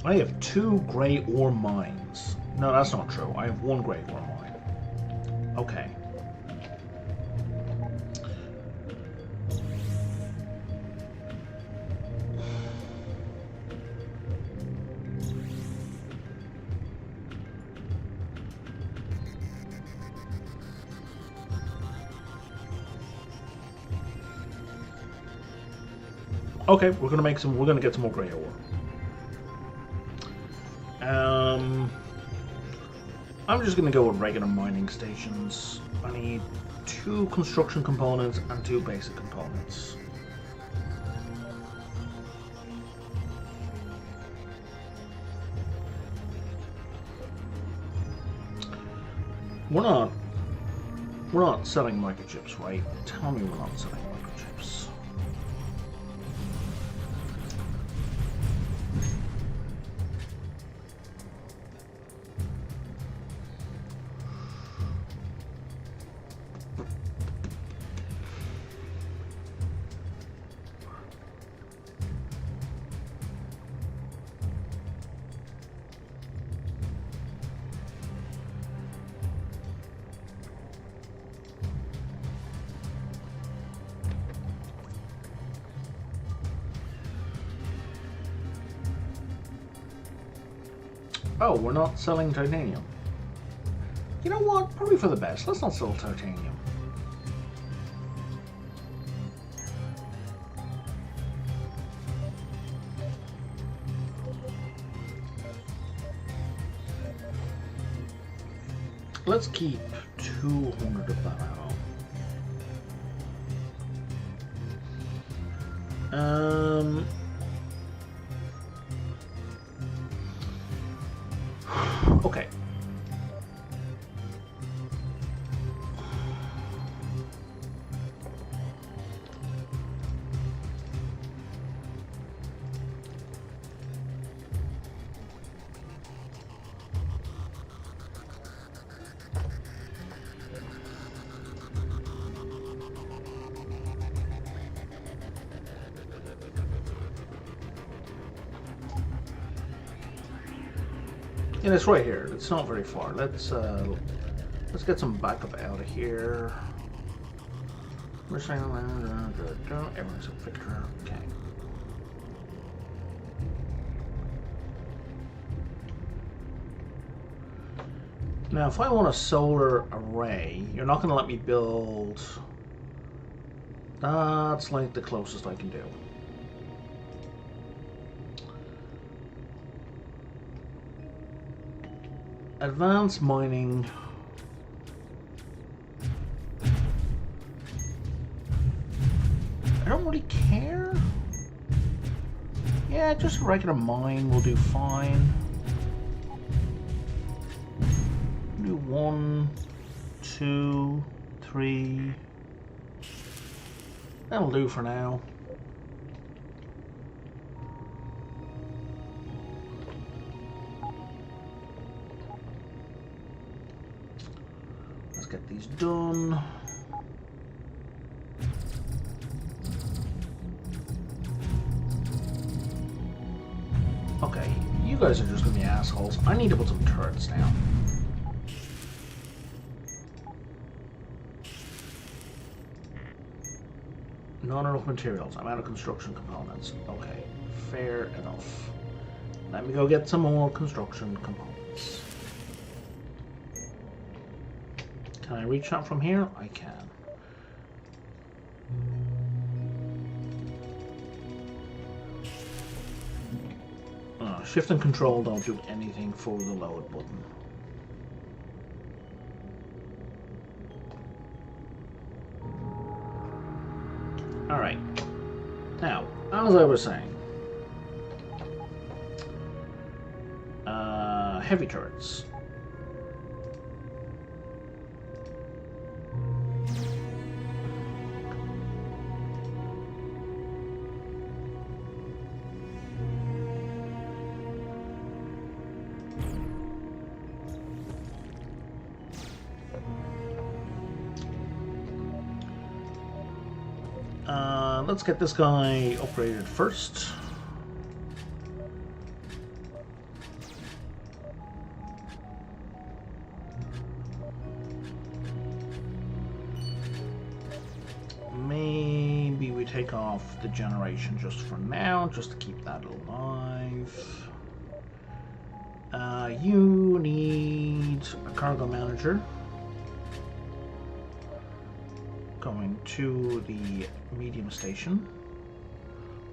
Speaker 1: I have 2 gray ore mines. No, that's not true. I have 1 gray ore mine. Okay. Okay, we're gonna get some more gray ore. I'm just gonna go with regular mining stations. I need 2 construction components and 2 basic components. We're not selling microchips, right? Tell me we're not selling microchips. Oh, we're not selling titanium. You know what? Probably for the best. Let's not sell titanium. Let's keep 200 of that ammo. Okay. And it's right here. It's not very far. Let's get some backup out of here. We're saying everyone's a victor. Okay. Now, if I want a solar array, you're not going to let me build. That's like the closest I can do. Advanced mining. I don't really care. Yeah, just a regular mine will do fine. Do 1, 2, 3. That'll do for now. Let's get these done. Okay, you guys are just gonna be assholes. I need to put some turrets down. Not enough materials. I'm out of construction components. Okay, fair enough. Let me go get some more construction components. Can I reach out from here? I can. Shift and control don't do anything for the load button. Alright. Now, as I was saying, heavy turrets. Let's get this guy upgraded first. Maybe we take off the generation just for now, just to keep that alive. You need a cargo manager. Going to the medium station.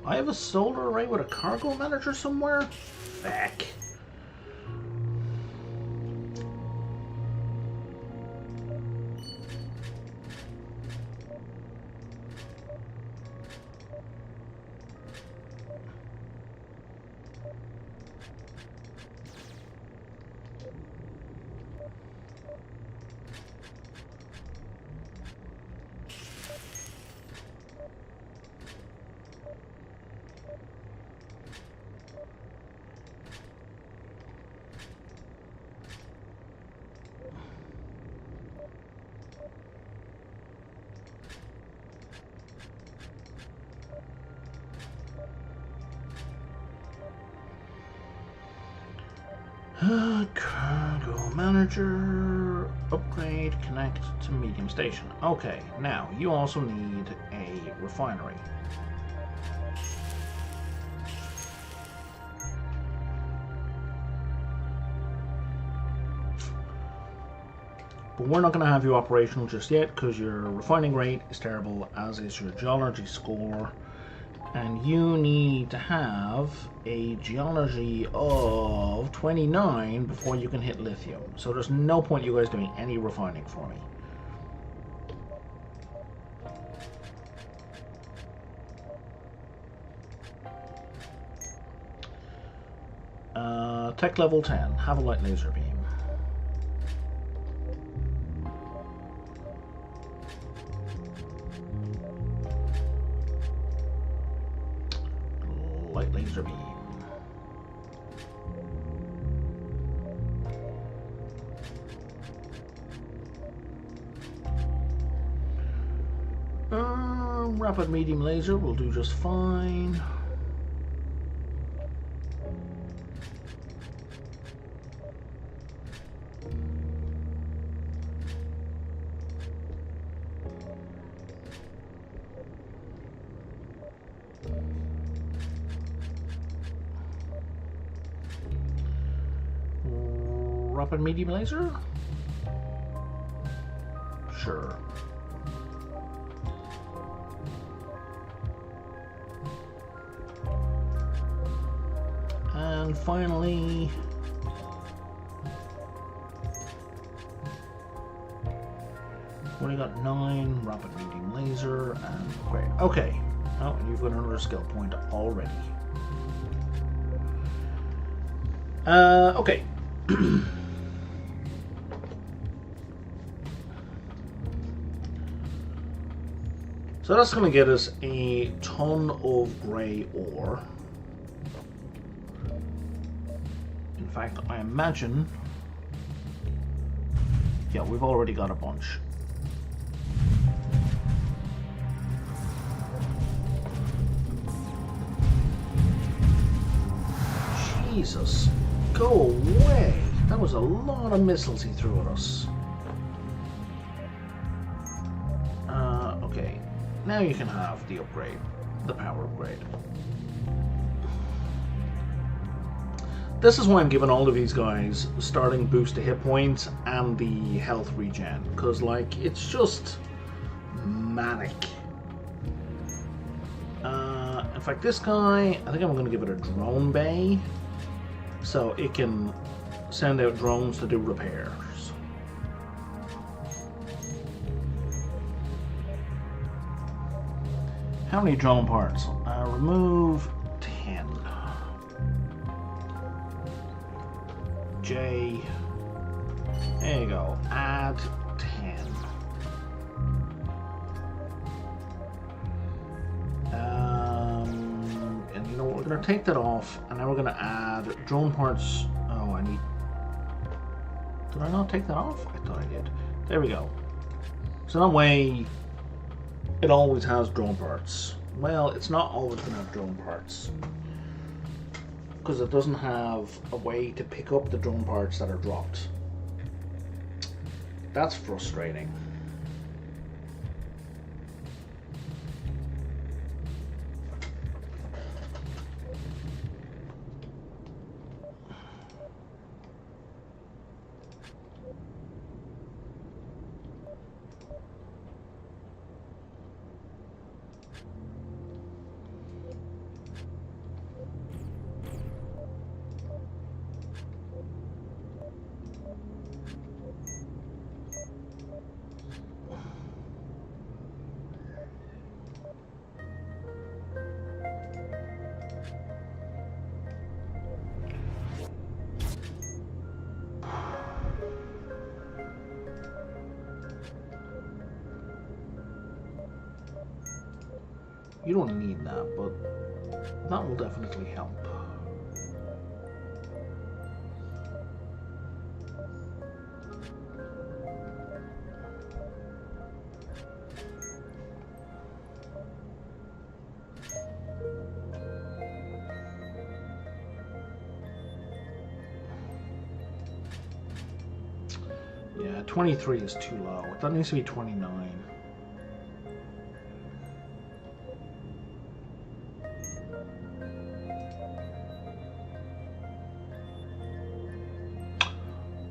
Speaker 1: I have a solar array with a cargo manager somewhere? Feck. Cargo manager, upgrade, connect to medium station. Okay, now you also need a refinery. But we're not going to have you operational just yet because your refining rate is terrible, as is your geology score. And you need to have a geology of 29 before you can hit lithium. So there's no point you guys doing any refining for me. Tech level 10. Have a light laser beam. Light laser beam. Rapid medium laser will do just fine. Rapid medium laser? Sure. And finally, we got 9 rapid medium laser and great. Okay. Oh, you've got another skill point already. Okay. So that's going to get us a ton of grey ore. In fact, I imagine... yeah, we've already got a bunch. Jesus, go away! That was a lot of missiles he threw at us. Okay. Now you can have the upgrade, the power upgrade. This is why I'm giving all of these guys starting boost to hit points and the health regen, because like it's just manic. In fact, this guy, I think I'm going to give it a drone bay, so it can send out drones to do repairs. How many drone parts? Remove 10. J. There you go. Add 10. And you know what? We're going to take that off, and now we're going to add drone parts. Oh, I need... did I not take that off? I thought I did. There we go. So that way... it always has drone parts. Well, it's not always going to have drone parts. Because it doesn't have a way to pick up the drone parts that are dropped. That's frustrating. You don't need that, but that will definitely help. Yeah, 23 is too low. That needs to be 29.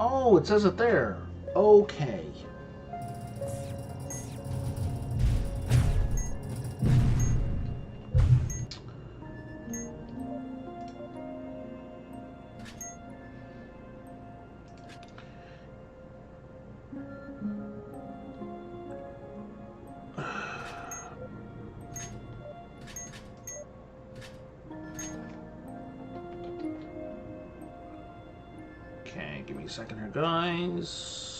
Speaker 1: Oh, it says it there. Okay. Okay, give me a second here, guys.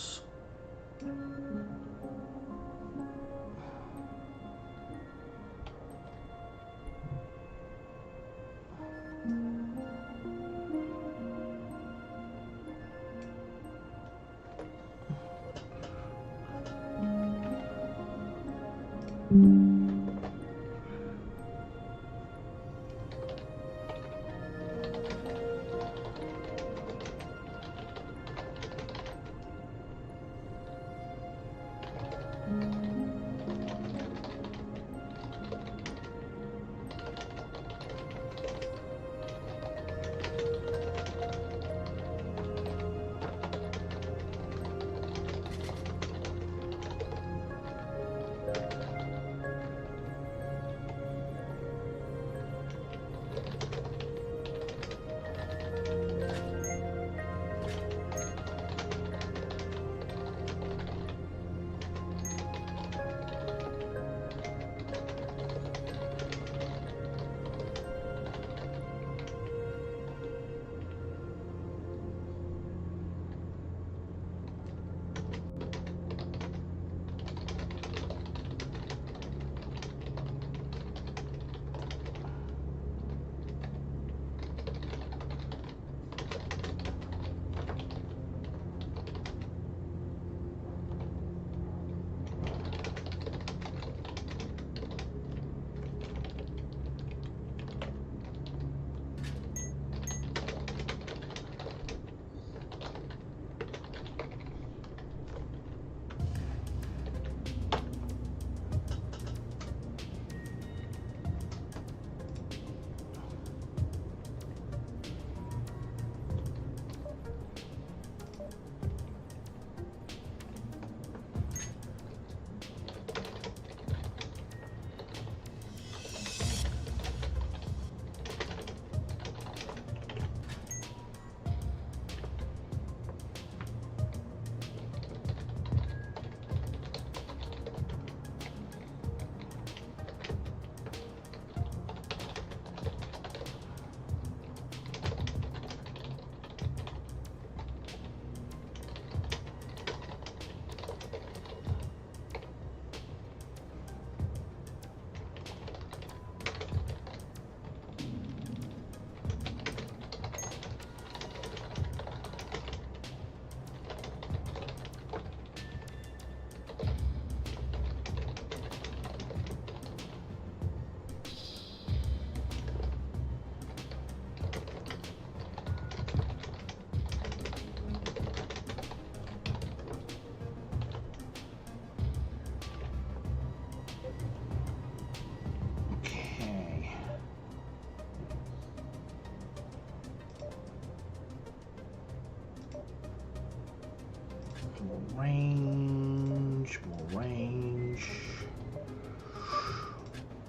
Speaker 1: more range, more range,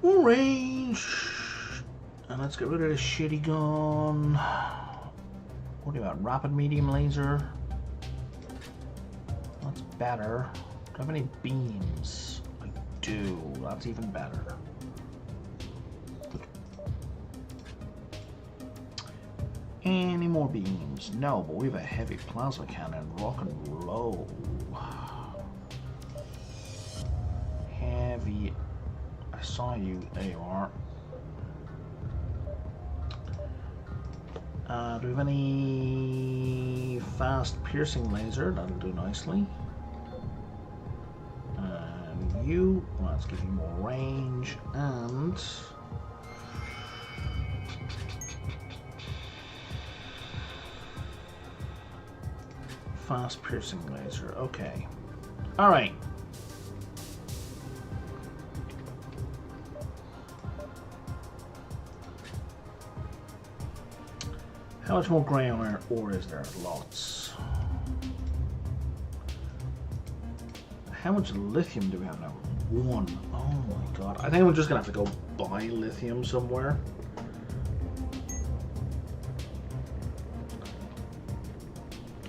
Speaker 1: more range. And let's get rid of this shitty gun. What do you got? Rapid medium laser. That's better. Do I have any beams? I do. That's even better. Any more beams? No, but we have a heavy plasma cannon. Rock and roll. Heavy. I saw you. There you are. Do we have any fast piercing laser? That'll do nicely. And you, let's give you more range and fast piercing laser. Okay. All right. How much more grey iron ore is there? Lots. How much lithium do we have now? 1. Oh my god. I think we're just gonna have to go buy lithium somewhere.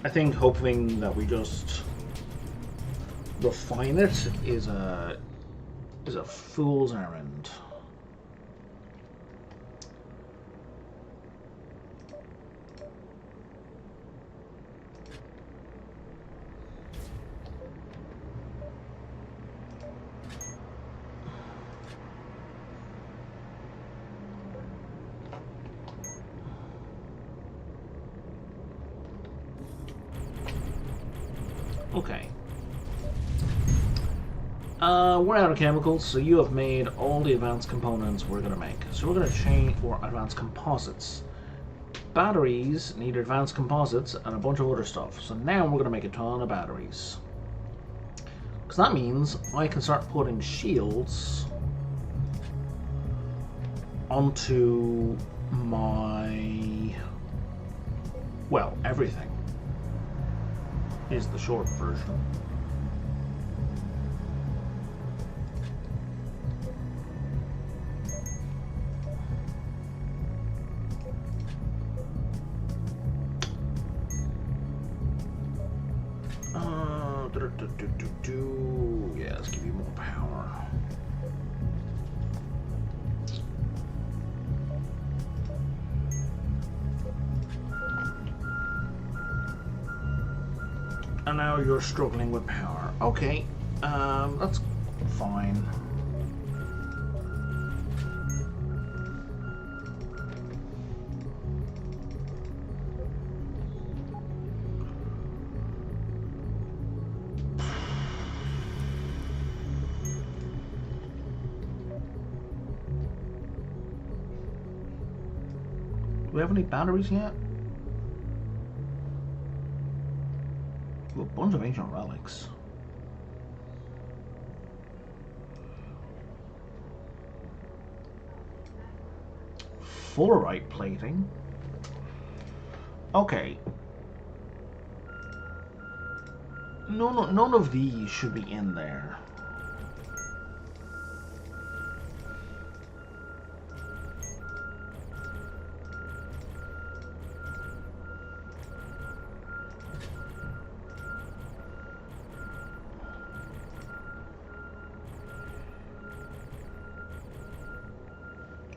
Speaker 1: I think hoping that we just refine it is a fool's errand. Okay. We're out of chemicals, so you have made all the advanced components we're going to make. So we're going to change for advanced composites. Batteries need advanced composites and a bunch of other stuff. So now we're going to make a ton of batteries. Because that means I can start putting shields onto my... well, everything. Is the short version. Yeah, let's give you more power. And now you're struggling with power. Okay, that's fine. Do we have any batteries yet? A bunch of ancient relics. Fluorite plating. Okay. None of these should be in there.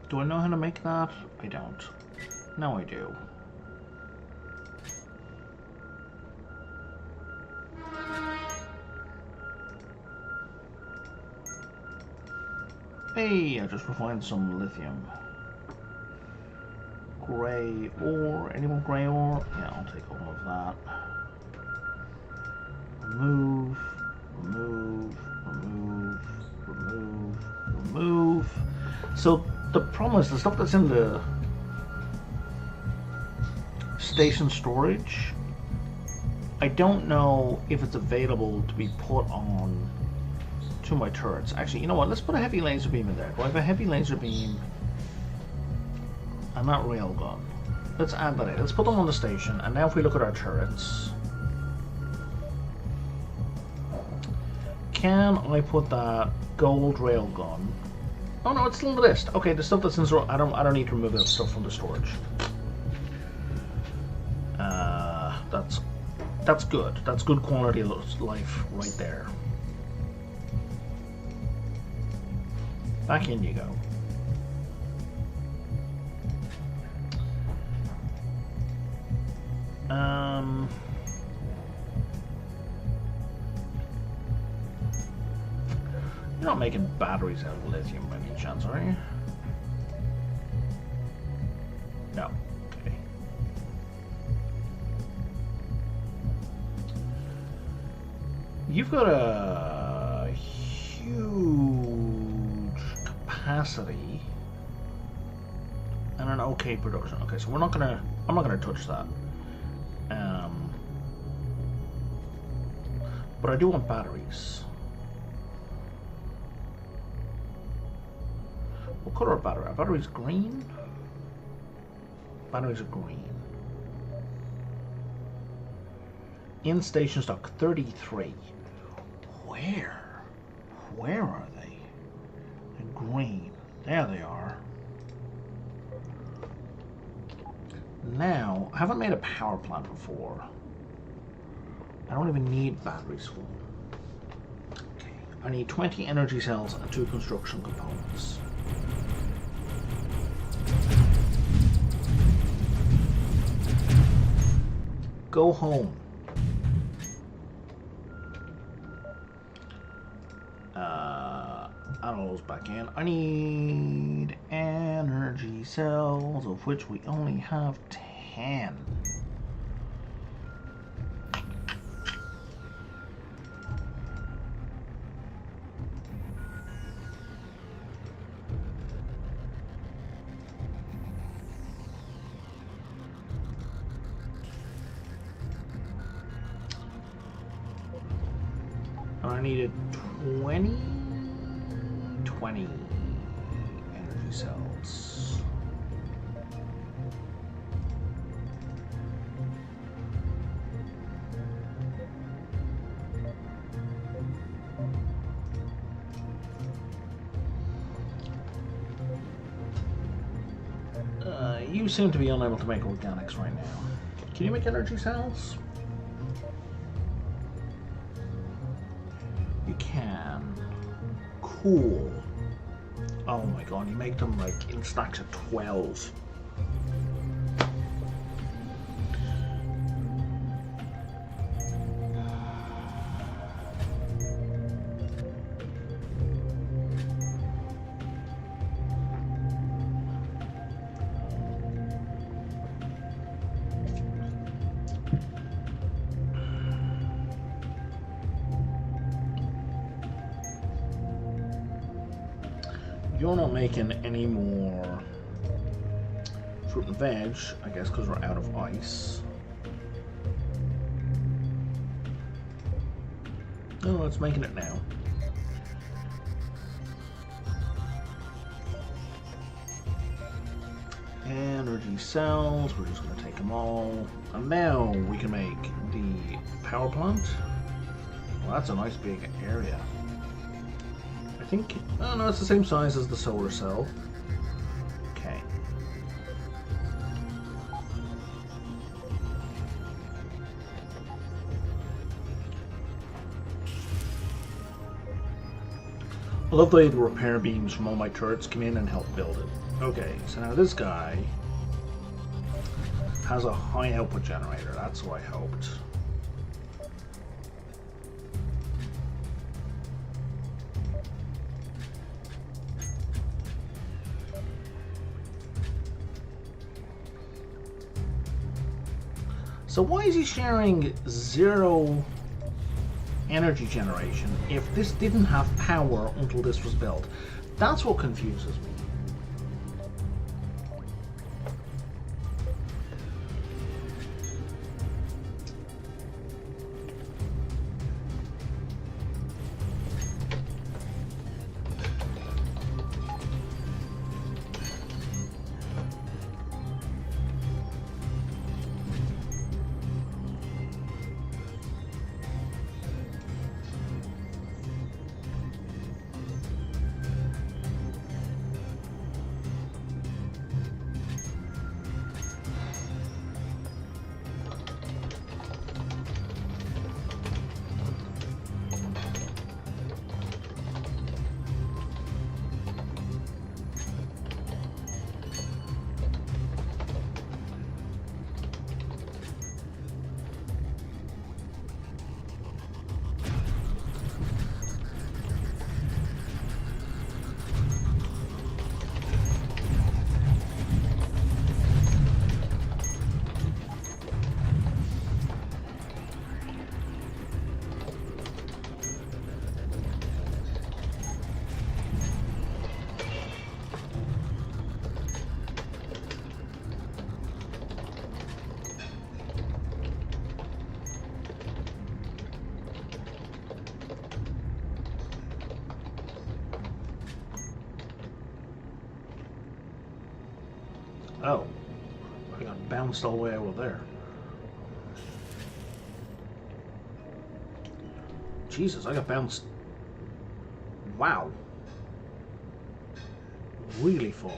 Speaker 1: Do I know how to make that? I don't. Now I do. Hey, I just refined some lithium. Grey ore. Any more grey ore? Yeah, I'll take all of that. Remove, remove, remove, remove, remove. So the problem is the stuff that's in the station storage, I don't know if it's available to be put on to my turrets. Actually, you know what? Let's put a heavy laser beam in there. Do I have a heavy laser beam and that railgun? Let's add that in. Let's put them on the station. And now if we look at our turrets, can I put that gold rail gun? Oh no, it's still in the list. Okay, the stuff that's in store. I don't need to remove that stuff from the storage. That's good. That's good quality of life right there. Back in you go. You're not making batteries out of lithium by any chance, are you? No. Okay. You've got a huge capacity and an okay production. Okay, so I'm not gonna touch that. But I do want batteries. What color are batteries? Are batteries green? Batteries are green. In station stock 33. Where? Where are they? They're green. There they are. Now, I haven't made a power plant before. I don't even need batteries for them. Okay. I need 20 energy cells and 2 construction components. Go home. Add all those back in. I need energy cells, of which we only have 10. I needed 20 energy cells. You seem to be unable to make organics right now. Can you make energy cells? Can. Cool. Oh my god, you make them like in stacks of 12. You're not making any more fruit and veg, I guess, because we're out of ice. Oh, it's making it now. Energy cells, we're just going to take them all. And now we can make the power plant. Well, that's a nice big area. I think, oh no, it's the same size as the solar cell. Okay. I love the way the repair beams from all my turrets come in and help build it. Okay, so now this guy has a high output generator, that's what I hoped. So why is he sharing 0 energy generation if this didn't have power until this was built? That's what confuses me. Oh, I got bounced all the way over there. Jesus, I got bounced. Wow. Really far.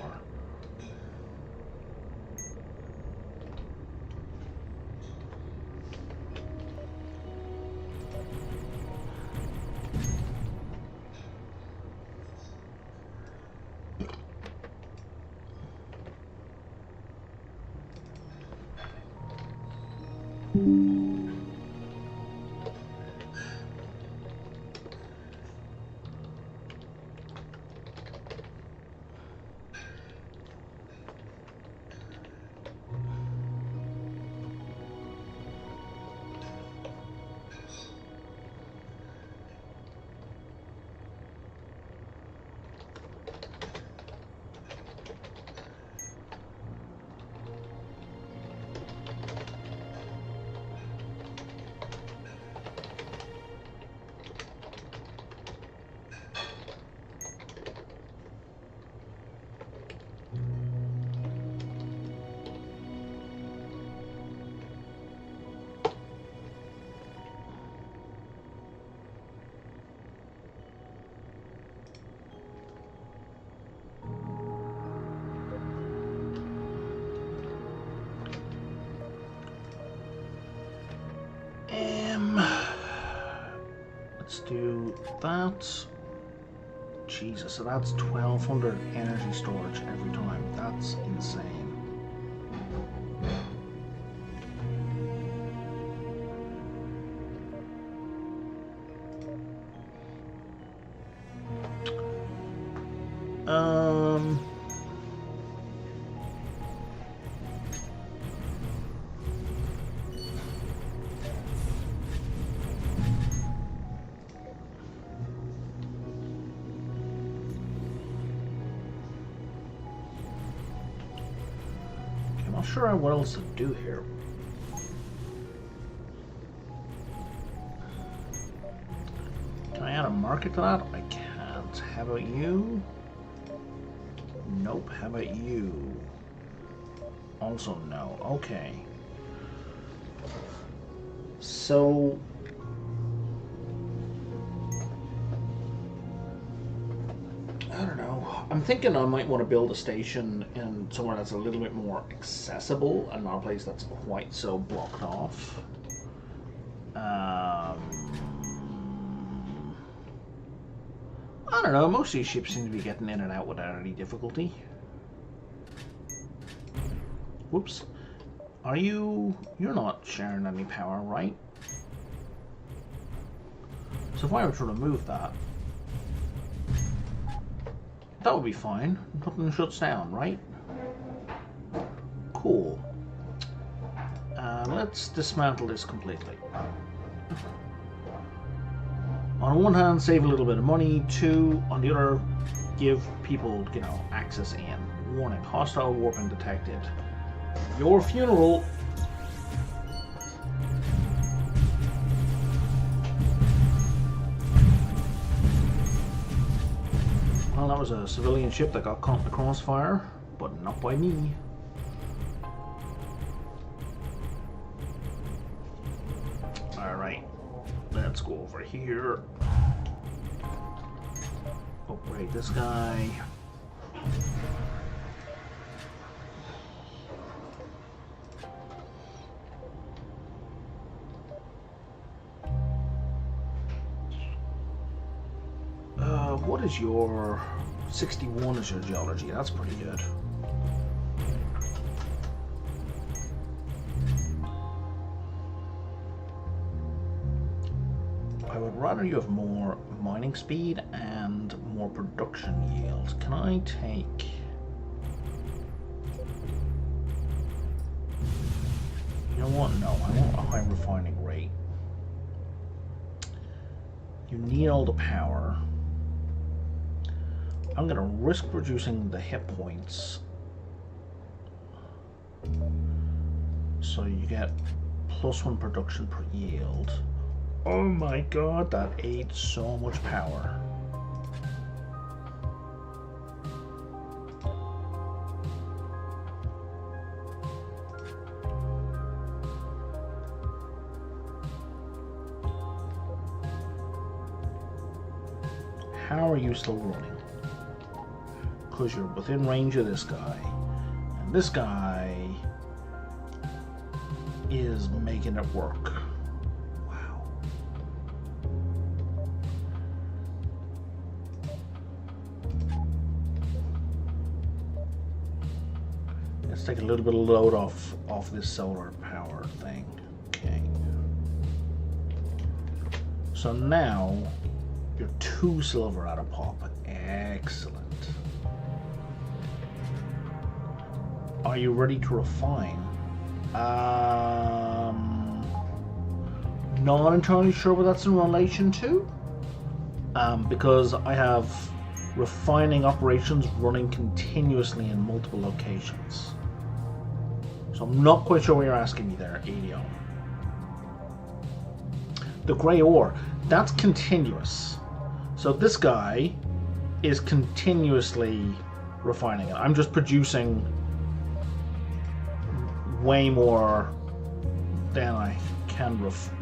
Speaker 1: Let's do that. Jesus, so that's 1200 energy storage every time. That's insane. Not sure what else to do here. Can I add a market to that? I can't. How about you? Nope. How about you? Also no. Okay. So I don't know. I'm thinking I might want to build a station in somewhere that's a little bit more accessible and not a place that's quite so blocked off. I don't know. Most of these ships seem to be getting in and out without any difficulty. Whoops. Are you... You're not sharing any power, right? So if I were to remove that, that would be fine. Nothing shuts down, right? Cool. Let's dismantle this completely. On one hand, save a little bit of money. Two, on the other, give people, you know, access in. Warning, hostile warping detected. Your funeral. Well, that was a civilian ship that got caught in the crossfire, but not by me. Alright, let's go over here. Upgrade this guy. What is your 61 is your geology? That's pretty good. I would rather you have more mining speed and more production yield. Can I take... You know what? No, I want a high refining rate. You need all the power. I'm going to risk reducing the hit points so you get +1 production per yield. Oh my god, that ate so much power. how are you still running? Because you're within range of this guy. And this guy is making it work. Wow. Let's take a little bit of load off this solar power thing. Okay. So now you're 2 silver out of pop. Excellent. Are you ready to refine? Not entirely sure what that's in relation to. Because I have refining operations running continuously in multiple locations. So I'm not quite sure what you're asking me there, Adion. The grey ore, that's continuous. So this guy is continuously refining it. I'm just producing way more than I can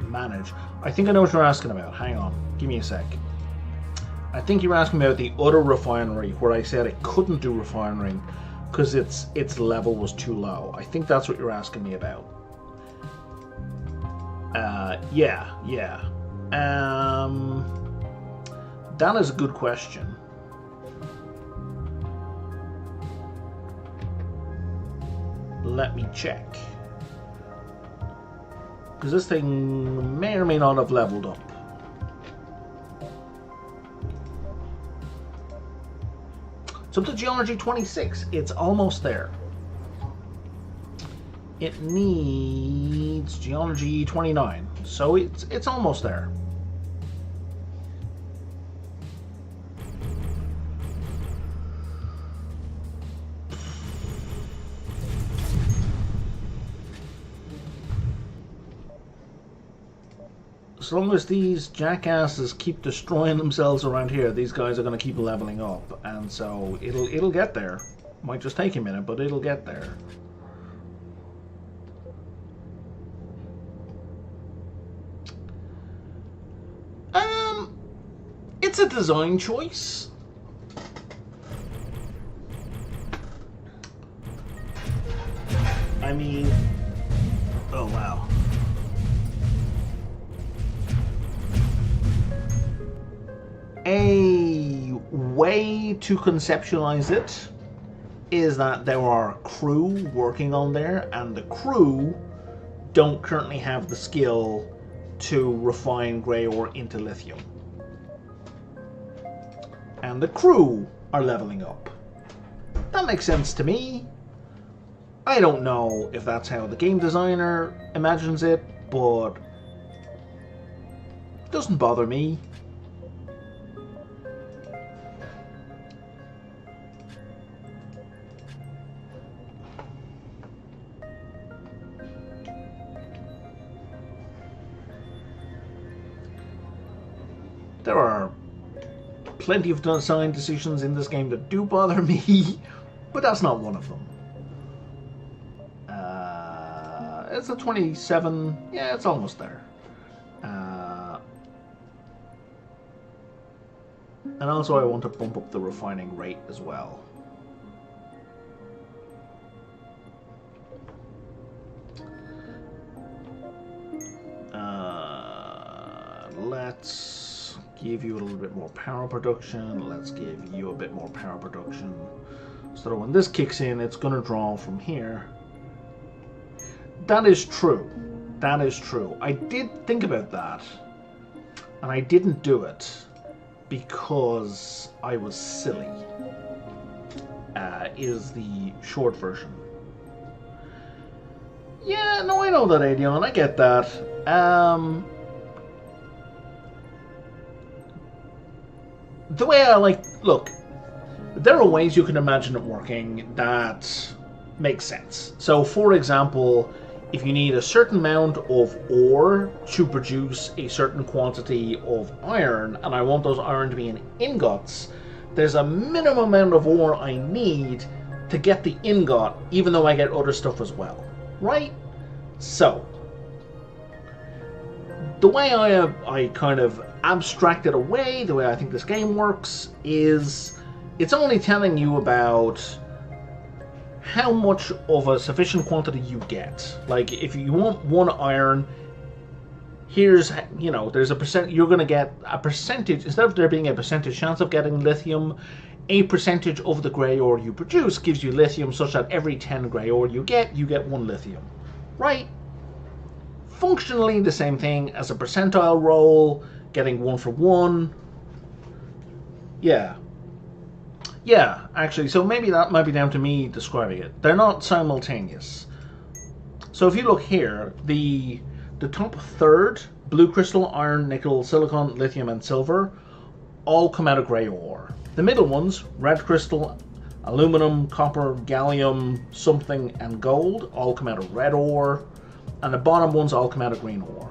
Speaker 1: manage. I think I know what you're asking about. Hang on, give me a sec. I think you're asking about the other refinery where I said it couldn't do refining because its level was too low. I think that's what you're asking me about. Yeah. That is a good question. Let me check. Because this thing may or may not have leveled up. It's up to Geology 26. It's almost there. It needs Geology 29. So it's almost there. As long as these jackasses keep destroying themselves around here, these guys are going to keep leveling up, and so it'll get there. Might just take a minute, but it'll get there. It's a design choice. I mean, oh wow. A way to conceptualize it is that there are crew working on there, and the crew don't currently have the skill to refine grey ore into lithium. And the crew are leveling up. That makes sense to me. I don't know if that's how the game designer imagines it, but it doesn't bother me. There are plenty of design decisions in this game that do bother me, but that's not one of them. It's a 27. Yeah, it's almost there. And also I want to bump up the refining rate as well. Let's give you a little bit more power production. Let's give you a bit more power production. So that when this kicks in, it's going to draw from here. That is true. That is true. I did think about that. And I didn't do it because I was silly. Is the short version. Yeah, no, I know that, Adion. I get that. The way I like... Look, there are ways you can imagine it working that make sense. So, for example, if you need a certain amount of ore to produce a certain quantity of iron, and I want those iron to be in ingots, there's a minimum amount of ore I need to get the ingot, even though I get other stuff as well. Right? So, the way I kind of abstract it away, the way I think this game works, is it's only telling you about how much of a sufficient quantity you get. Like, if you want 1 iron, here's, you know, there's a percent, you're going to get a percentage, instead of there being a percentage chance of getting lithium, a percentage of the grey ore you produce gives you lithium, such that every 10 grey ore you get 1 lithium. Right? Functionally the same thing as a percentile roll, getting 1 for 1. Yeah. Yeah, actually, so maybe that might be down to me describing it. They're not simultaneous. So if you look here, the top third, blue crystal, iron, nickel, silicon, lithium, and silver, all come out of grey ore. The middle ones, red crystal, aluminum, copper, gallium, something, and gold, all come out of red ore. And the bottom ones all come out of green ore.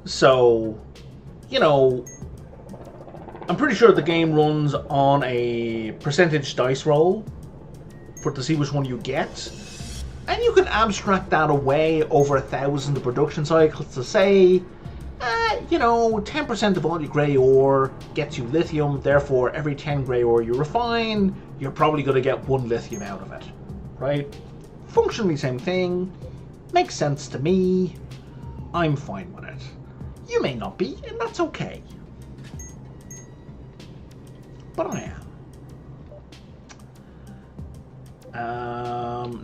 Speaker 1: So, you know, I'm pretty sure the game runs on a percentage dice roll to see which one you get. And you can abstract that away over 1,000 production cycles to say, you know, 10% of all your grey ore gets you lithium, therefore every 10 grey ore you refine, you're probably going to get 1 lithium out of it. Right? Functionally same thing. Makes sense to me. I'm fine with it. You may not be, and that's okay. But I am.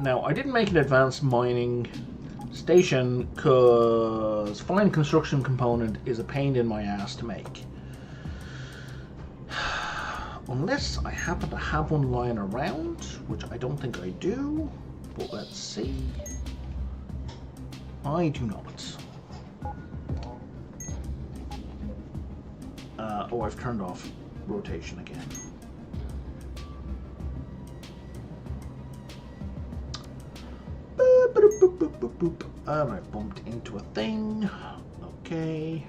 Speaker 1: Now, I didn't make an advanced mining station because fine construction component is a pain in my ass to make. Unless I happen to have one lying around, which I don't think I do. But let's see. I do not. Oh, I've turned off rotation again. Boop, boop, boop, boop, boop, boop. And I bumped into a thing. Okay.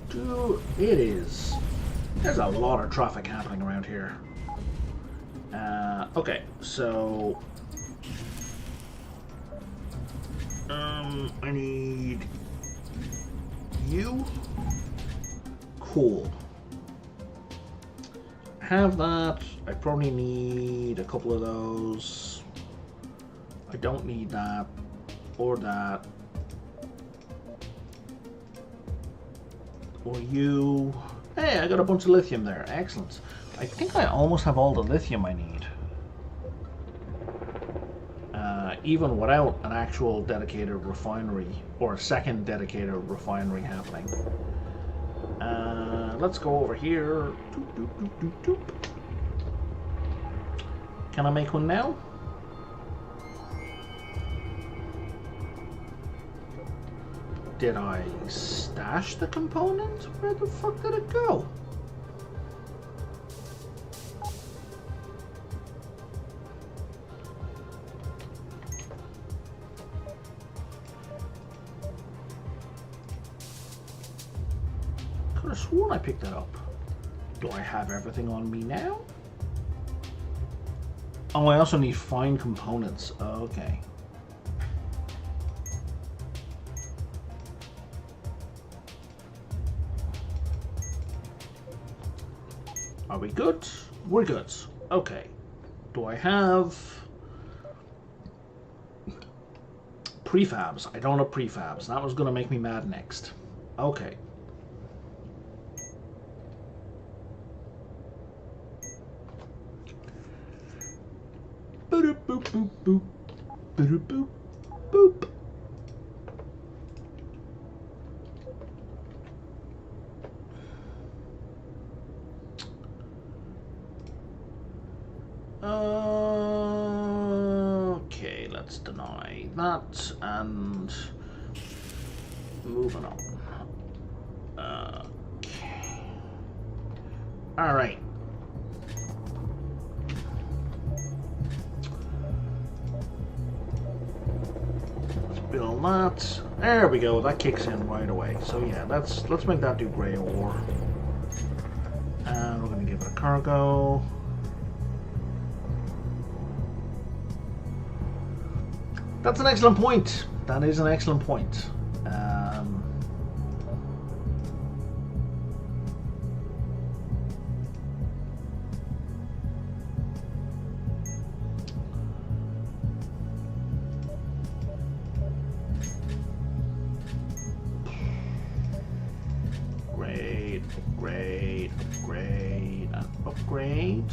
Speaker 1: Dude, it is. There's a lot of traffic happening around here. Okay, so I need you. Cool. Have that. I probably need a couple of those. I don't need that or that. Or you. Hey, I got a bunch of lithium there. Excellent. I think I almost have all the lithium I need. Even without an actual dedicated refinery or a second dedicated refinery happening. Let's go over here. Doop, doop, doop, doop, doop. Can I make one now? Did I stash the component? Where the fuck did it go? Could have sworn I picked that up. Do I have everything on me now? Oh, I also need fine components. Okay. Are we good? We're good. Okay. Do I have prefabs? I don't have prefabs. That was going to make me mad next. Okay. Boop boop boop boop boop boop boop. Okay, let's deny that and moving on. Okay. All right. Let's build that. There we go. That kicks in right away. So yeah, let's make that do gray ore. And we're gonna give it a cargo. That's an excellent point. That is an excellent point. upgrade, upgrade, and upgrade.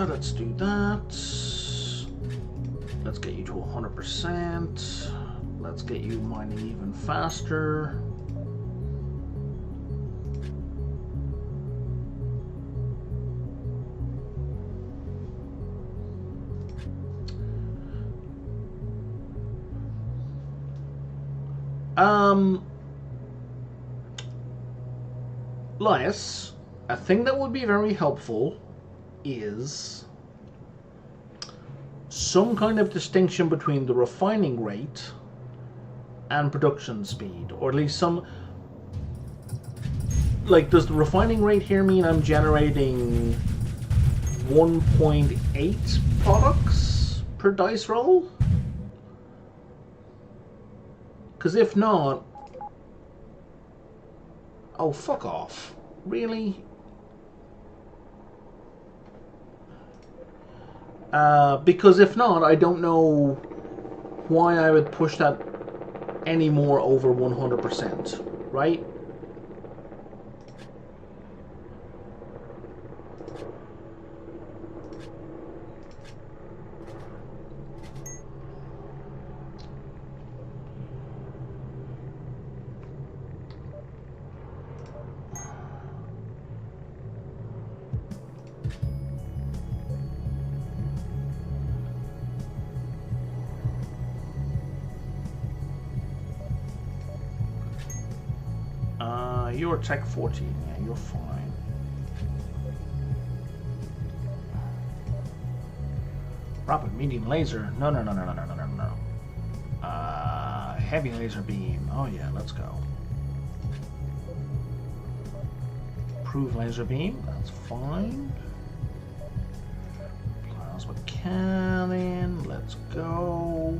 Speaker 1: Let's do that. Let's get you to 100%. Let's get you mining even faster. Lias, a thing that would be very helpful is some kind of distinction between the refining rate and production speed, or at least some, like, does the refining rate here mean I'm generating 1.8 products per dice roll? Because if not, oh, fuck off. Really? Because if not, I don't know why I would push that any more over 100%, right? You're Tech 14, yeah, you're fine. Rapid medium laser, no. Heavy laser beam, oh yeah, let's go. Improved laser beam, that's fine. Plasma cannon, let's go.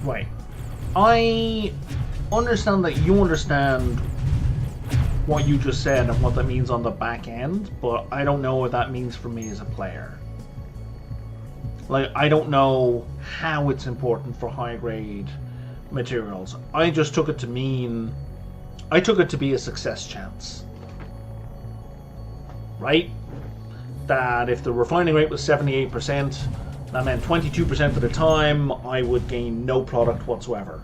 Speaker 1: Right. I understand that you understand what you just said and what that means on the back end, but I don't know what that means for me as a player. Like, I don't know how it's important for high grade materials. I just took it to mean, I took it to be a success chance. Right? That if the refining rate was 78%, that meant 22% of the time I would gain no product whatsoever.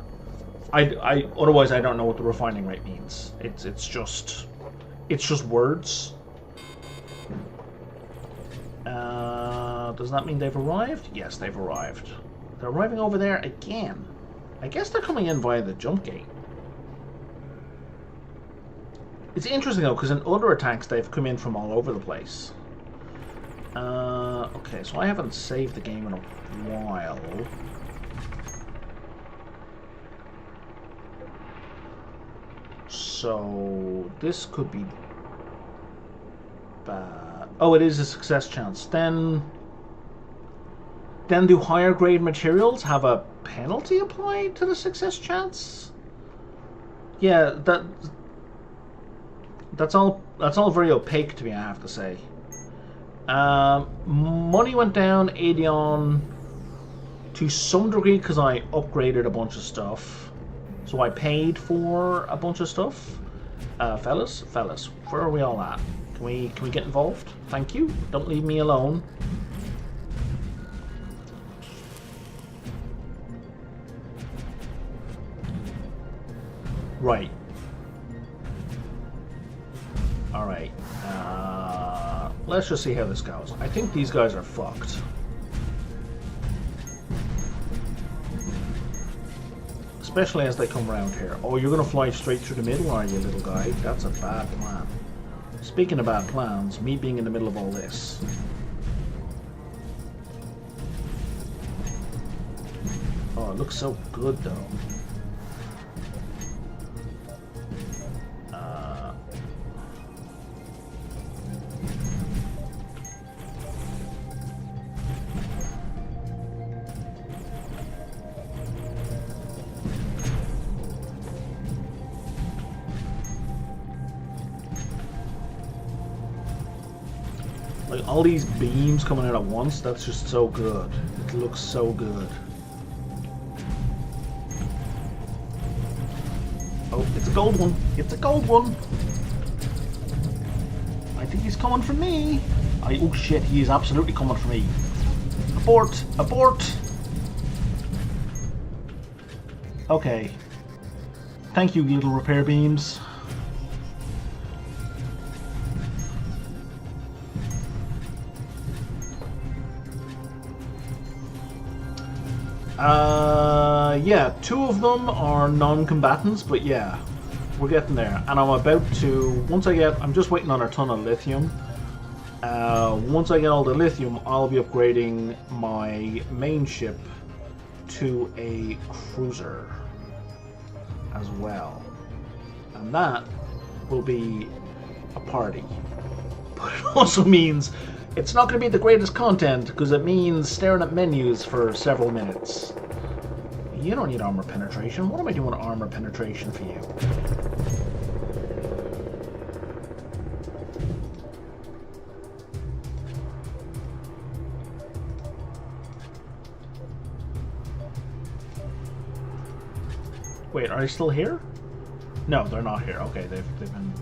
Speaker 1: Otherwise I don't know what the refining rate means. It's just words. Does that mean they've arrived? Yes, they've arrived. They're arriving over there again. I guess they're coming in via the jump gate. It's interesting though, because in other attacks they've come in from all over the place. Okay, so I haven't saved the game in a while. So this could be bad. Oh, it is a success chance. Then do higher grade materials have a penalty applied to the success chance? Yeah, that's all very opaque to me, I have to say. Money went down 80 on to some degree because I upgraded a bunch of stuff. So I paid for a bunch of stuff. Fellas, where are we all at? Can we get involved? Thank you. Don't leave me alone. Right. Alright. Let's just see how this goes. I think these guys are fucked. Especially as they come around here. Oh, you're gonna fly straight through the middle, are you, little guy? That's a bad plan. Speaking of bad plans, me being in the middle of all this. Oh, it looks so good, though. Like, all these beams coming out at once, that's just so good. It looks so good. Oh, it's a gold one. It's a gold one. I think he's coming for me. Oh shit, he is absolutely coming for me. Abort! Abort! Okay. Thank you, little repair beams. Yeah, 2 of them are non-combatants, but yeah, we're getting there. And I'm about to, I'm just waiting on a ton of lithium. Once I get all the lithium, I'll be upgrading my main ship to a cruiser as well. And that will be a party. But it also means it's not going to be the greatest content, because it means staring at menus for several minutes. You don't need armor penetration. What am I doing armor penetration for you? Wait, are they still here? No, they're not here. Okay, they've been...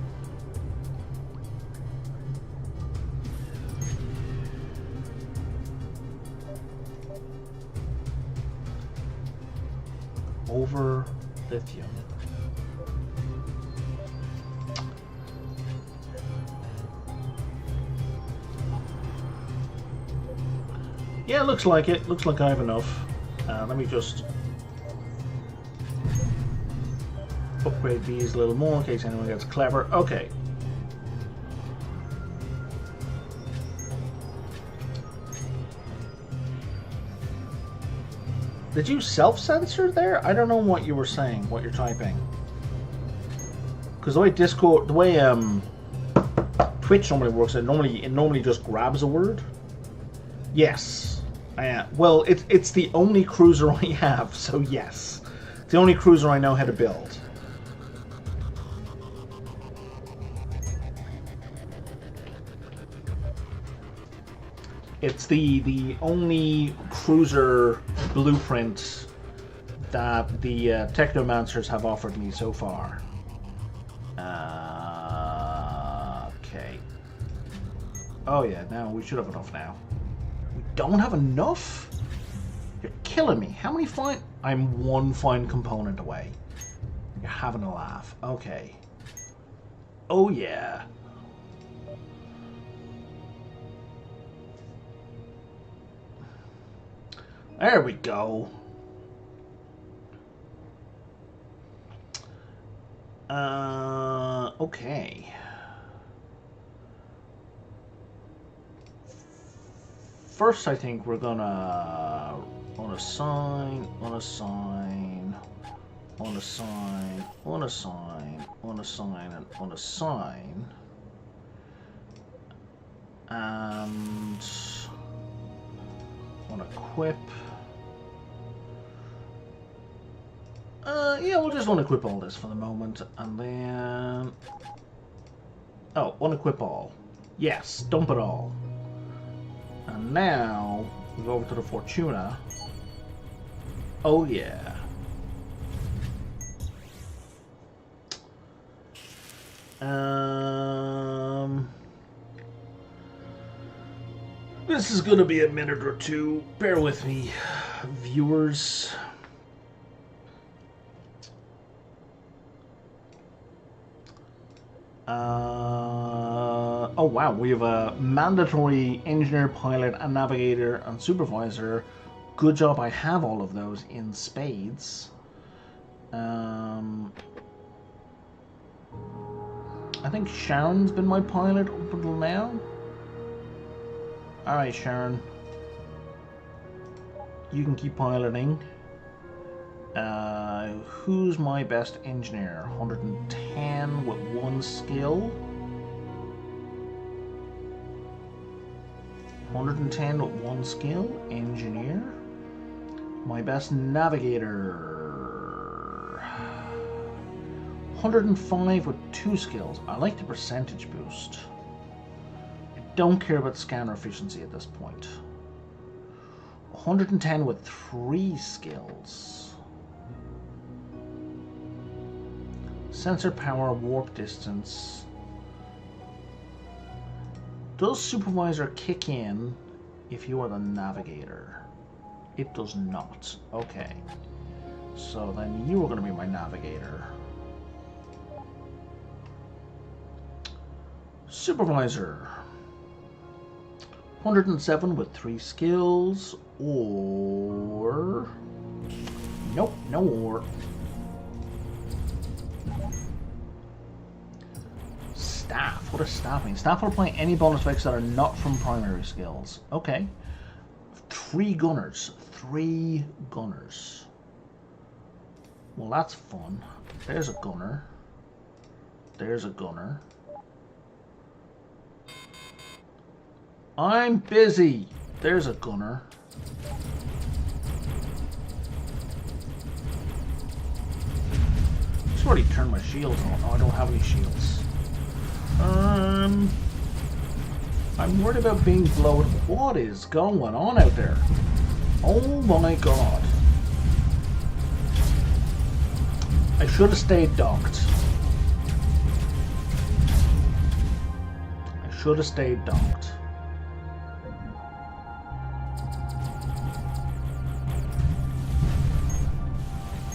Speaker 1: over lithium. Yeah, looks like it. Looks like I have enough. Let me just upgrade these a little more in case anyone gets clever. Okay. Did you self-censor there? I don't know what you were saying, what you're typing. Because the way Discord, the way Twitch normally works, it normally just grabs a word. Yes, I am. Well, it's the only cruiser I have, so yes, it's the only cruiser I know how to build. It's the only cruiser blueprint that the Technomancers have offered me so far. Okay. Oh yeah, now we should have enough now. We don't have enough? You're killing me. How many fine... I'm 1 fine component away. You're having a laugh. Okay. Oh yeah. There we go. Okay. First, I think we're gonna unassign, unassign, unassign, unassign, unassign, and unassign. And unequip. Yeah, we'll just unequip all this for the moment, and then... Oh, unequip all. Yes, dump it all. And now, we go over to the Fortuna. Oh yeah. This is gonna be a minute or two. Bear with me, viewers. Oh wow, we have a mandatory engineer, pilot, and navigator, and supervisor. Good job I have all of those in spades. I think Sharon's been my pilot up until now. Alright, Sharon. You can keep piloting. Who's my best engineer? 110 with 1 skill. 110 with 1 skill. Engineer. My best navigator. 105 with 2 skills. I like the percentage boost. I don't care about scanner efficiency at this point. 110 with 3 skills. Sensor power, warp distance. Does supervisor kick in if you are the navigator? It does not. Okay. So then you are going to be my navigator. Supervisor. 107 with 3 skills, or... Nope, no or. Staff. What does staff mean? Staff will apply any bonus effects that are not from primary skills. Okay. 3 gunners. 3 gunners. Well, that's fun. There's a gunner. There's a gunner. I'm busy. There's a gunner. Just already turned my shields on. Oh, I don't have any shields. I'm worried about being blown. What is going on out there? Oh my god. I should have stayed docked. I should have stayed docked.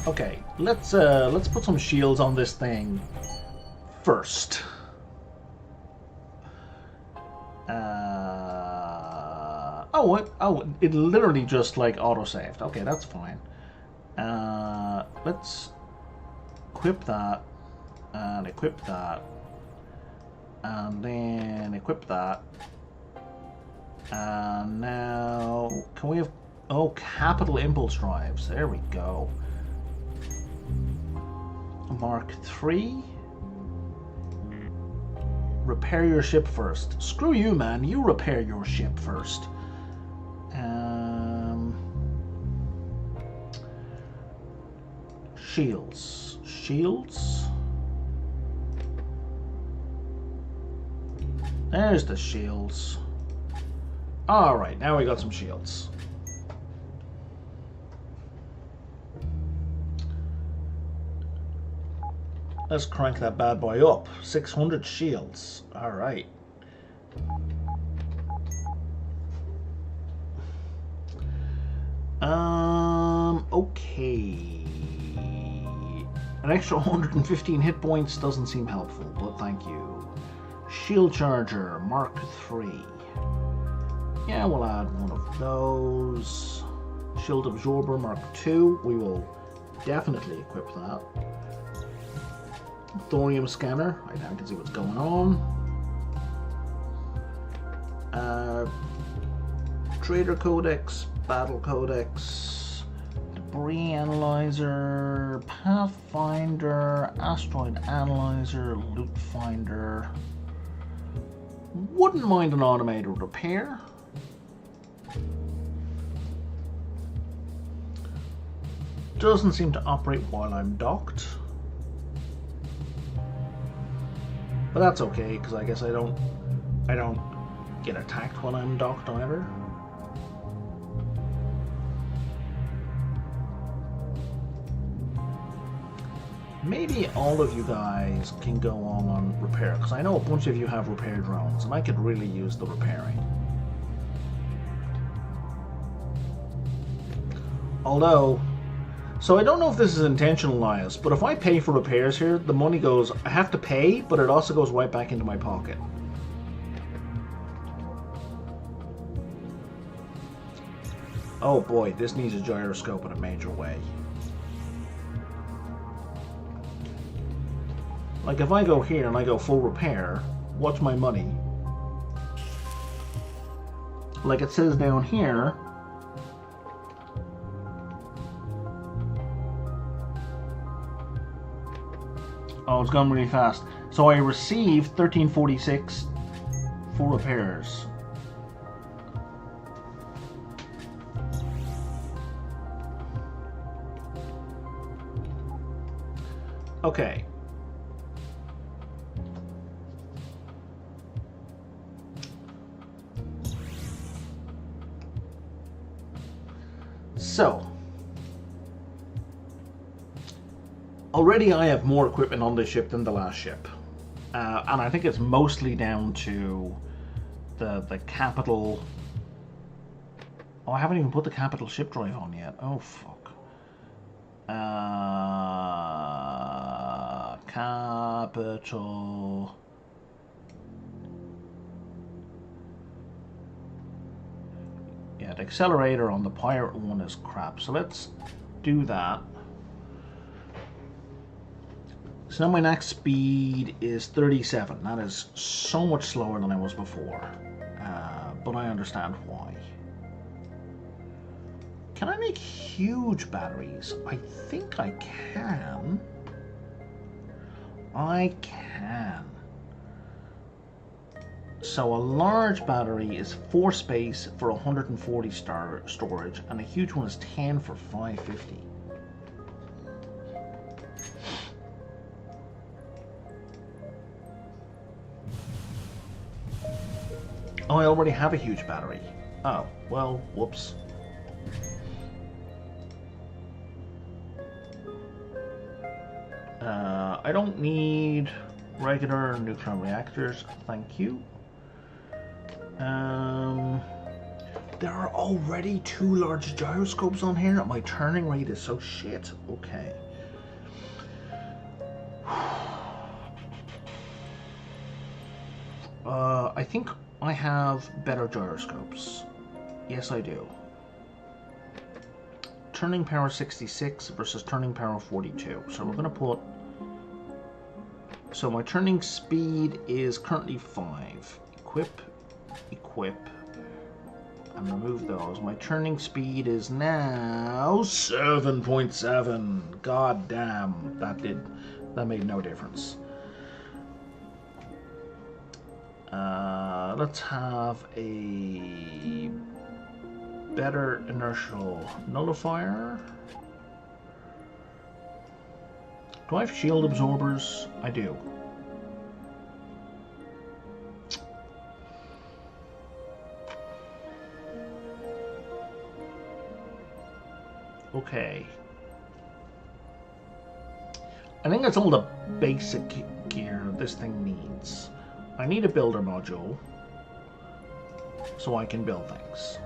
Speaker 1: Okay, let's put some shields on this thing first. It literally just like auto-saved. Okay, that's fine. Let's equip that, and equip that, and then equip that. And now, can we have, oh, capital impulse drives. There we go. Mark 3. Repair your ship first. Screw you, man. You repair your ship first. Shields. Shields. There's the shields. Alright, now we got some shields. Let's crank that bad boy up. 600 shields. Alright. Okay. An extra 115 hit points doesn't seem helpful, but thank you. Shield Charger, Mark 3. Yeah, we'll add one of those. Shield Absorber, Mark 2. We will definitely equip that. Thorium Scanner. Right now I can see what's going on. Trader Codex, Battle Codex, Debris Analyzer, Pathfinder, Asteroid Analyzer, Loot Finder. Wouldn't mind an automated repair. Doesn't seem to operate while I'm docked. But that's okay, because I guess I don't get attacked when I'm docked either. Maybe all of you guys can go on repair, because I know a bunch of you have repair drones, and I could really use the repairing. Although, so I don't know if this is intentional, Elias, but if I pay for repairs here, the money goes, I have to pay, but it also goes right back into my pocket. Oh boy, this needs a gyroscope in a major way. Like if I go here and I go full repair, what's my money? Like it says down here, oh, it's gone really fast. So I received 1346 for repairs. Okay. So, already I have more equipment on this ship than the last ship. And I think it's mostly down to the capital. Oh, I haven't even put the capital ship drive on yet. Oh, fuck. Capital. Yeah, the accelerator on the pirate one is crap. So let's do that. So now my next speed is 37. That is so much slower than I was before. But I understand why. Can I make huge batteries? I think I can. I can. So a large battery is 4 space for 140 storage, and a huge one is 10 for 550. Oh, I already have a huge battery. Oh, well, whoops. I don't need regular nuclear reactors, thank you. There are already 2 large gyroscopes on here. My turning rate is so shit. Okay. I think I have better gyroscopes. Yes, I do. Turning power 66 versus turning power 42. So we're going to put... So my turning speed is currently 5. Equip, and remove those. My turning speed is now 7.7. God damn, that made no difference. Let's have a better inertial nullifier. Do I have shield absorbers? I do. Okay. I think that's all the basic gear this thing needs. I need a builder module so I can build things.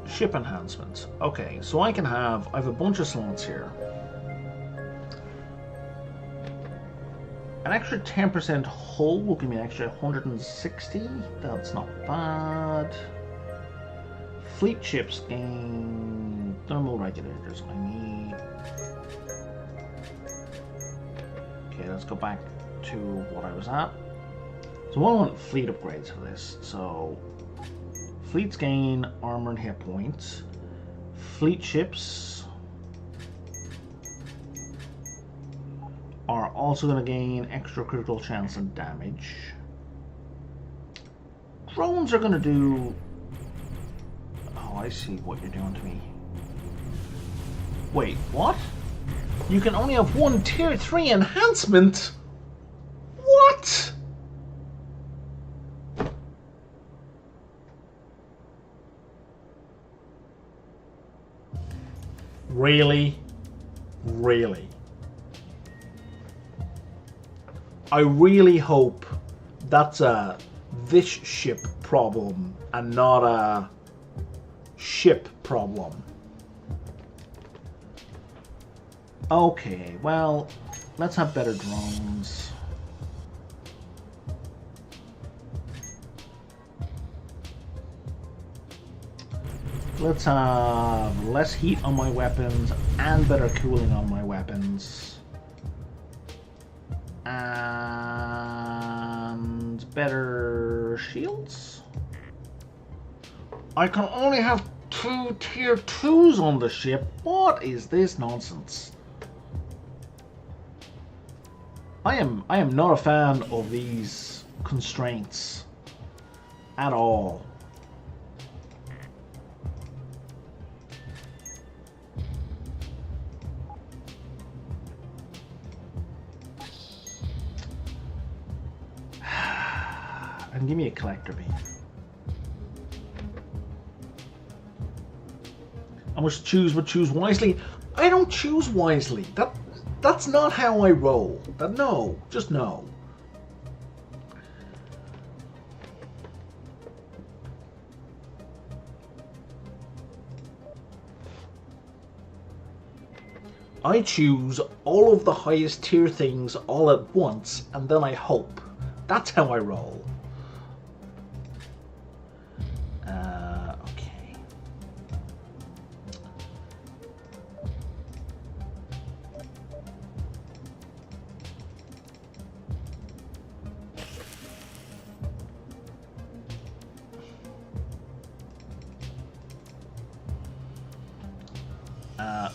Speaker 1: Ship enhancements. Okay, so I have a bunch of slots here. An extra 10% hull will give me an extra 160. That's not bad. Fleet ships gain thermal regulators. I need... Okay, let's go back to what I was at. So I want fleet upgrades for this. So fleets gain armor and hit points. Fleet ships are also going to gain extra critical chance and damage. Drones are going to do... Oh, I see what you're doing to me. Wait, what? You can only have one tier 3 enhancement? What? Really? Really? I really hope that's a this ship problem and not a ship problem. Okay, well, let's have better drones. Let's have less heat on my weapons and better cooling on my weapons. And better shields. I can only have 2 tier 2s on the ship. What is this nonsense? I am not a fan of these constraints at all. And give me a collector beam. I must choose, but choose wisely. I don't choose wisely. That's not how I roll. No, just no. I choose all of the highest tier things all at once, and then I hope. That's how I roll. Okay.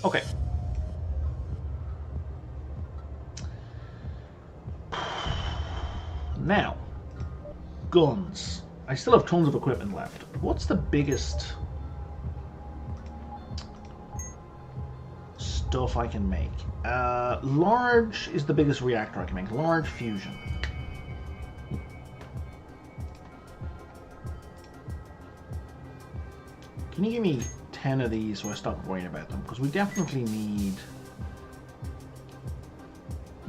Speaker 1: Okay. Now, guns. I still have tons of equipment left. What's the biggest stuff I can make? Large is the biggest reactor I can make. Large fusion. Can you give me 10 of these so I stop worrying about them? Because we definitely need...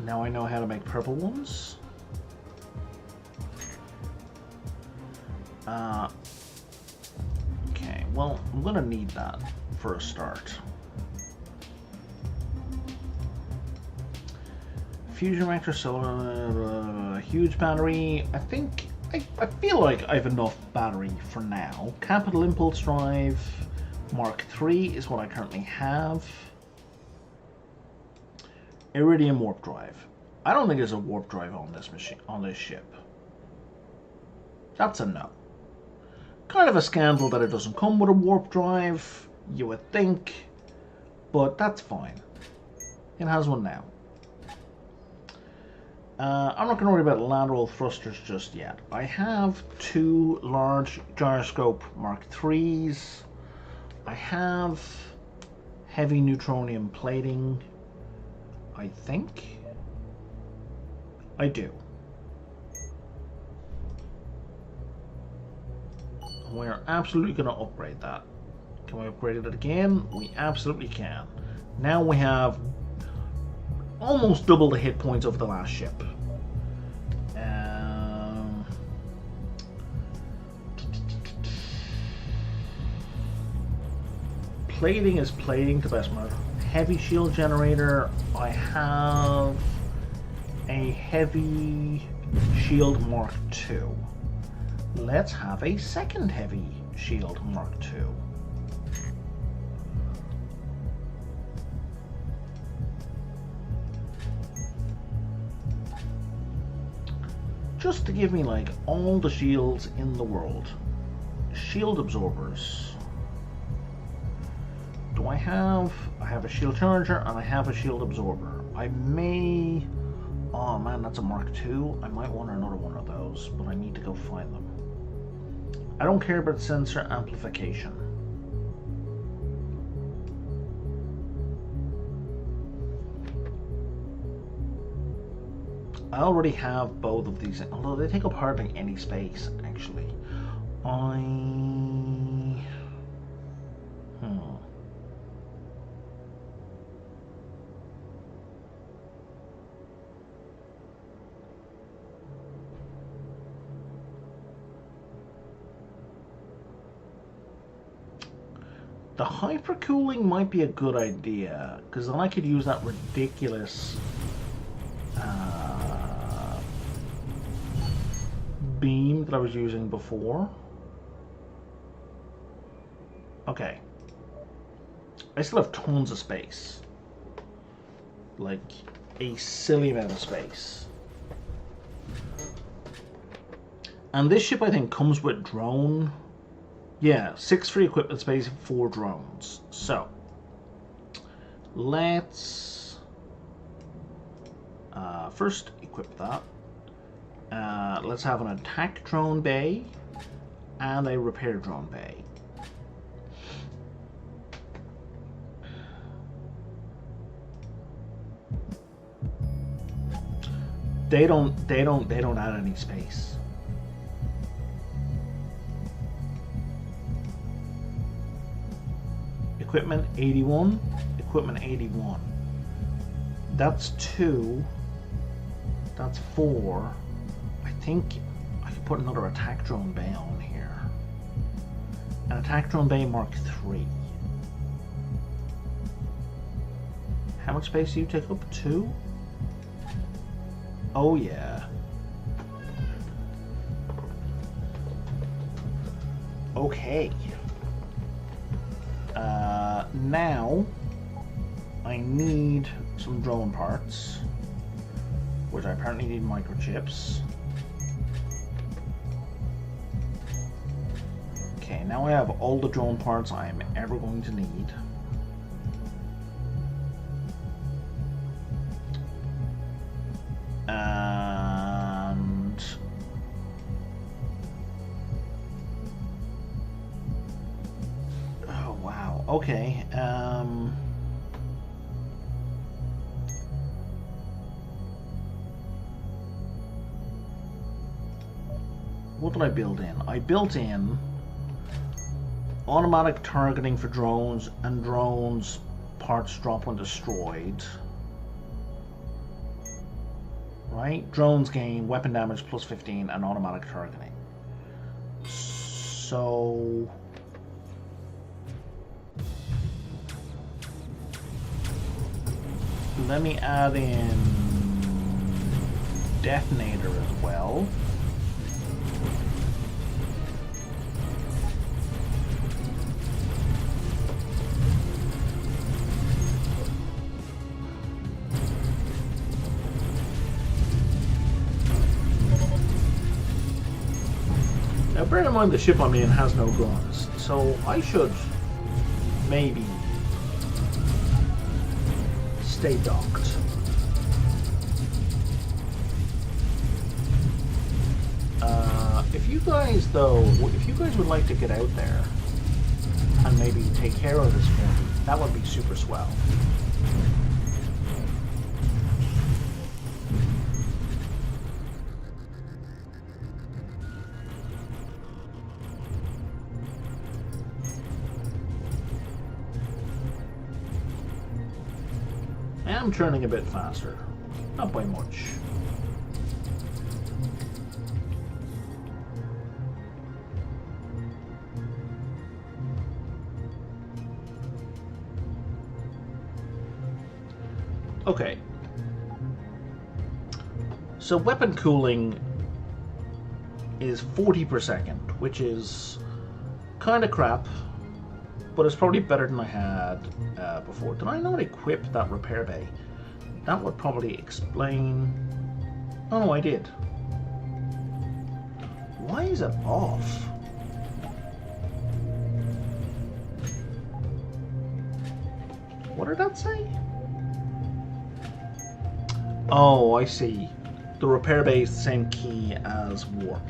Speaker 1: Now I know how to make purple ones. Okay, well, I'm gonna need that for a start. Fusion reactor, solar, huge battery. I feel like I have enough battery for now. Capital impulse drive, Mark III is what I currently have. Iridium warp drive. I don't think there's a warp drive on this machine, on this ship. That's a no. Kind of a scandal that it doesn't come with a warp drive, you would think, but that's fine. It has one now. I'm not going to worry about lateral thrusters just yet. I have 2 large gyroscope Mark IIIs. I have heavy neutronium plating, I think. I do. We're absolutely going to upgrade that. Can we upgrade it again? We absolutely can. Now we have almost double the hit points of the last ship. Plating is plating to best matter. Heavy shield generator. I have a heavy shield Mark II. Let's have a second heavy shield Mark II. Just to give me like all the shields in the world. Shield absorbers. Do I have a shield charger and I have a shield absorber. I may... Oh man, that's a Mark II. I might want another one of those, but I need to go find them. I don't care about sensor amplification. I already have both of these, although they take up hardly any space, actually. The hypercooling might be a good idea, because then I could use that ridiculous beam that I was using before. Okay. I still have tons of space. Like, a silly amount of space. And this ship, I think, comes with drone. Yeah, 6 free equipment space, 4 drones. So, let's first equip that. Let's have an attack drone bay and a repair drone bay. They don't add any space. equipment 81, equipment 81. That's 2. That's 4. I think I could put another attack drone bay on here. An attack drone bay Mark 3. How much space do you take up? 2? Oh yeah. Okay. Now I need some drone parts, which I apparently need microchips. Okay, now I have all the drone parts I am ever going to need. And oh wow, okay. What did I build in? I built in automatic targeting for drones and drones parts drop when destroyed. Right? Drones gain weapon damage plus 15 and automatic targeting. So let me add in detonator as well. Now bear in mind the ship I'm in has no guns, so I should maybe stay docked. If you guys would like to get out there and maybe take care of this for me, that would be super swell. I'm turning a bit faster, not by much. Okay. So weapon cooling is 40 per second, which is kind of crap, but it's probably better than I had before. Did I not equip that repair bay? That would probably explain... Oh no, I did. Why is it off? What did that say? Oh, I see. The repair bay is the same key as warp.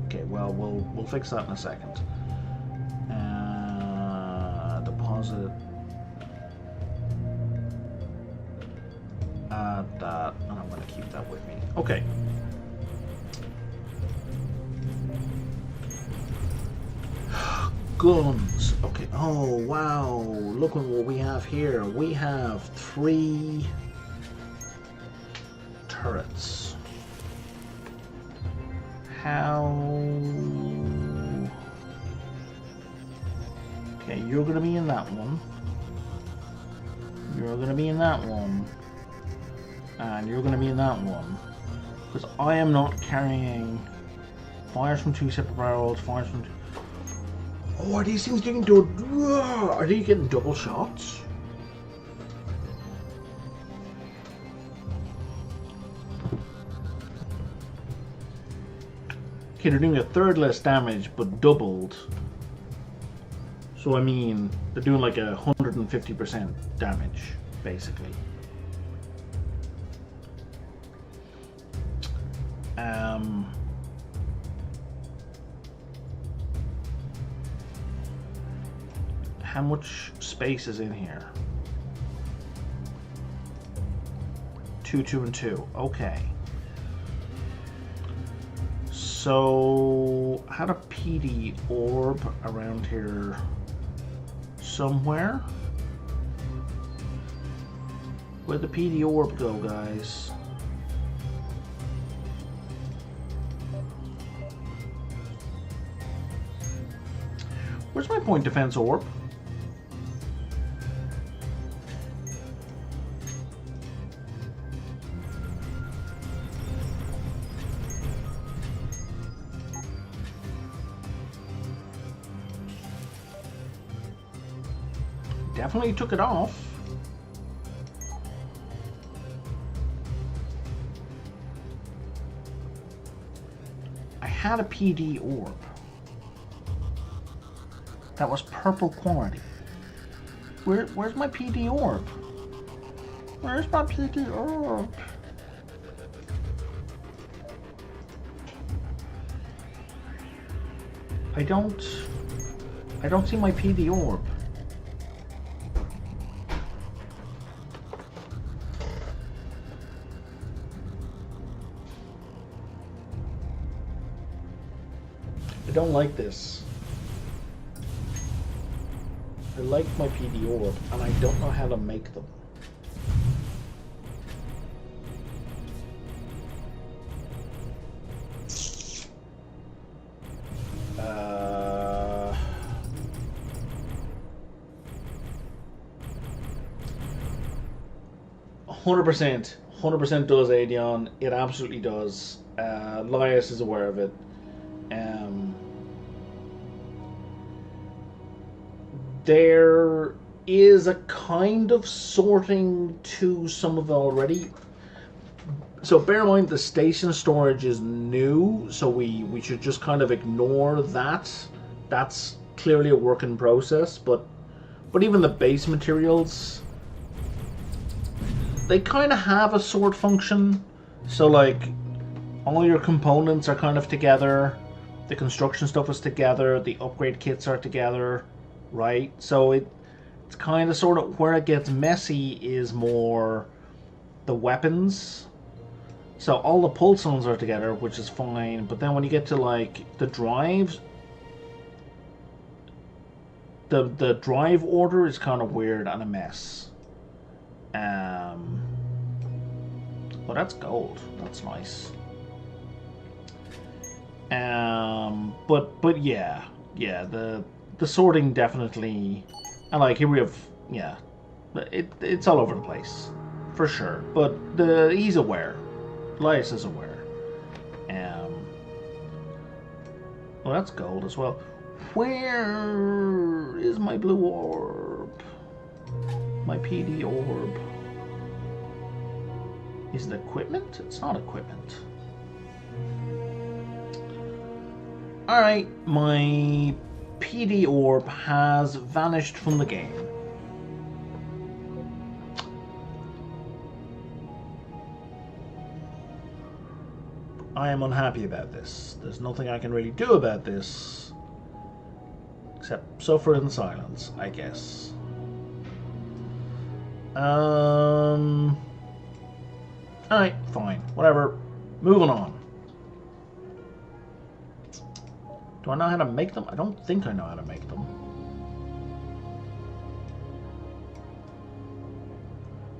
Speaker 1: Okay, well, we'll fix that in a second. Deposit. Add that, and I'm going to keep that with me. Okay. Guns. Okay. Oh wow! Look at what we have here. We have 3 turrets. How? Okay, you're gonna be in that one. You're gonna be in that one. And you're gonna be in that one. Because I am not carrying fires from 2 separate barrels, fires from 2... Oh, are these things getting to... Are they getting double shots? Okay, they're doing a third less damage, but doubled. So I mean, they're doing like 150% damage, basically. How much space is in here? 2, 2, and 2. Okay. So, had a PD orb around here somewhere. Where'd the PD orb go, guys? Where's my point defense orb? Definitely took it off. I had a PD orb. That was purple quality. Where's my PD orb? Where's my PD orb? I don't see my PD orb. I don't like this. I like my PD orb, and I don't know how to make them. Hundred percent does, Adion. It absolutely does. Lias is aware of it. There is a kind of sorting to some of it already. So bear in mind the station storage is new, so we should just kind of ignore that. That's clearly a work in process, but even the base materials, they kind of have a sort function. So like all your components are kind of together, the construction stuff is together, the upgrade kits are together. Right, so it's kind of sort of where it gets messy is more the weapons. So all the pulse zones are together, which is fine, but then when you get to like the drives, the drive order is kind of weird and a mess. Well, that's gold. That's nice. But yeah, the sorting definitely, and like here we have, yeah, it's all over the place, for sure. But he's aware, Lias is aware. Well, that's gold as well. Where is my blue orb? My PD orb? Is it equipment? It's not equipment. All right, my PD orb has vanished from the game. I am unhappy about this. There's nothing I can really do about this except suffer in silence, I guess. Alright, fine. Whatever. Moving on. Do I know how to make them? I don't think I know how to make them.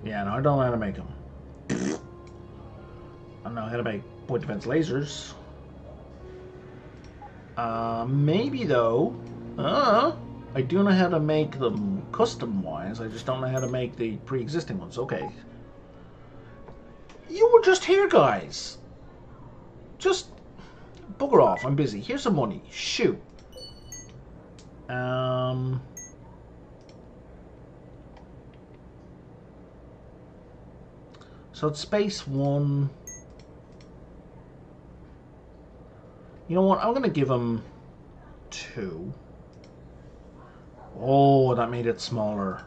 Speaker 1: Yeah, no, I don't know how to make them. I don't know how to make point defense lasers. Maybe though. I do know how to make them custom-wise. I just don't know how to make the pre-existing ones. Okay. You were just here, guys. Just bugger off. I'm busy. Here's some money. Shoot. So it's space 1. You know what? I'm going to give him 2. Oh, that made it smaller.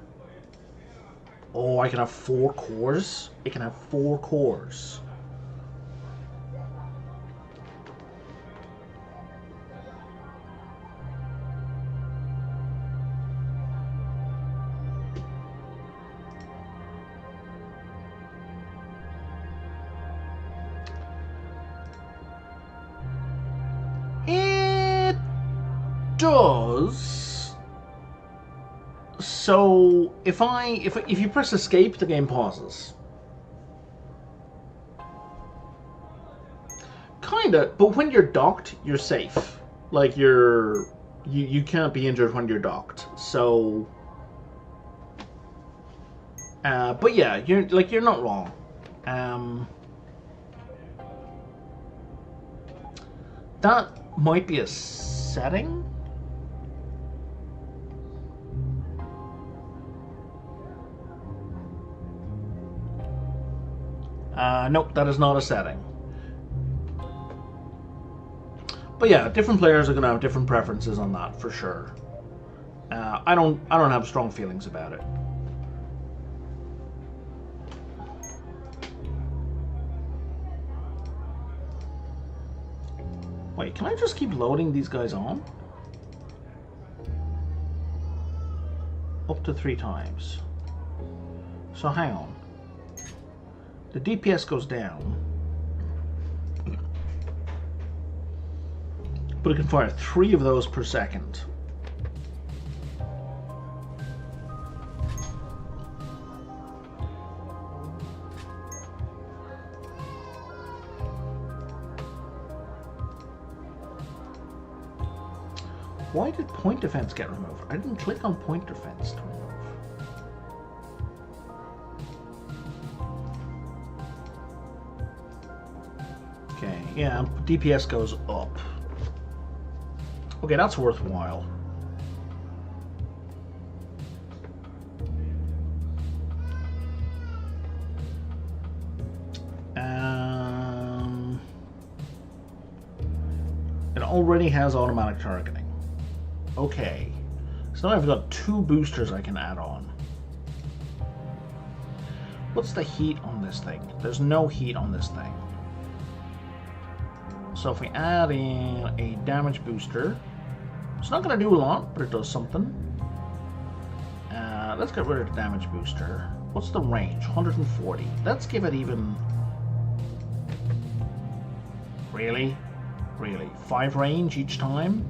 Speaker 1: Oh, I can have 4 cores? It can have 4 cores. It does. So if you press escape, the game pauses. Kinda, but when you're docked, you're safe. Like you can't be injured when you're docked. So, but yeah, you're not wrong. That might be a setting. Nope, that is not a setting. But yeah, different players are going to have different preferences on that for sure. I don't have strong feelings about it. Wait, can I just keep loading these guys on? Up to 3 times. So hang on. The DPS goes down. But it can fire 3 of those per second. Why did point defense get removed? I didn't click on point defense to remove. Okay, yeah, DPS goes up. Okay, that's worthwhile. It already has automatic targeting. Okay, so now I've got 2 boosters I can add on. What's the heat on this thing? There's no heat on this thing. So if we add in a damage booster, it's not going to do a lot, but it does something. Let's get rid of the damage booster. What's the range? 140. Let's give it even... Really? Really? 5 range each time?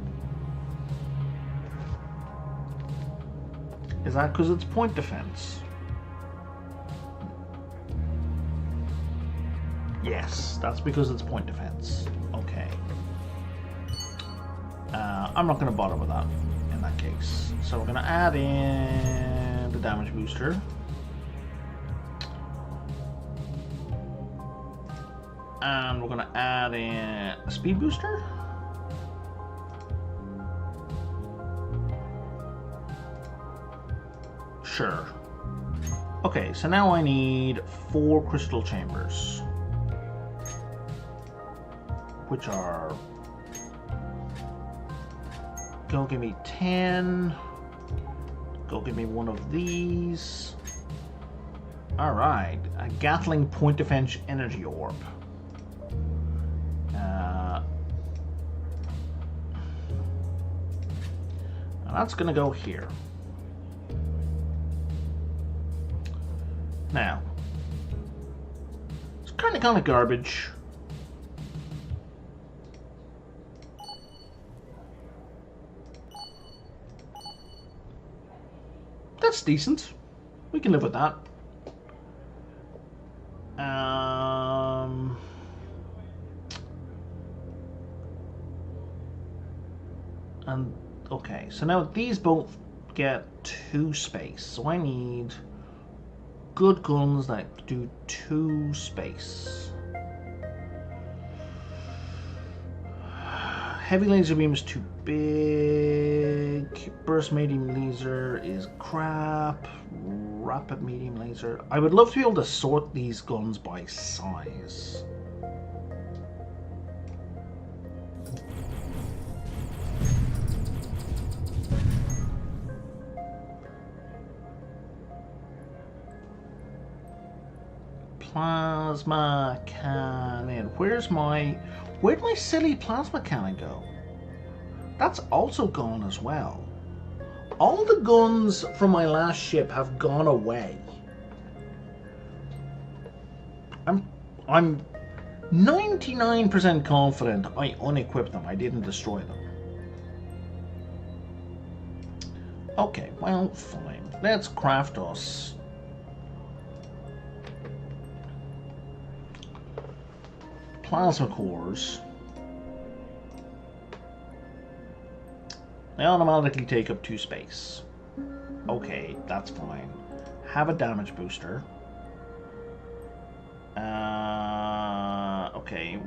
Speaker 1: Is that because it's point defense? Yes, that's because it's point defense. Okay. I'm not going to bother with that in that case. So we're going to add in the damage booster. And we're going to add in a speed booster. Sure. Okay, so now I need 4 crystal chambers, which are... Go give me 10. Go give me 1 of these. Alright, a Gatling point defense energy orb. And that's gonna go here. Now, it's kind of garbage. That's decent. We can live with that. And okay, so now these both get 2 space. So I need good guns that do 2 space. Heavy laser beam is too big. Burst medium laser is crap. Rapid medium laser. I would love to be able to sort these guns by size. Plasma cannon. Where'd my silly plasma cannon go? That's also gone as well. All the guns from my last ship have gone away. I'm 99% confident I unequipped them. I didn't destroy them. Okay, well, fine. Let's craft us plasma cores. They automatically take up 2 space. Okay, that's fine. Have a damage booster. Okay.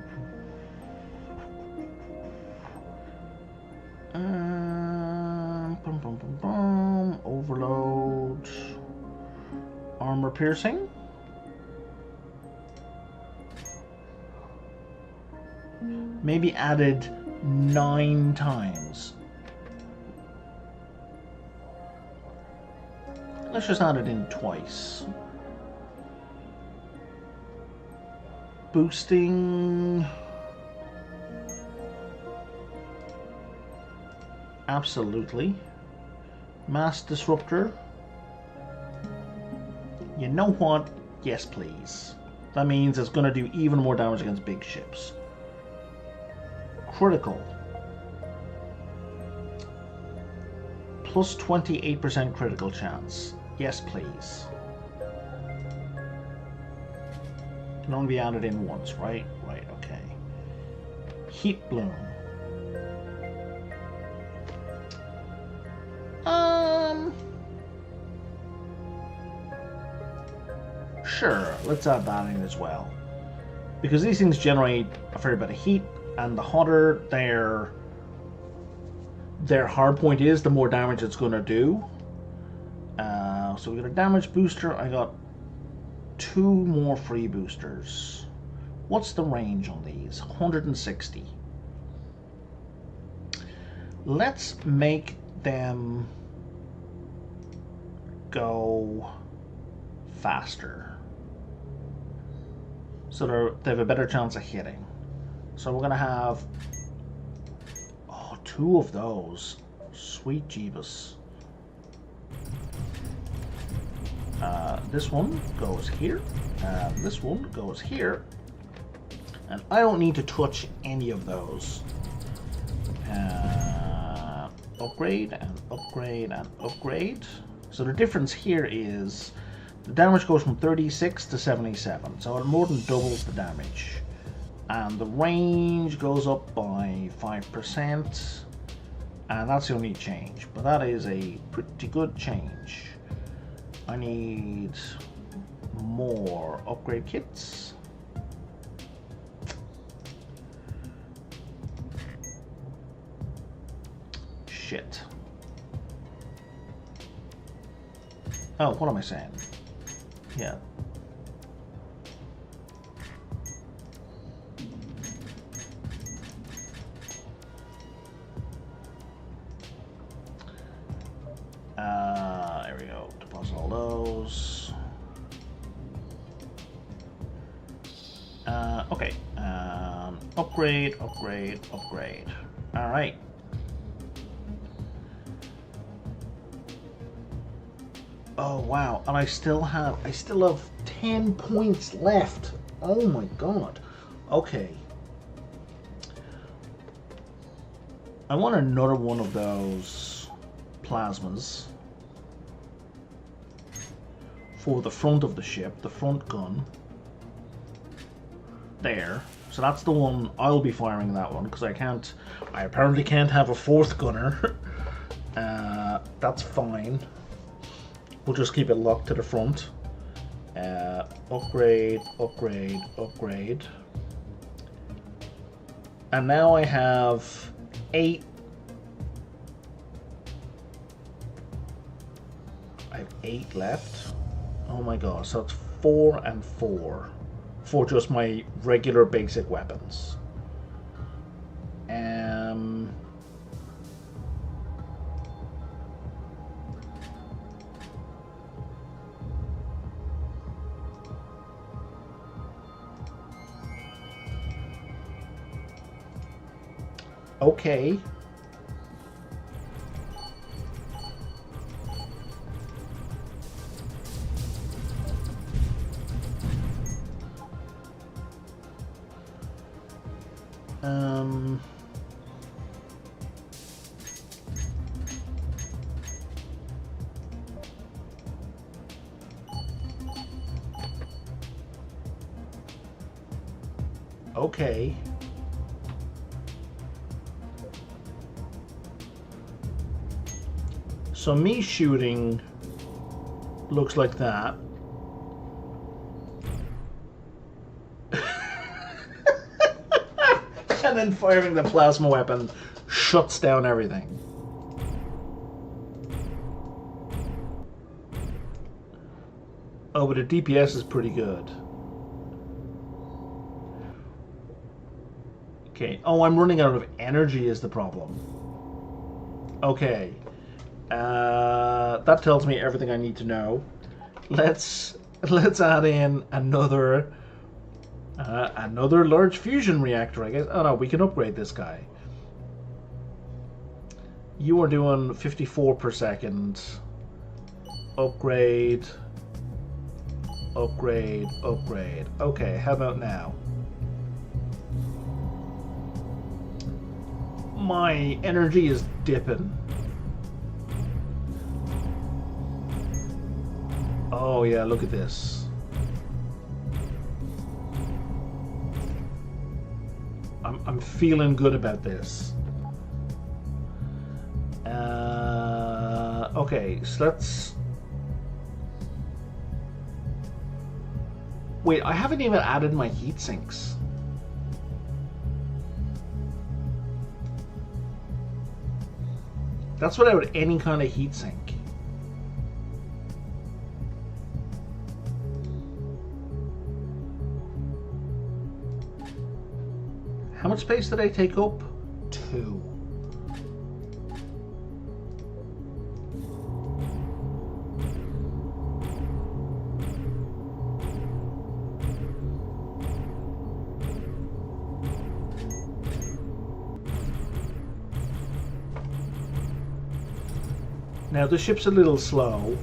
Speaker 1: Bum, bum, bum, bum. Overload. Armor piercing. Maybe added 9 times. Let's just add it in twice. Boosting. Absolutely. Mass disruptor. You know what? Yes, please. That means it's going to do even more damage against big ships. Critical. Plus 28% critical chance. Yes, please. Can only be added in once, right? Right, okay. Heat bloom. Sure, let's add that in as well. Because these things generate a fair bit of heat, and the hotter their hard point is, the more damage it's going to do. So we got a damage booster. I got 2 more free boosters. What's the range on these? 160. Let's make them go faster, so they have a better chance of hitting. So we're gonna have 2 of those. Sweet Jeebus. This one goes here, this one goes here, and I don't need to touch any of those. Upgrade and upgrade and upgrade. So the difference here is the damage goes from 36 to 77, so it more than doubles the damage. And the range goes up by 5%, and that's the only change, but that is a pretty good change. I need more upgrade kits. Shit. Oh, what am I saying? Yeah. There we go. Deposit all those. Okay. Upgrade, upgrade, upgrade. All right. Oh wow, and I still have 10 points left. Oh my god. Okay. I want another one of those plasmas for the front of the ship, the front gun. There. So that's the one I'll be firing, that one, because I apparently can't have a 4th gunner. That's fine. We'll just keep it locked to the front. Upgrade, upgrade, upgrade. And now I have 8. I have 8 left. Oh my god, so it's 4 and 4 for just my regular basic weapons. Okay. Okay. So me shooting looks like that. And then firing the plasma weapon shuts down everything. Oh, but the DPS is pretty good. Okay. Oh, I'm running out of energy is the problem. Okay. That tells me everything I need to know. Let's add in another large fusion reactor, I guess. Oh no, we can upgrade this guy. You are doing 54 per second. Upgrade. Upgrade. Upgrade. Okay, how about now? My energy is dipping. Oh yeah, look at this. I'm feeling good about this. Okay, so let's... Wait, I haven't even added my heat sinks. That's without any kind of heat sink. How much space did I take up? 2. Now the ship's a little slow.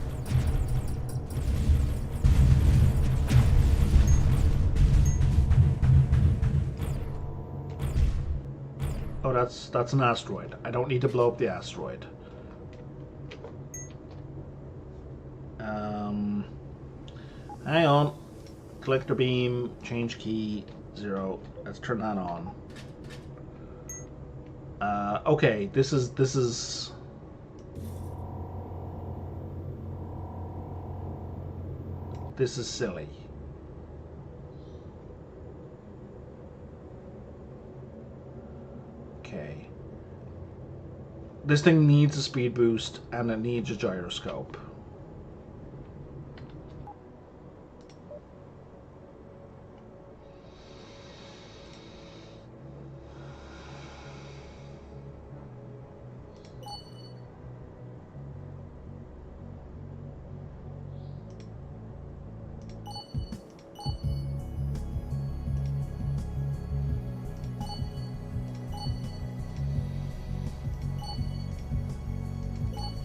Speaker 1: Oh, that's an asteroid. I don't need to blow up the asteroid. Hang on. Collector beam, change key, 0. Let's turn that on. Okay, this is silly. Okay. This thing needs a speed boost and it needs a gyroscope.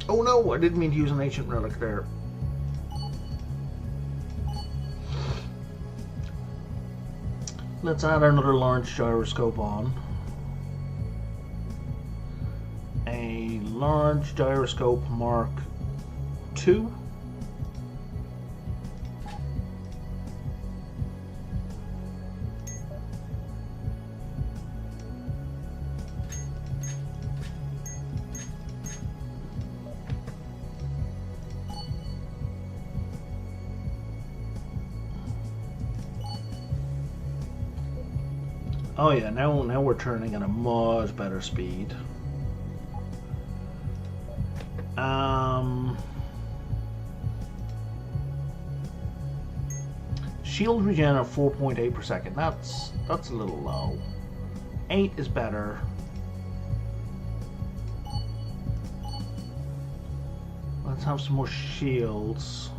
Speaker 1: Oh no, I didn't mean to use an ancient relic there. Let's add another large gyroscope on. A large gyroscope Mark II. Oh yeah, now we're turning at a much better speed. Shield regen of 4.8 per second. That's a little low. 8 is better. Let's have some more shields.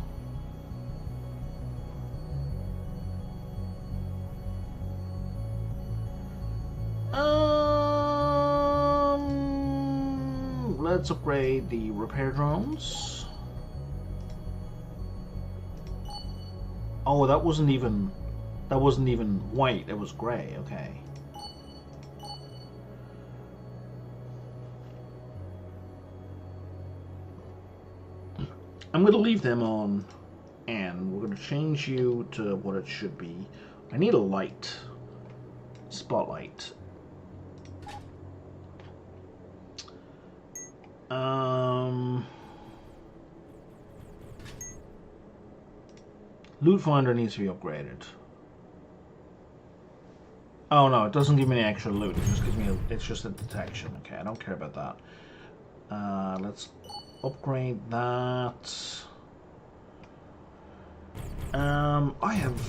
Speaker 1: Let's upgrade the repair drones. Oh, that wasn't even white. It was gray. Okay. I'm going to leave them on, and we're going to change you to what it should be. I need a light. spotlight. Loot finder needs to be upgraded. Oh no, it doesn't give me any extra loot. It just gives me it's just a detection. Okay, I don't care about that. Let's upgrade that. I have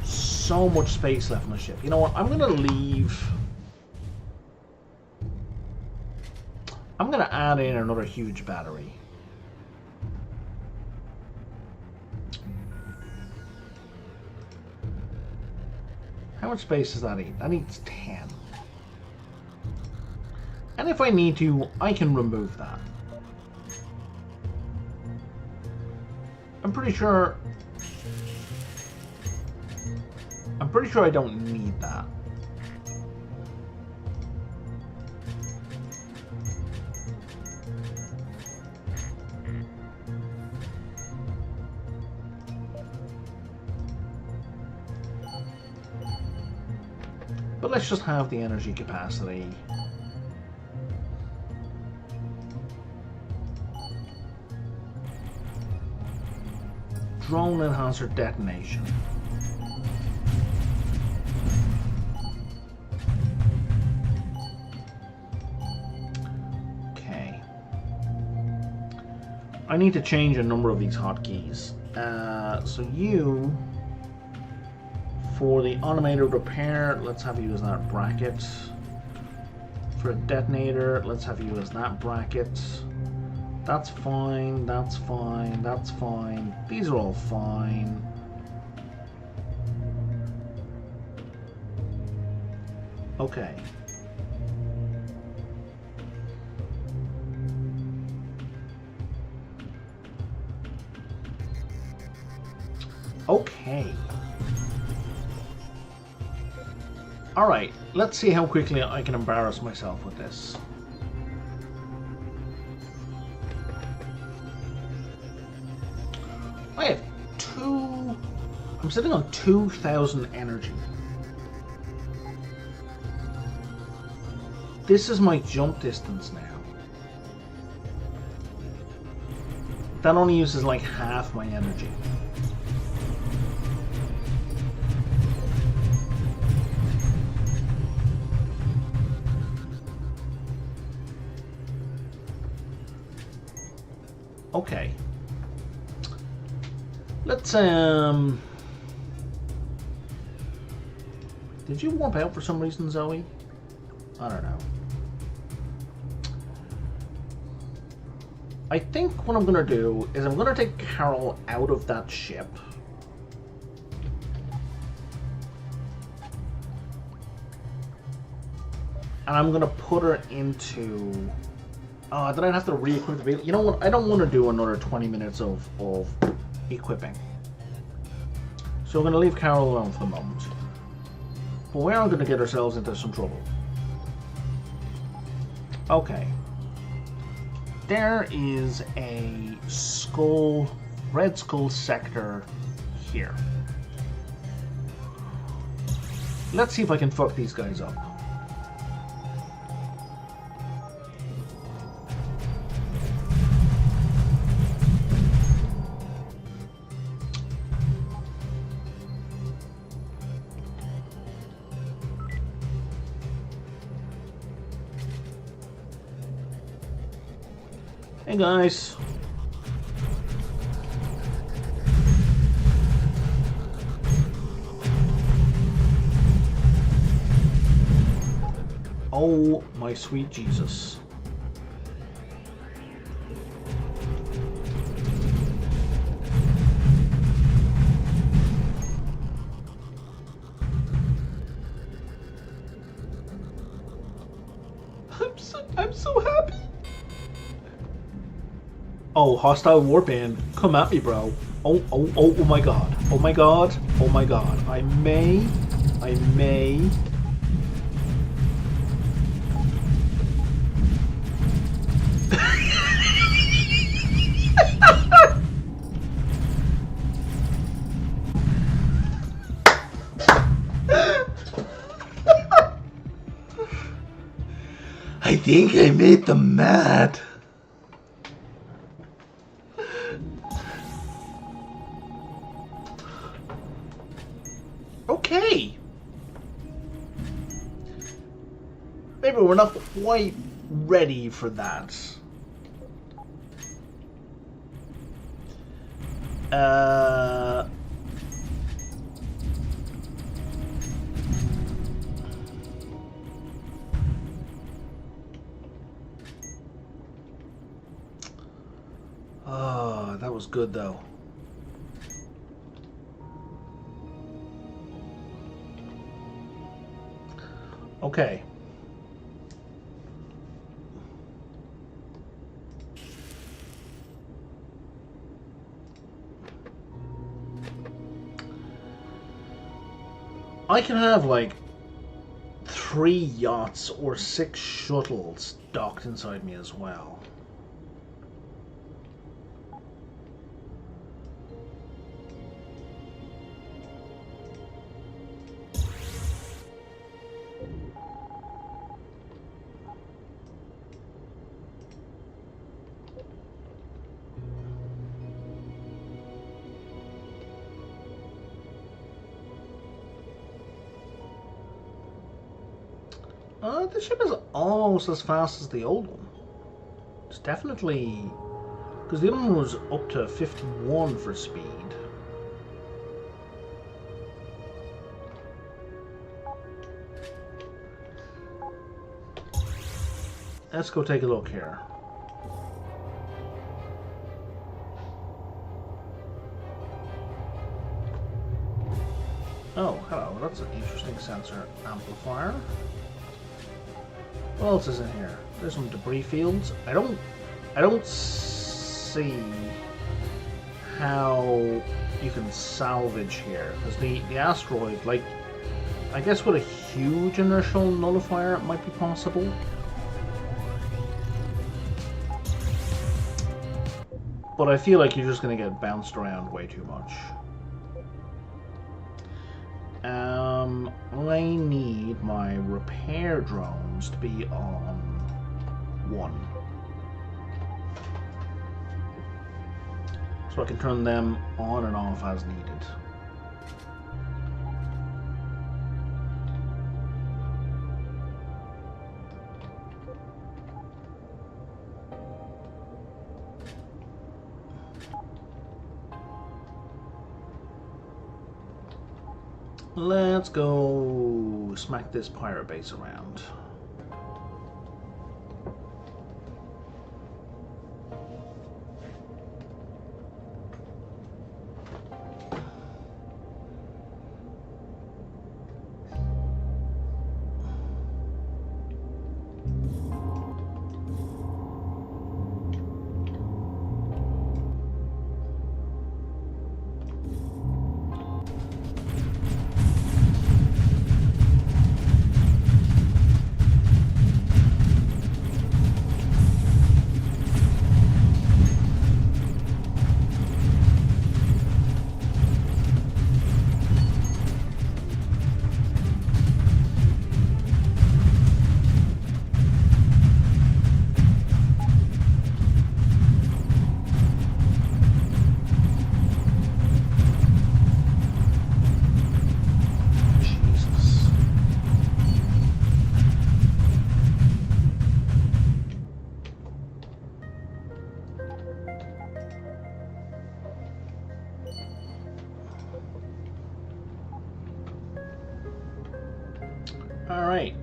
Speaker 1: so much space left on the ship. You know what? I'm gonna leave. I'm gonna add in another huge battery. How much space does that need? That needs 10. And if I need to, I can remove that. I'm pretty sure I don't need that. But let's just have the energy capacity. Drone enhancer detonation. Okay. I need to change a number of these hotkeys. So you... For the automated repair, let's have you use that bracket. For a detonator, let's have you use that bracket. That's fine, that's fine, that's fine. These are all fine. Okay. Okay. Alright, let's see how quickly I can embarrass myself with this. I have I'm sitting on 2,000 energy. This is my jump distance now. That only uses like half my energy. Okay. Let's Did you warp out for some reason, Zoe? I don't know. I think what I'm gonna do is I'm gonna take Carol out of that ship. And I'm gonna put her into... then I'd have to re-equip the vehicle. You know what? I don't want to do another 20 minutes of equipping. So we're going to leave Carol alone for the moment. But we are going to get ourselves into some trouble. Okay. There is a skull, red skull sector here. Let's see if I can fuck these guys up. Hey guys. Oh my sweet Jesus. I'm so happy. Oh, hostile warband. Come at me, bro. Oh my god. Oh my god. Oh my god. I may. think I made them mad. Okay. Maybe we're not quite ready for that. Oh, that was good though. Okay. I can have like 3 yachts or 6 shuttles docked inside me as well. The ship is almost as fast as the old one. It's definitely... because the other one was up to 51 for speed. Let's go take a look here. Oh, hello. That's an interesting sensor amplifier. What else is in here? There's some debris fields. I don't see how you can salvage here, because the asteroid, like, I guess with a huge inertial nullifier it might be possible. But I feel like you're just going to get bounced around way too much. I need my repair drones to be on 1. So I can turn them on and off as needed. Let's go smack this pirate base around. All right.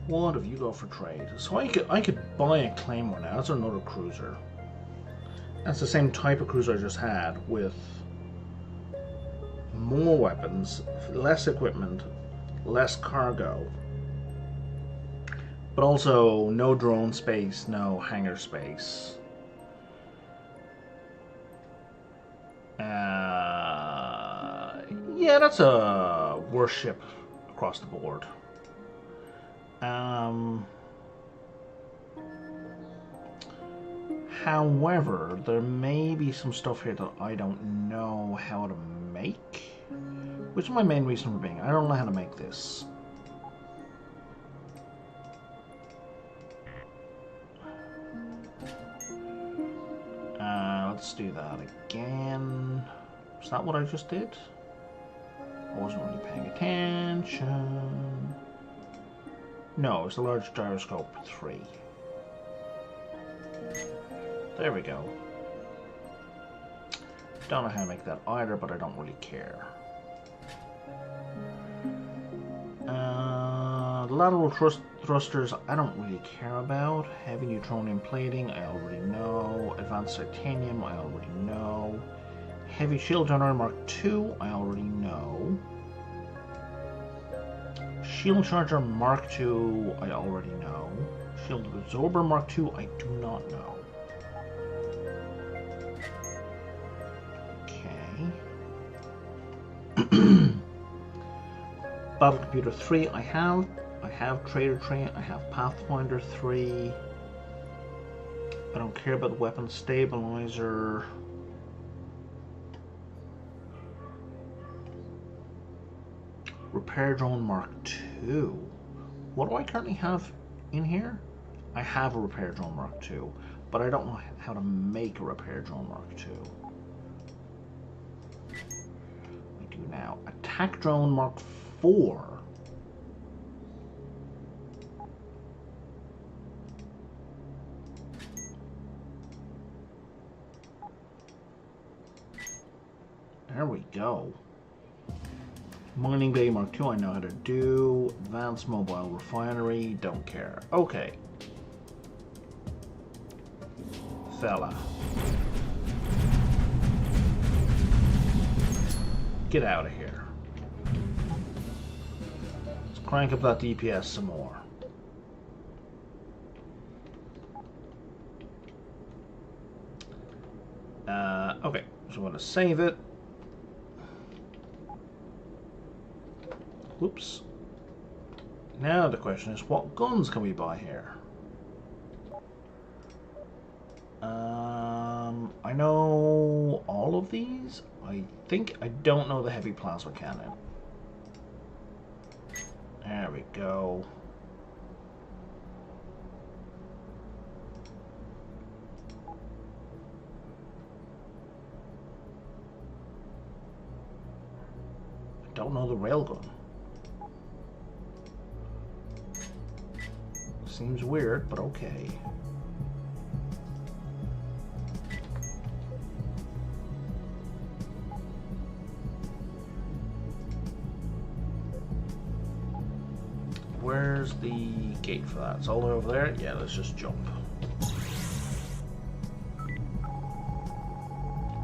Speaker 1: What have you got for trade? So I could buy a Claymore now. That's another cruiser. That's the same type of cruiser I just had, with more weapons, less equipment, less cargo. But also no drone space, no hangar space. Yeah, that's a worse ship across the board. However, there may be some stuff here that I don't know how to make. Which is my main reason for being. I don't know how to make this. Let's do that again. Is that what I just did? I wasn't really paying attention. No, it's a large gyroscope 3. There we go. Don't know how to make that either, but I don't really care. Lateral thrusters, I don't really care about. Heavy neutronium plating, I already know. Advanced titanium, I already know. Heavy shield generator Mark II, I already know. Shield charger Mark II, I already know. Shield absorber Mark II, I do not know. Okay. Battle Computer 3, I have Trader Train, I have Pathfinder 3. I don't care about Weapon Stabilizer. Repair Drone Mark II. What do I currently have in here? I have a Repair Drone Mark II, but I don't know how to make a Repair Drone Mark II. We do now. Attack Drone Mark IV. There we go. Mining Bay Mark II, I know how to do. Advanced Mobile Refinery, don't care. Okay. Fella. Get out of here. Let's crank up that DPS some more. Okay, so I'm going to save it. Whoops. Now the question is, what guns can we buy here? I know all of these. I think I don't know the heavy plasma cannon. There we go. I don't know the railgun. Seems weird, but okay. Where's the gate for that? It's all over there? Yeah, let's just jump.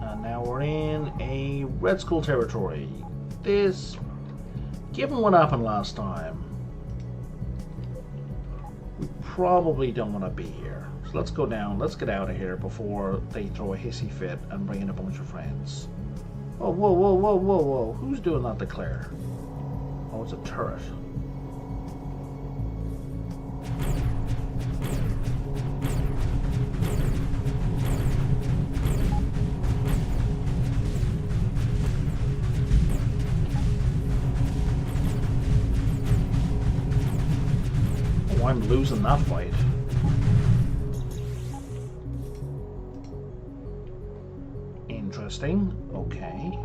Speaker 1: And now we're in a Red Skull territory. This, given what happened last time, we probably don't want to be here. So let's go down, let's get out of here before they throw a hissy fit and bring in a bunch of friends. Oh, whoa, whoa, whoa, whoa, whoa. Who's doing that declare? Oh, it's a turret. I'm losing that fight. Interesting. Okay.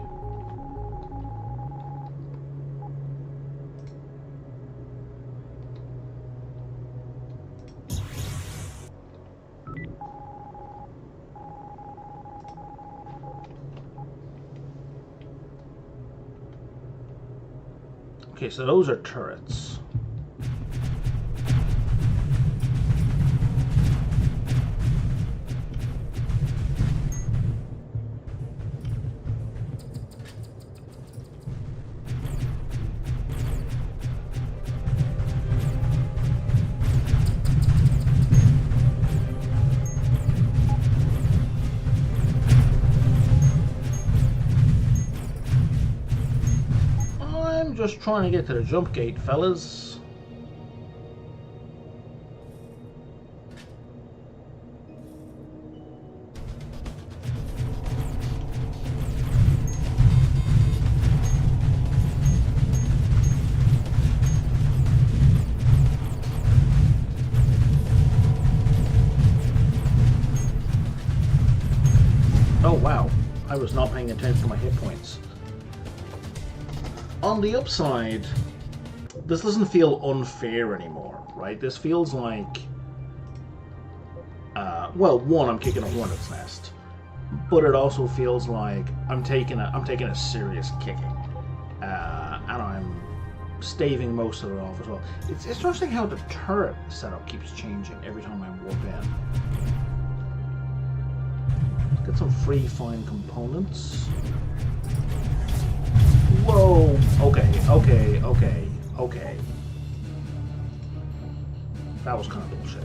Speaker 1: Okay, so those are turrets. I'm just trying to get to the jump gate, fellas. Oh wow, I was not paying attention to my hit points. On the upside, this doesn't feel unfair anymore, right? This feels like, well, one, I'm kicking a hornet's nest, but it also feels like I'm taking a serious kicking, and I'm staving most of it off as well. It's interesting how the turret setup keeps changing every time I warp in. Get some free fine components. Whoa! Okay. That was kind of bullshit.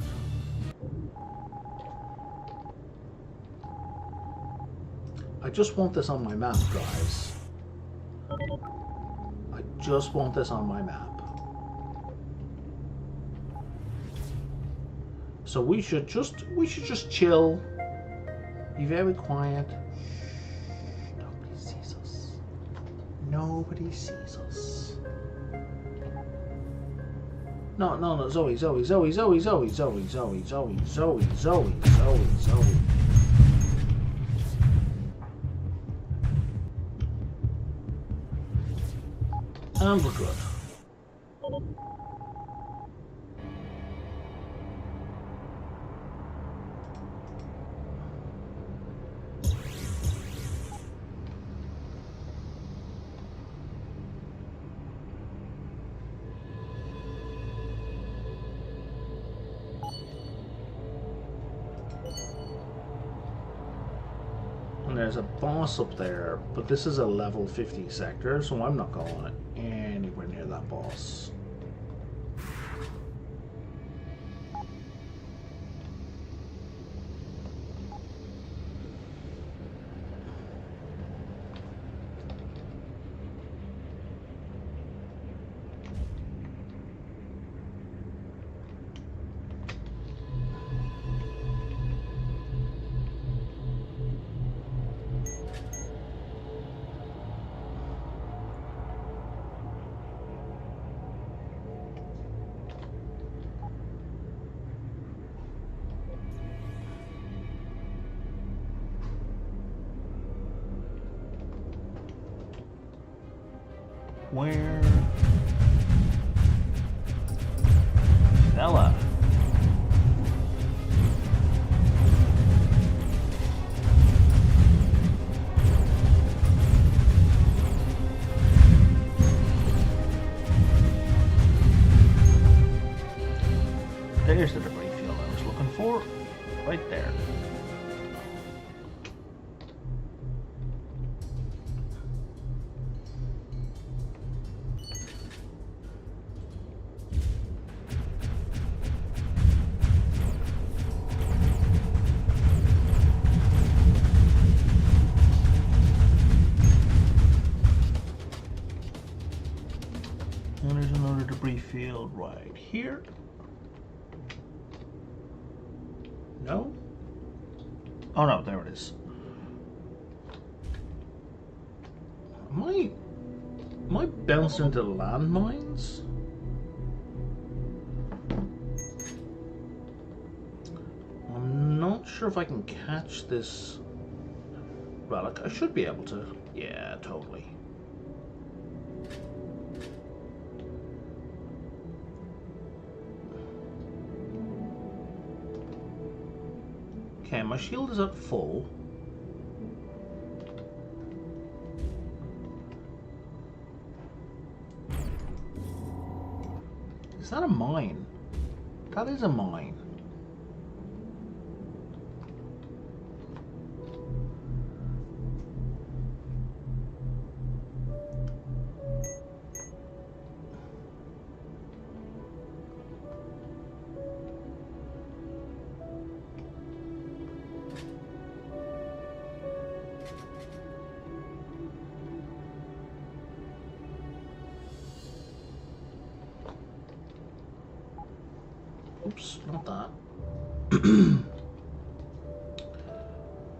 Speaker 1: I just want this on my map, guys. I just want this on my map. So we should just chill. Be very quiet. Nobody sees us. Nobody sees us. No, Zoe. And we're good. There's a boss up there, but this is a level 50 sector, so I'm not going anywhere near that boss. Where? Fella. There's the debris field I was looking for. Right there. And there's another debris field right here. No? Oh no, there it is. Am I bouncing into landmines? I'm not sure if I can catch this relic. I should be able to. Yeah, totally. Okay, my shield is at full. Is that a mine? That is a mine. Oops, not that.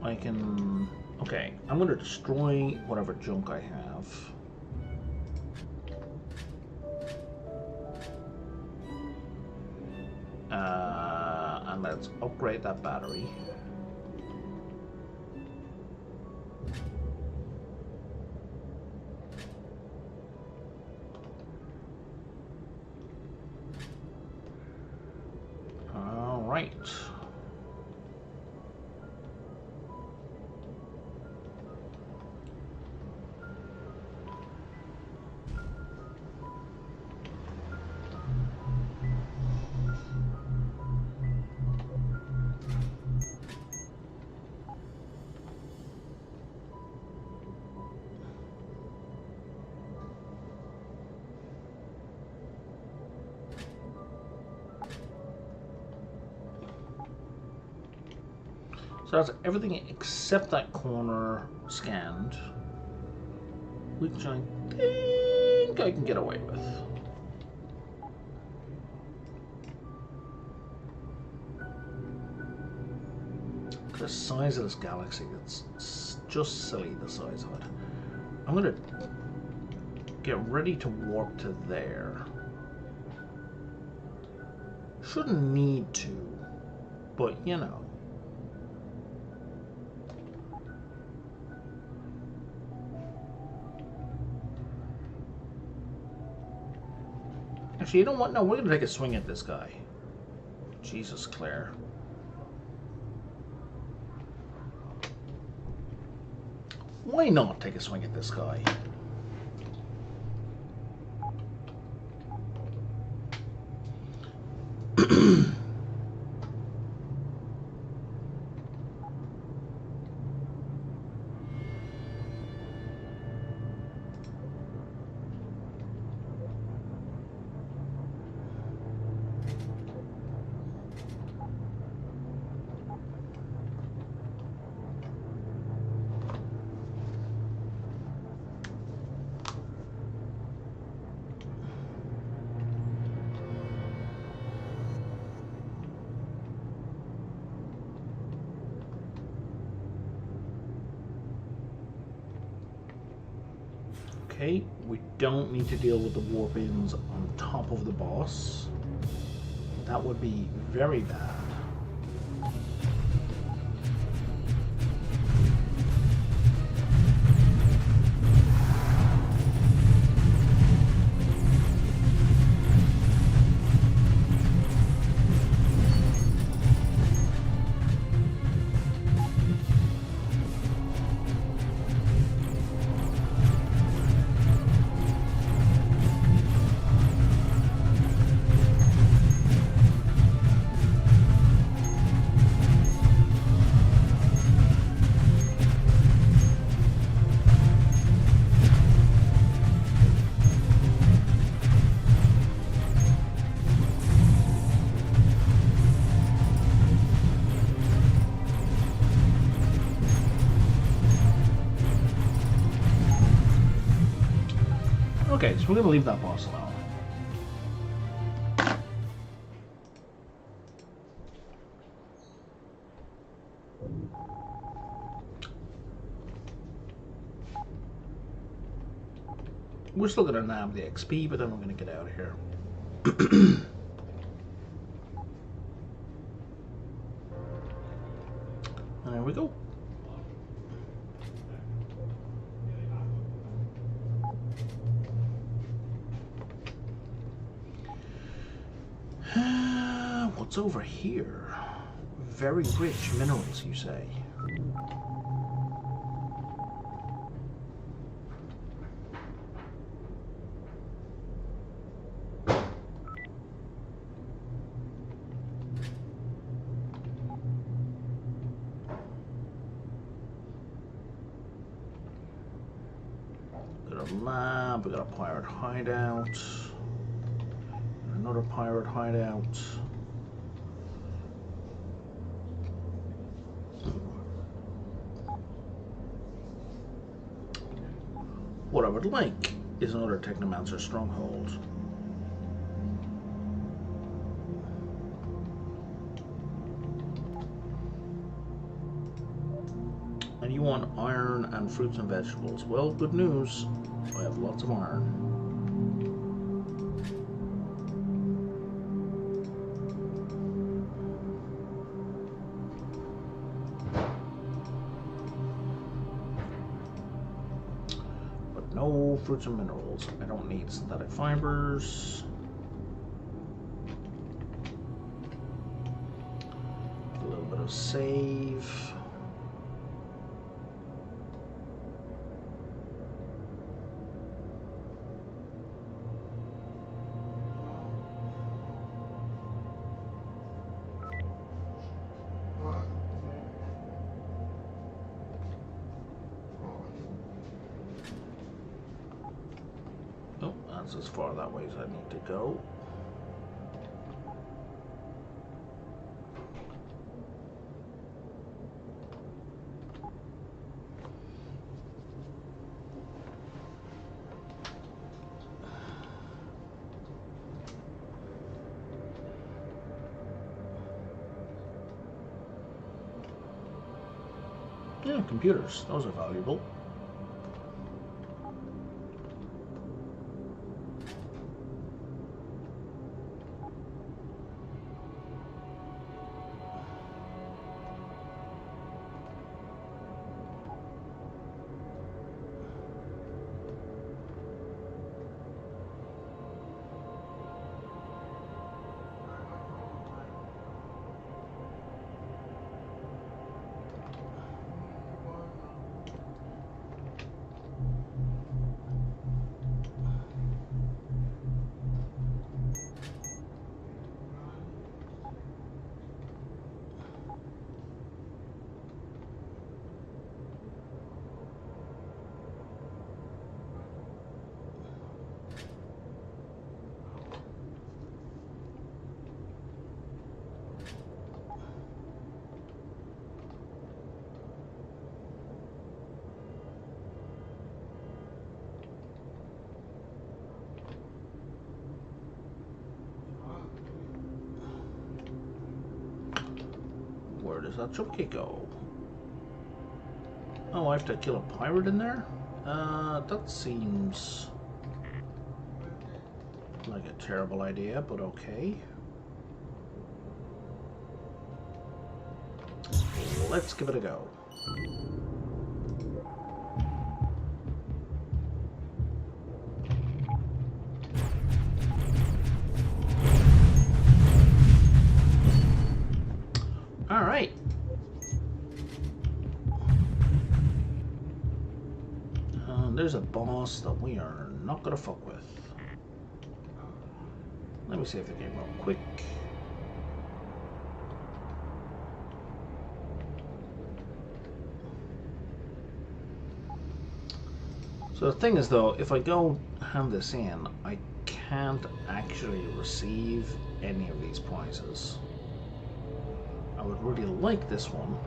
Speaker 1: I can... Okay, I'm going to destroy whatever junk I have. And let's upgrade that battery. All right. So that's everything except that corner scanned, which I think I can get away with. The size of this galaxy, it's just silly, the size of it. I'm going to get ready to warp to there. Shouldn't need to, but you know. Actually, you know what? No, we're going to take a swing at this guy. Jesus, Claire. Why not take a swing at this guy? Okay, we don't need to deal with the warp-ins on top of the boss. That would be very bad. Okay, so we're going to leave that boss alone. We're still going to nab the XP, but then we're going to get out of here. And there we go. What's over here? Very rich minerals, you say? Got a lab, we got a pirate hideout. Another pirate hideout. What I would like is another Technomancer stronghold. And you want iron and fruits and vegetables. Well, good news. I have lots of iron. But no fruits and minerals. I don't need synthetic fibers. A little bit of save. Oh, that's as far that way as I need to go. Yeah, computers. Those are valuable. Where does that chunky go? Oh, I have to kill a pirate in there? That seems like a terrible idea, but okay. Let's give it a go. All right. There's a boss that we are not gonna fuck with. Let me save the game real quick. So the thing is though, if I go hand this in, I can't actually receive any of these prizes. I would really like this one.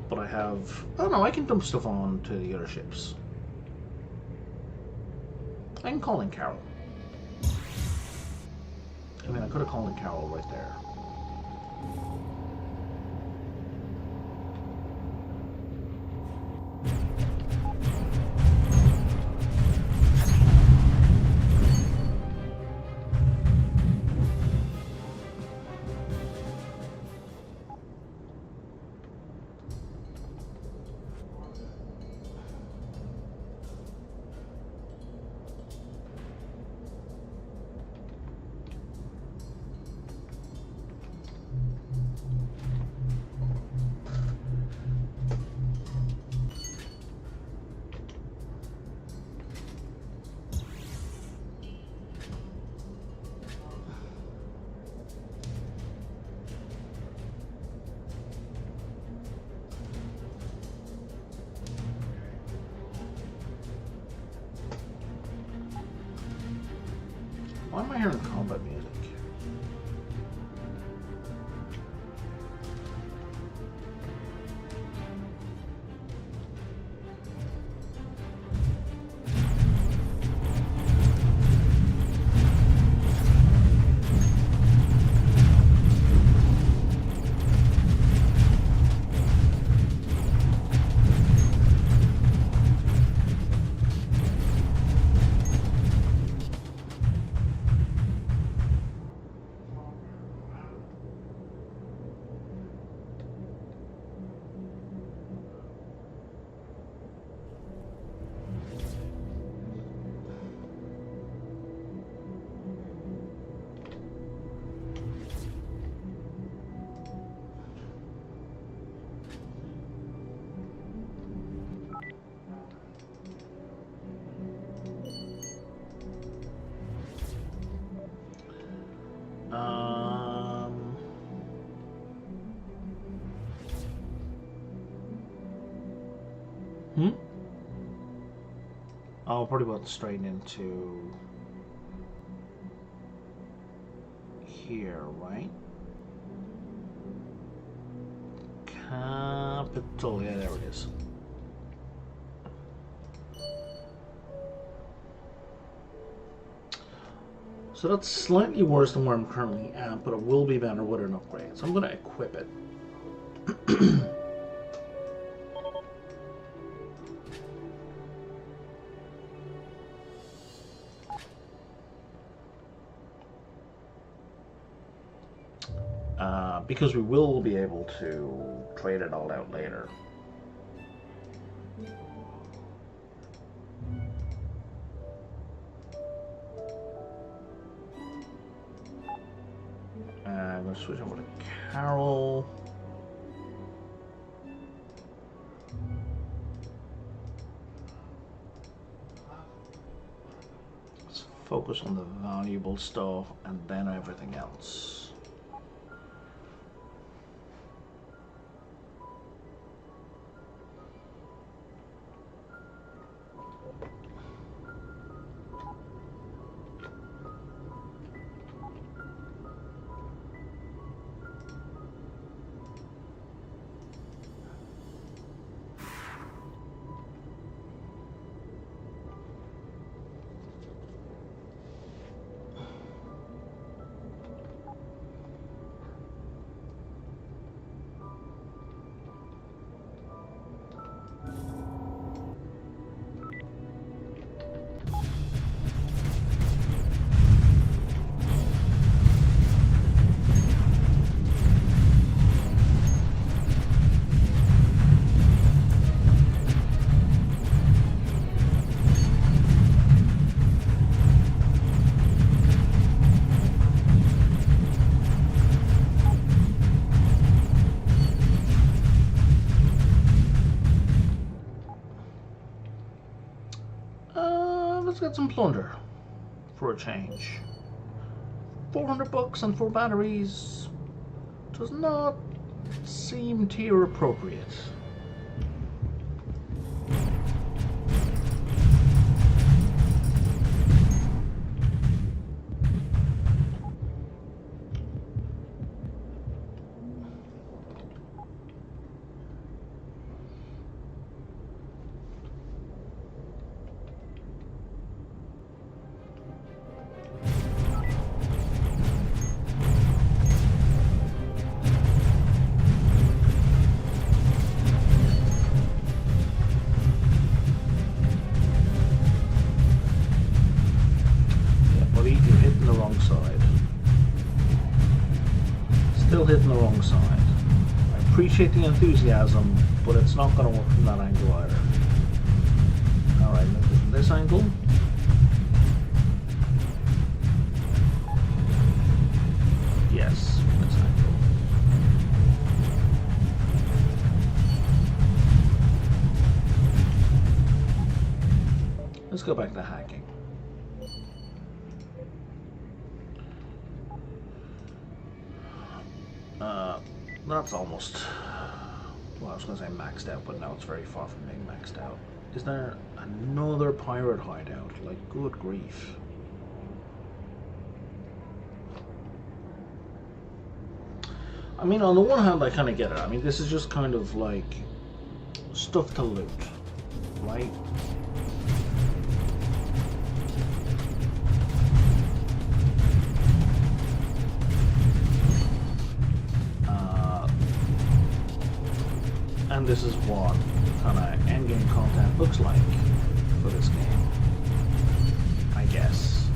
Speaker 1: But I have... Oh no, I can dump stuff on to the other ships. I can call in Carol. I mean, I could have called in Carol right there. Why am I hearing combat music? Hmm? I'll probably put it straight into here, right? Capital, yeah, there it is. So that's slightly worse than where I'm currently at, but it will be better with an upgrade. So I'm going to equip it. Because we will be able to trade it all out later. I'm going to switch over to Carol. Let's focus on the valuable stuff and then everything else. Let's get some plunder for a change. 400 bucks and 4 batteries does not seem tier appropriate. Hitting the wrong side. I appreciate the enthusiasm, but it's not going to work from that angle either. Alright, maybe from this angle. Yes, this angle. Let's go back to hacking. That's almost, well, I was going to say maxed out, but now it's very far from being maxed out. Is there another pirate hideout? Like, good grief. I mean, on the one hand, I kind of get it. I mean, this is just kind of like stuff to loot, right? And this is what kind of endgame content looks like for this game, I guess.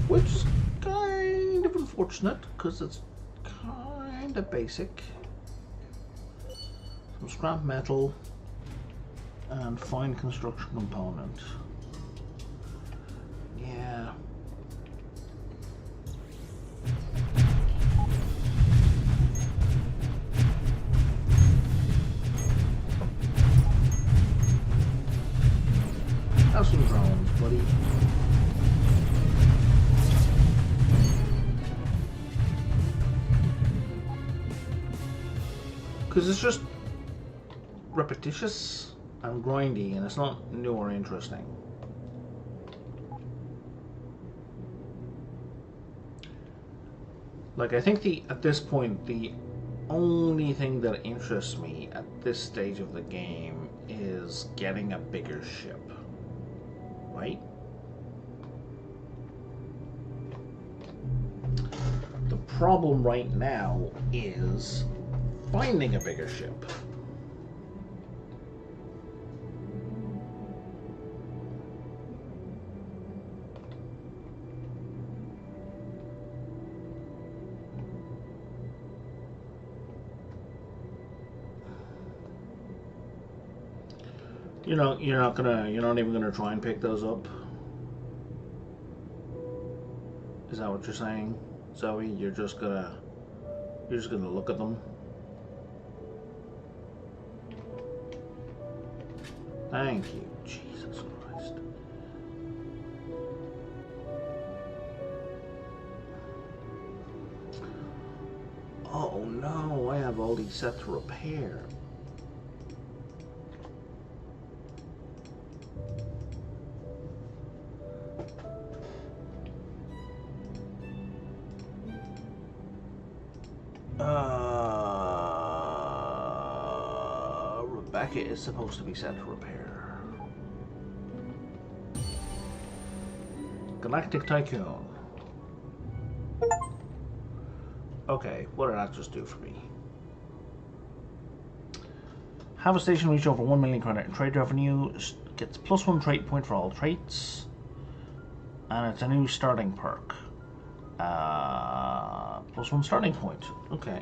Speaker 1: Which is kind of unfortunate, because it's kind of basic. Some scrap metal and fine construction component. Yeah. Have some drones, buddy. Because it's just repetitious. I'm grindy, and it's not new or interesting. Like, I think at this point, the only thing that interests me at this stage of the game is getting a bigger ship. Right? The problem right now is finding a bigger ship. You're not even gonna try and pick those up. Is that what you're saying, Zoe? You're just gonna look at them. Thank you, Jesus Christ. Oh no, I have all these set to repair. Rebecca is supposed to be set to repair. Galactic Tycoon. Okay, what did that just do for me? Have a station reach over 1 million credit in trade revenue. Gets +1 trait point for all traits. And it's a new starting perk. +1 starting point. Okay.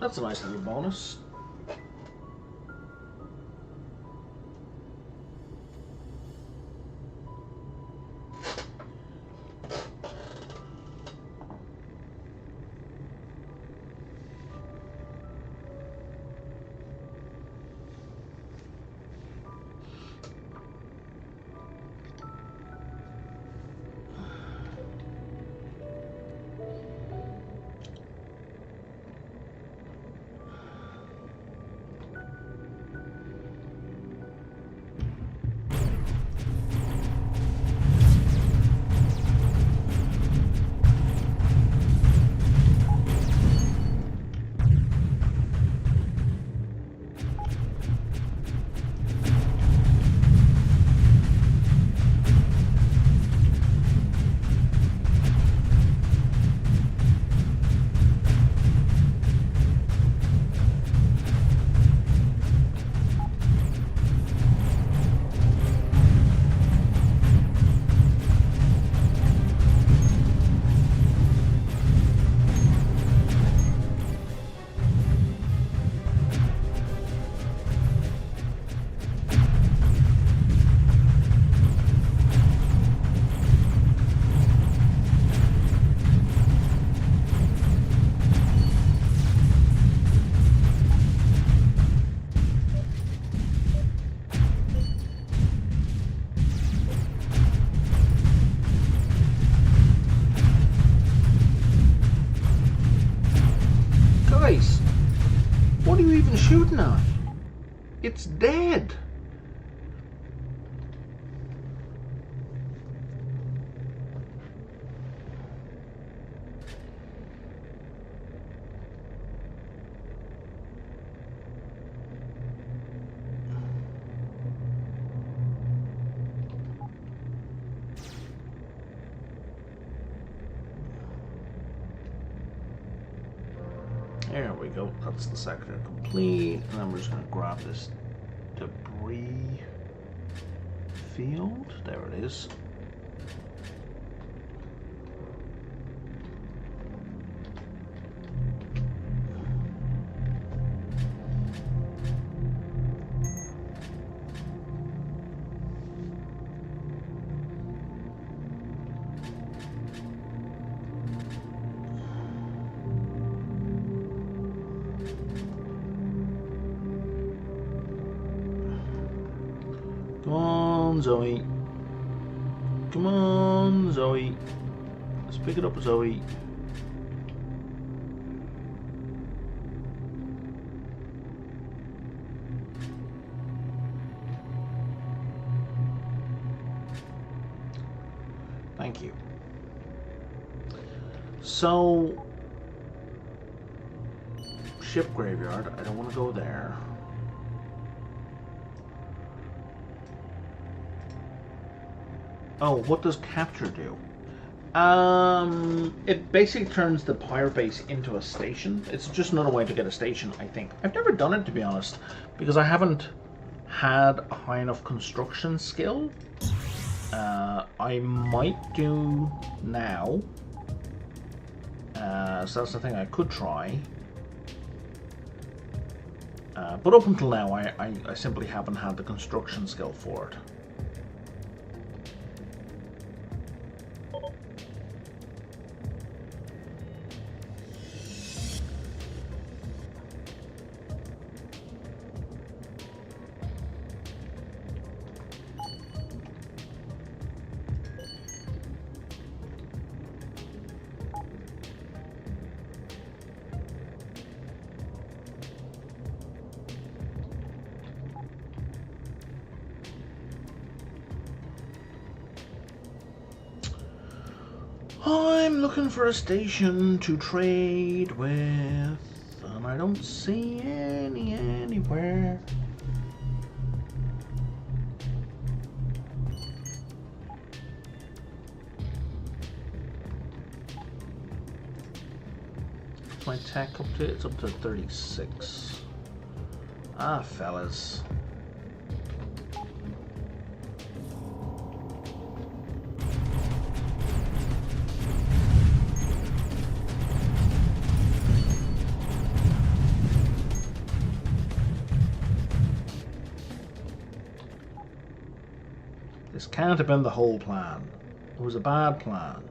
Speaker 1: That's a nice little bonus. What are you even shooting at? It's dead. There we go, that's the sector complete, and I'm just going to grab this debris field. There it is. Come on, Zoe. Come on, Zoe. Let's pick it up, Zoe. Thank you. So, ship graveyard. I don't want to go there. Oh, what does capture do? It basically turns the pirate base into a station. It's just another way to get a station, I think. I've never done it, to be honest, because I haven't had a high enough construction skill. I might do now. So that's the thing I could try. But up until now, I simply haven't had the construction skill for it. I'm looking for a station to trade with, and I don't see any anywhere. My tech up to, it's up to 36. Ah, fellas. This can't have been the whole plan. It was a bad plan.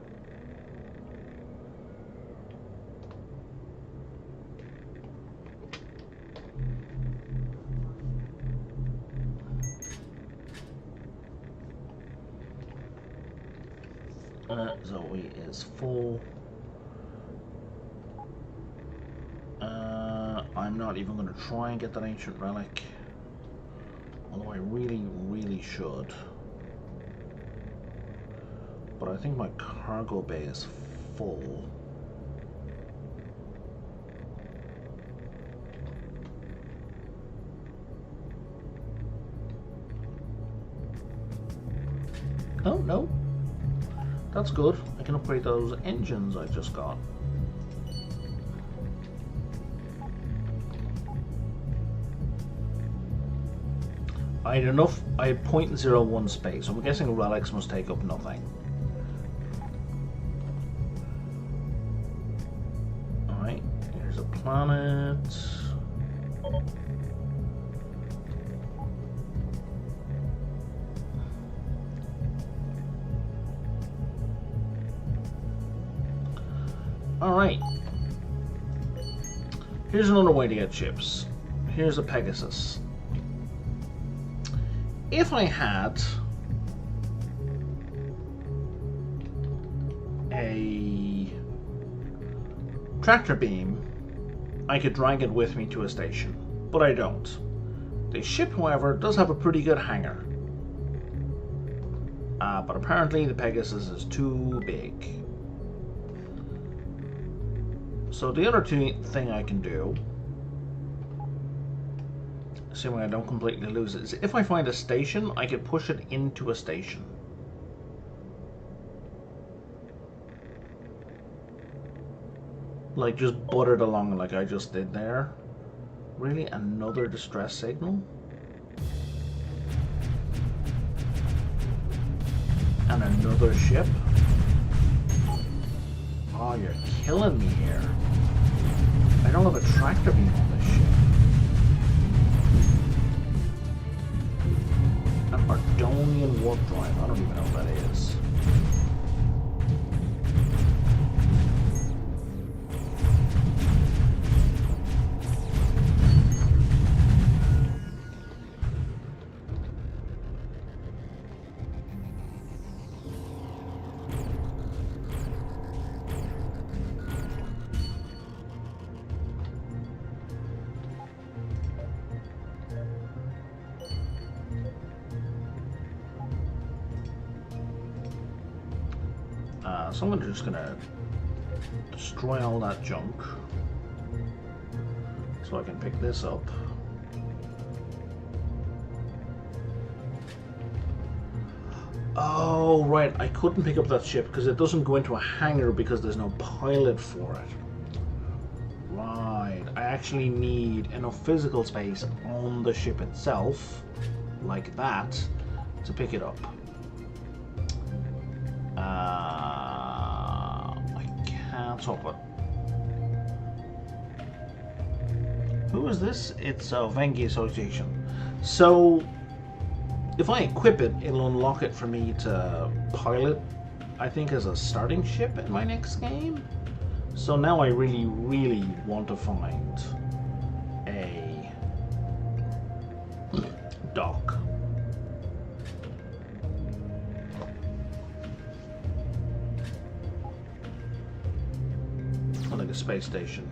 Speaker 1: Zoe is full. I'm not even going to try and get that ancient relic. Although I really should. But I think my cargo bay is full. Oh, no. That's good. I can upgrade those engines I just got. I had enough. I had 0.01 space, so I'm guessing relics must take up nothing. Alright, here's a planet. Alright. Here's another way to get ships. Here's a Pegasus. If I had a tractor beam, I could drag it with me to a station, but I don't. The ship, however, does have a pretty good hangar. But apparently the Pegasus is too big. So the other thing I can do, assuming I don't completely lose it, is if I find a station, I could push it into a station. Like just butter it along like I just did there. Really? Another distress signal? And another ship? Oh, you're killing me here. I don't have a tractor beam on this ship. An Ardonian warp drive. I don't even know what that is. So I'm just gonna destroy all that junk so I can pick this up. Oh, right, I couldn't pick up that ship because it doesn't go into a hangar because there's no pilot for it. Right, I actually need enough physical space on the ship itself, like that, to pick it up. I can't top it. Who is this? It's Bluesky Association. So, if I equip it, it'll unlock it for me to pilot, I think, as a starting ship in my next game. So now I really, really want to find a dock. Or like a space station.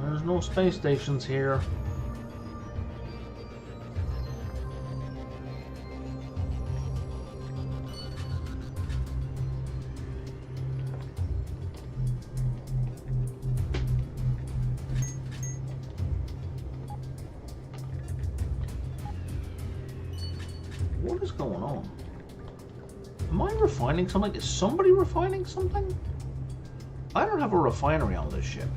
Speaker 1: There's no space stations here. What is going on? Am I refining something? Is somebody refining something? I don't have a refinery on this ship.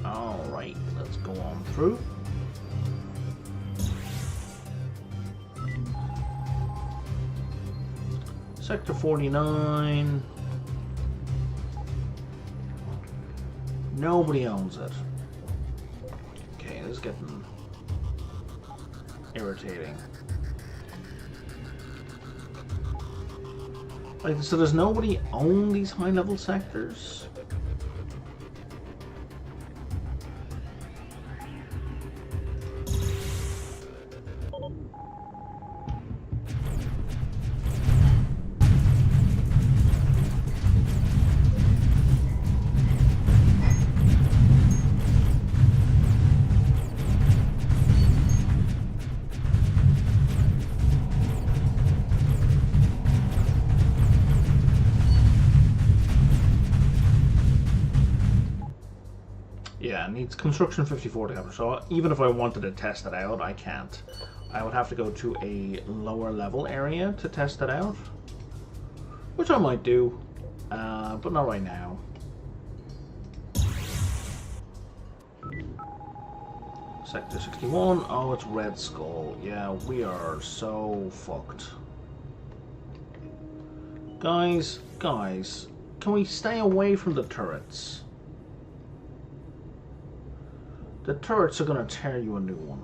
Speaker 1: Alright, let's go on through. Sector 49. Nobody owns it. Okay, this is getting irritating. Like, so does nobody own these high-level sectors? Yeah, it needs construction 54 to cover, so even if I wanted to test it out, I can't. I would have to go to a lower level area to test it out, which I might do, but not right now. Sector 61, oh, it's Red Skull. Yeah, we are so fucked. Guys, can we stay away from the turrets? The turrets are gonna tear you a new one.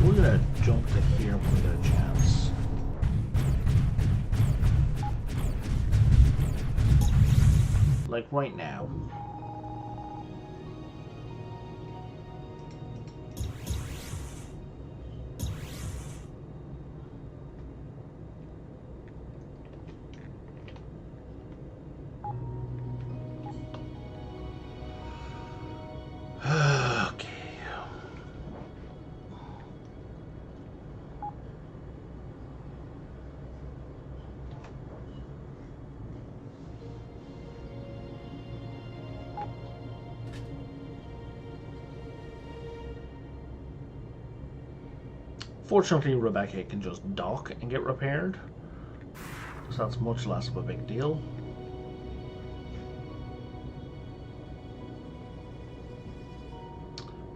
Speaker 1: We're gonna jump to here when we get a chance. Like right now. Okay. Fortunately, Rebecca can just dock and get repaired, so that's much less of a big deal.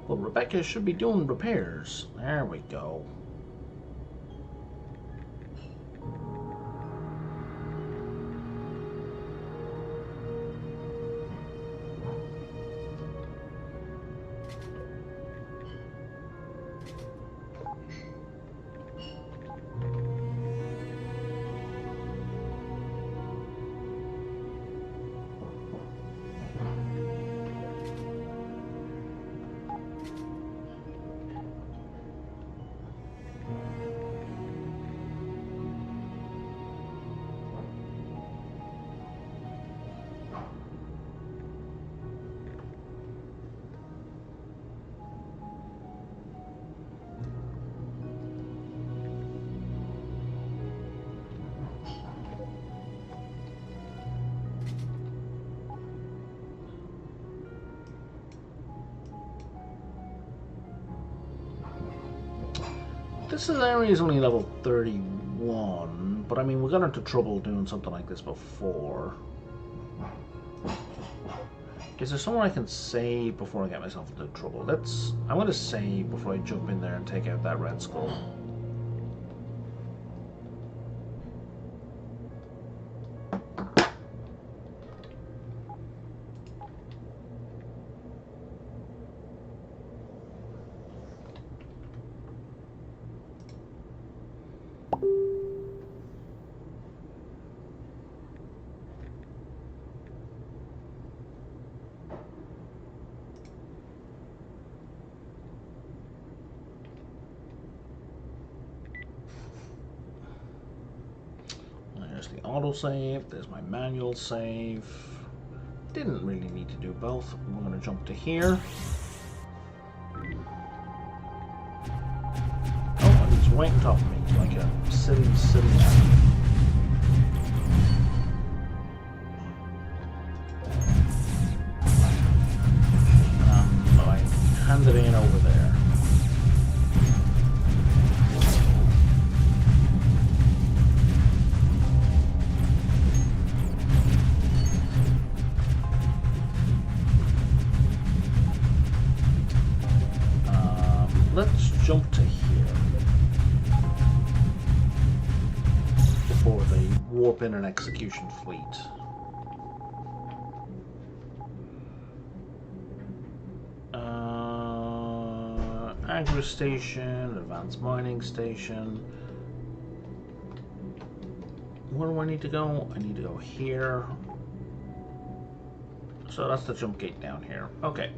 Speaker 1: Well, Rebecca should be doing repairs. There we go. This area is only level 31, but I mean, we got into trouble doing something like this before. Is there somewhere I can save before I get myself into trouble? I'm going to save before I jump in there and take out that red skull. There's the autosave, there's my manual save. Didn't really need to do both. We're going to jump to here. Oh, and it's right on top of me, like a silly man. I hand it in over there. Let's jump to here before they warp in an execution fleet. Agri station, advanced mining station. Where do I need to go? I need to go here. So that's the jump gate down here. Okay,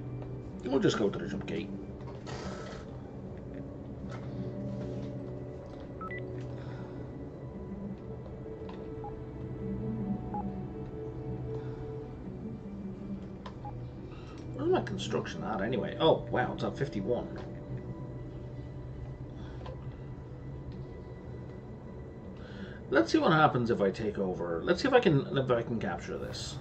Speaker 1: we'll just go to the jump gate. Where's my construction at anyway? Oh, wow, it's at 51. Let's see what happens if I take over. Let's see if I can capture this.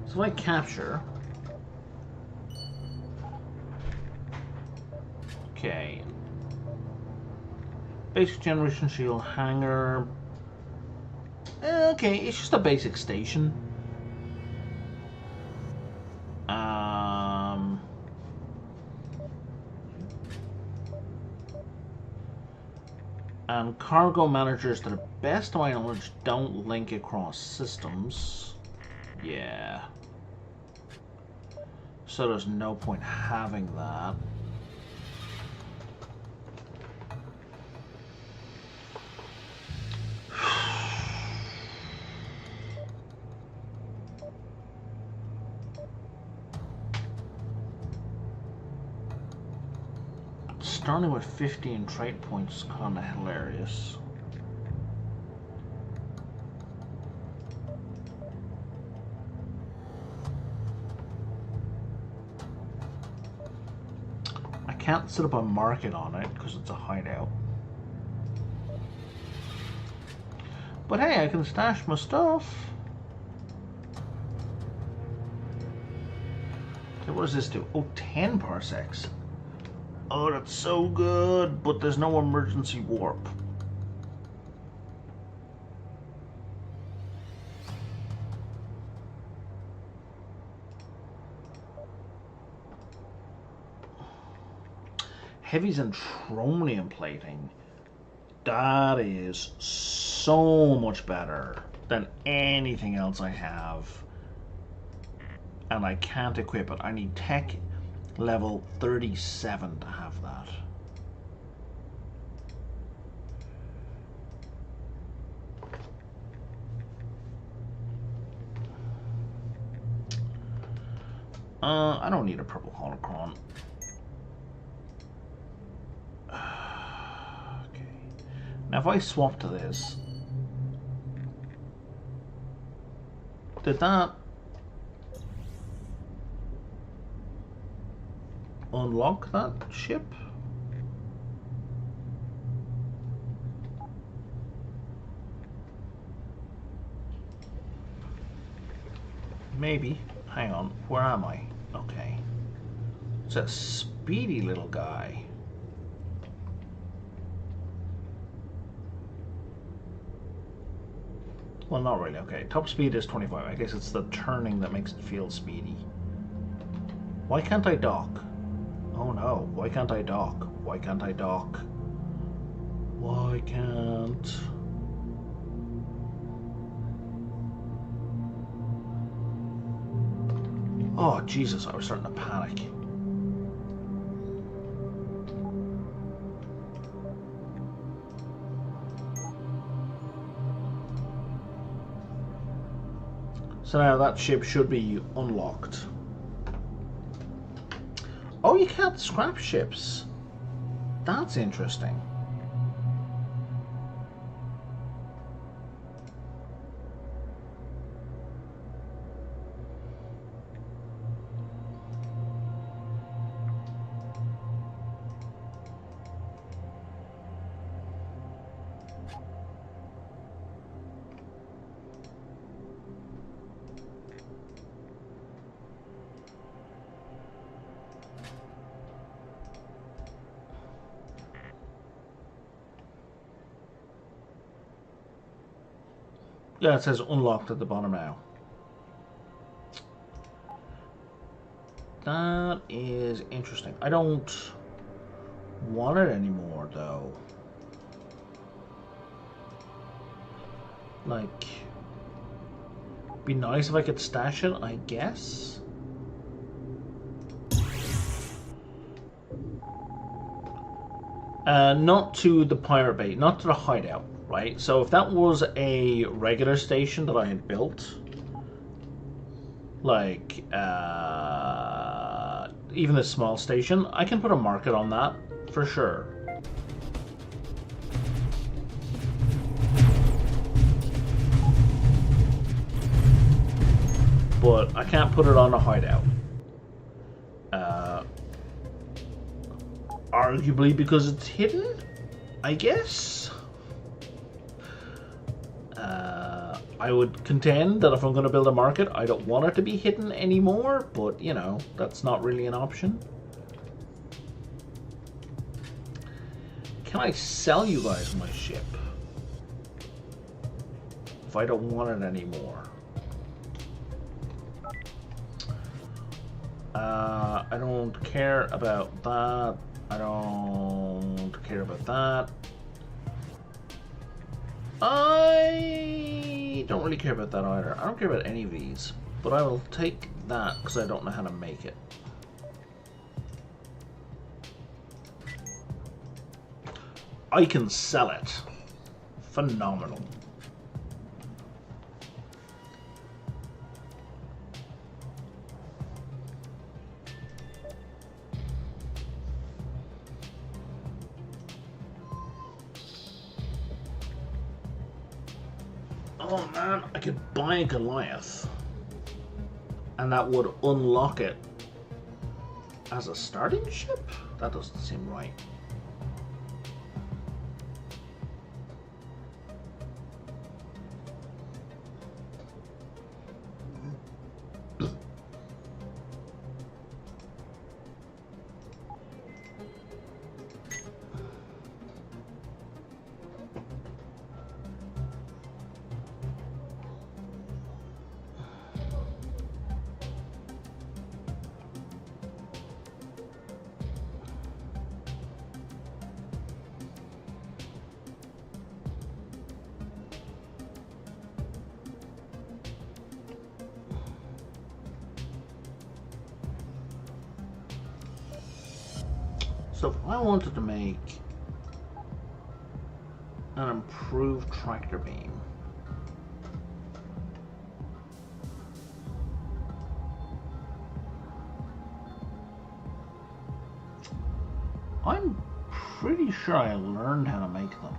Speaker 1: So if I capture, okay, basic generation shield hangar, okay, it's just a basic station. And cargo managers, to the best of my knowledge, don't link across systems. Yeah. So there's no point having that. Starting with 15 trait points is kind of hilarious. I can't set up a market on it because it's a hideout. But hey, I can stash my stuff. Okay, what does this do? Oh, 10 parsecs. Oh, that's so good, but there's no emergency warp. Heavies and chromium plating. That is so much better than anything else I have. And I can't equip it. I need tech level 37 to have that. I don't need a purple holocron. Okay. Now if I swap to this, did that unlock that ship? Maybe. Hang on. Where am I? Okay. It's a speedy little guy. Well, not really. Okay. Top speed is 25. I guess it's the turning that makes it feel speedy. Why can't I dock? Oh no. Why can't I dock? Why can't I dock? Why can't... Oh, Jesus, I was starting to panic. So now that ship should be unlocked. Oh, you can't scrap ships. That's interesting. Yeah, it says unlocked at the bottom now. That is interesting. I don't want it anymore, though. Like, be nice if I could stash it, I guess. Not to the pirate bay, not to the hideout, right? So if that was a regular station that I had built, like even a small station, I can put a market on that for sure. But I can't put it on a hideout. Arguably because it's hidden, I guess. I would contend that if I'm going to build a market, I don't want it to be hidden anymore, but, you know, that's not really an option. Can I sell you guys my ship? If I don't want it anymore. I don't care about that. I don't care about that. I don't really care about that either. I don't care about any of these, but I will take that because I don't know how to make it. I can sell it. Phenomenal. Oh man, I could buy a Goliath. And that would unlock it as a starting ship? That doesn't seem right. So if I wanted to make an improved tractor beam, I'm pretty sure I learned how to make them.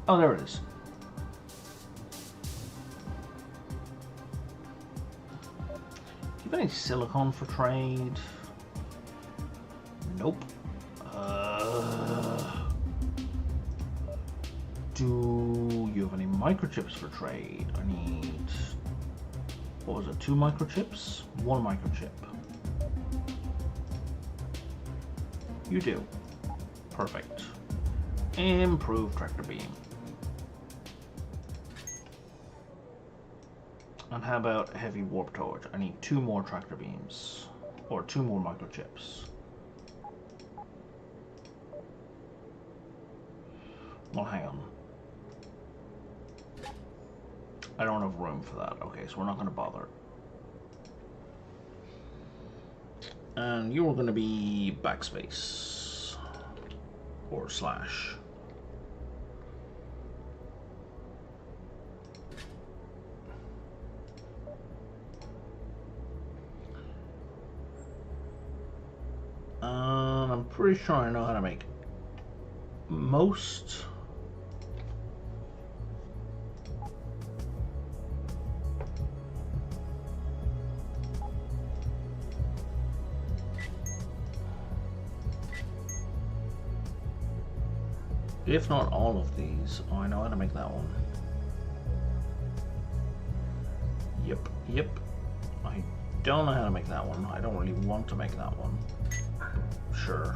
Speaker 1: Oh, there it is. Do you have any silicon for trade? Nope. Do you have any microchips for trade? I need, what was it, 2 microchips? 1 microchip. You do. Perfect. Improved tractor beam. And how about heavy warp torch? I need 2 more tractor beams. Or 2 more microchips. Well, hang on. I don't have room for that. Okay, so we're not going to bother. And you're going to be backspace. Or slash. I'm pretty sure I know how to make most. If not all of these. Oh, I know how to make that one. Yep. I don't know how to make that one. I don't really want to make that one. Sure.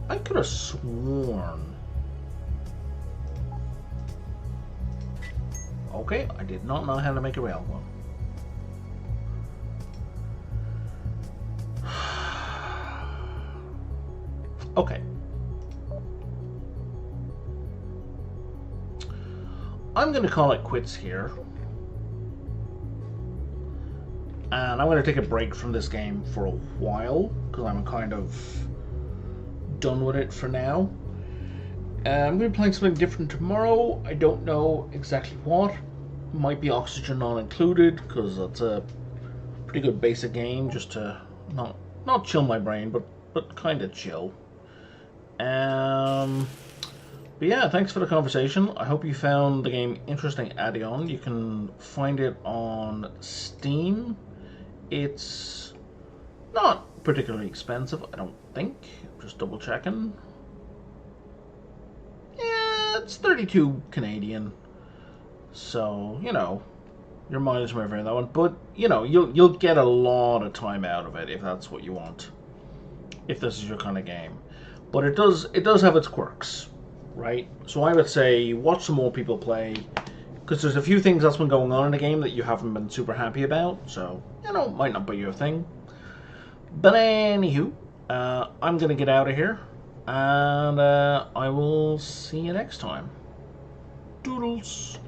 Speaker 1: I could have sworn. Okay, I did not know how to make a rail one. Okay. I'm going to call it quits here. And I'm going to take a break from this game for a while, because I'm kind of done with it for now. I'm going to be playing something different tomorrow. I don't know exactly what. Might be Oxygen not included, because that's a pretty good basic game, just to not chill my brain, but kind of chill. But yeah, thanks for the conversation. I hope you found the game interesting adding on. You can find it on Steam. It's not particularly expensive, I don't think. Just double checking. Yeah, it's 32 Canadian. So, you know, your mileage may vary on that one. But, you know, you'll get a lot of time out of it if that's what you want. If this is your kind of game. But it does have its quirks, right? So I would say watch some more people play, because there's a few things that's been going on in the game that you haven't been super happy about. So, you know, might not be your thing. But anywho, I'm going to get out of here, and I will see you next time. Doodles.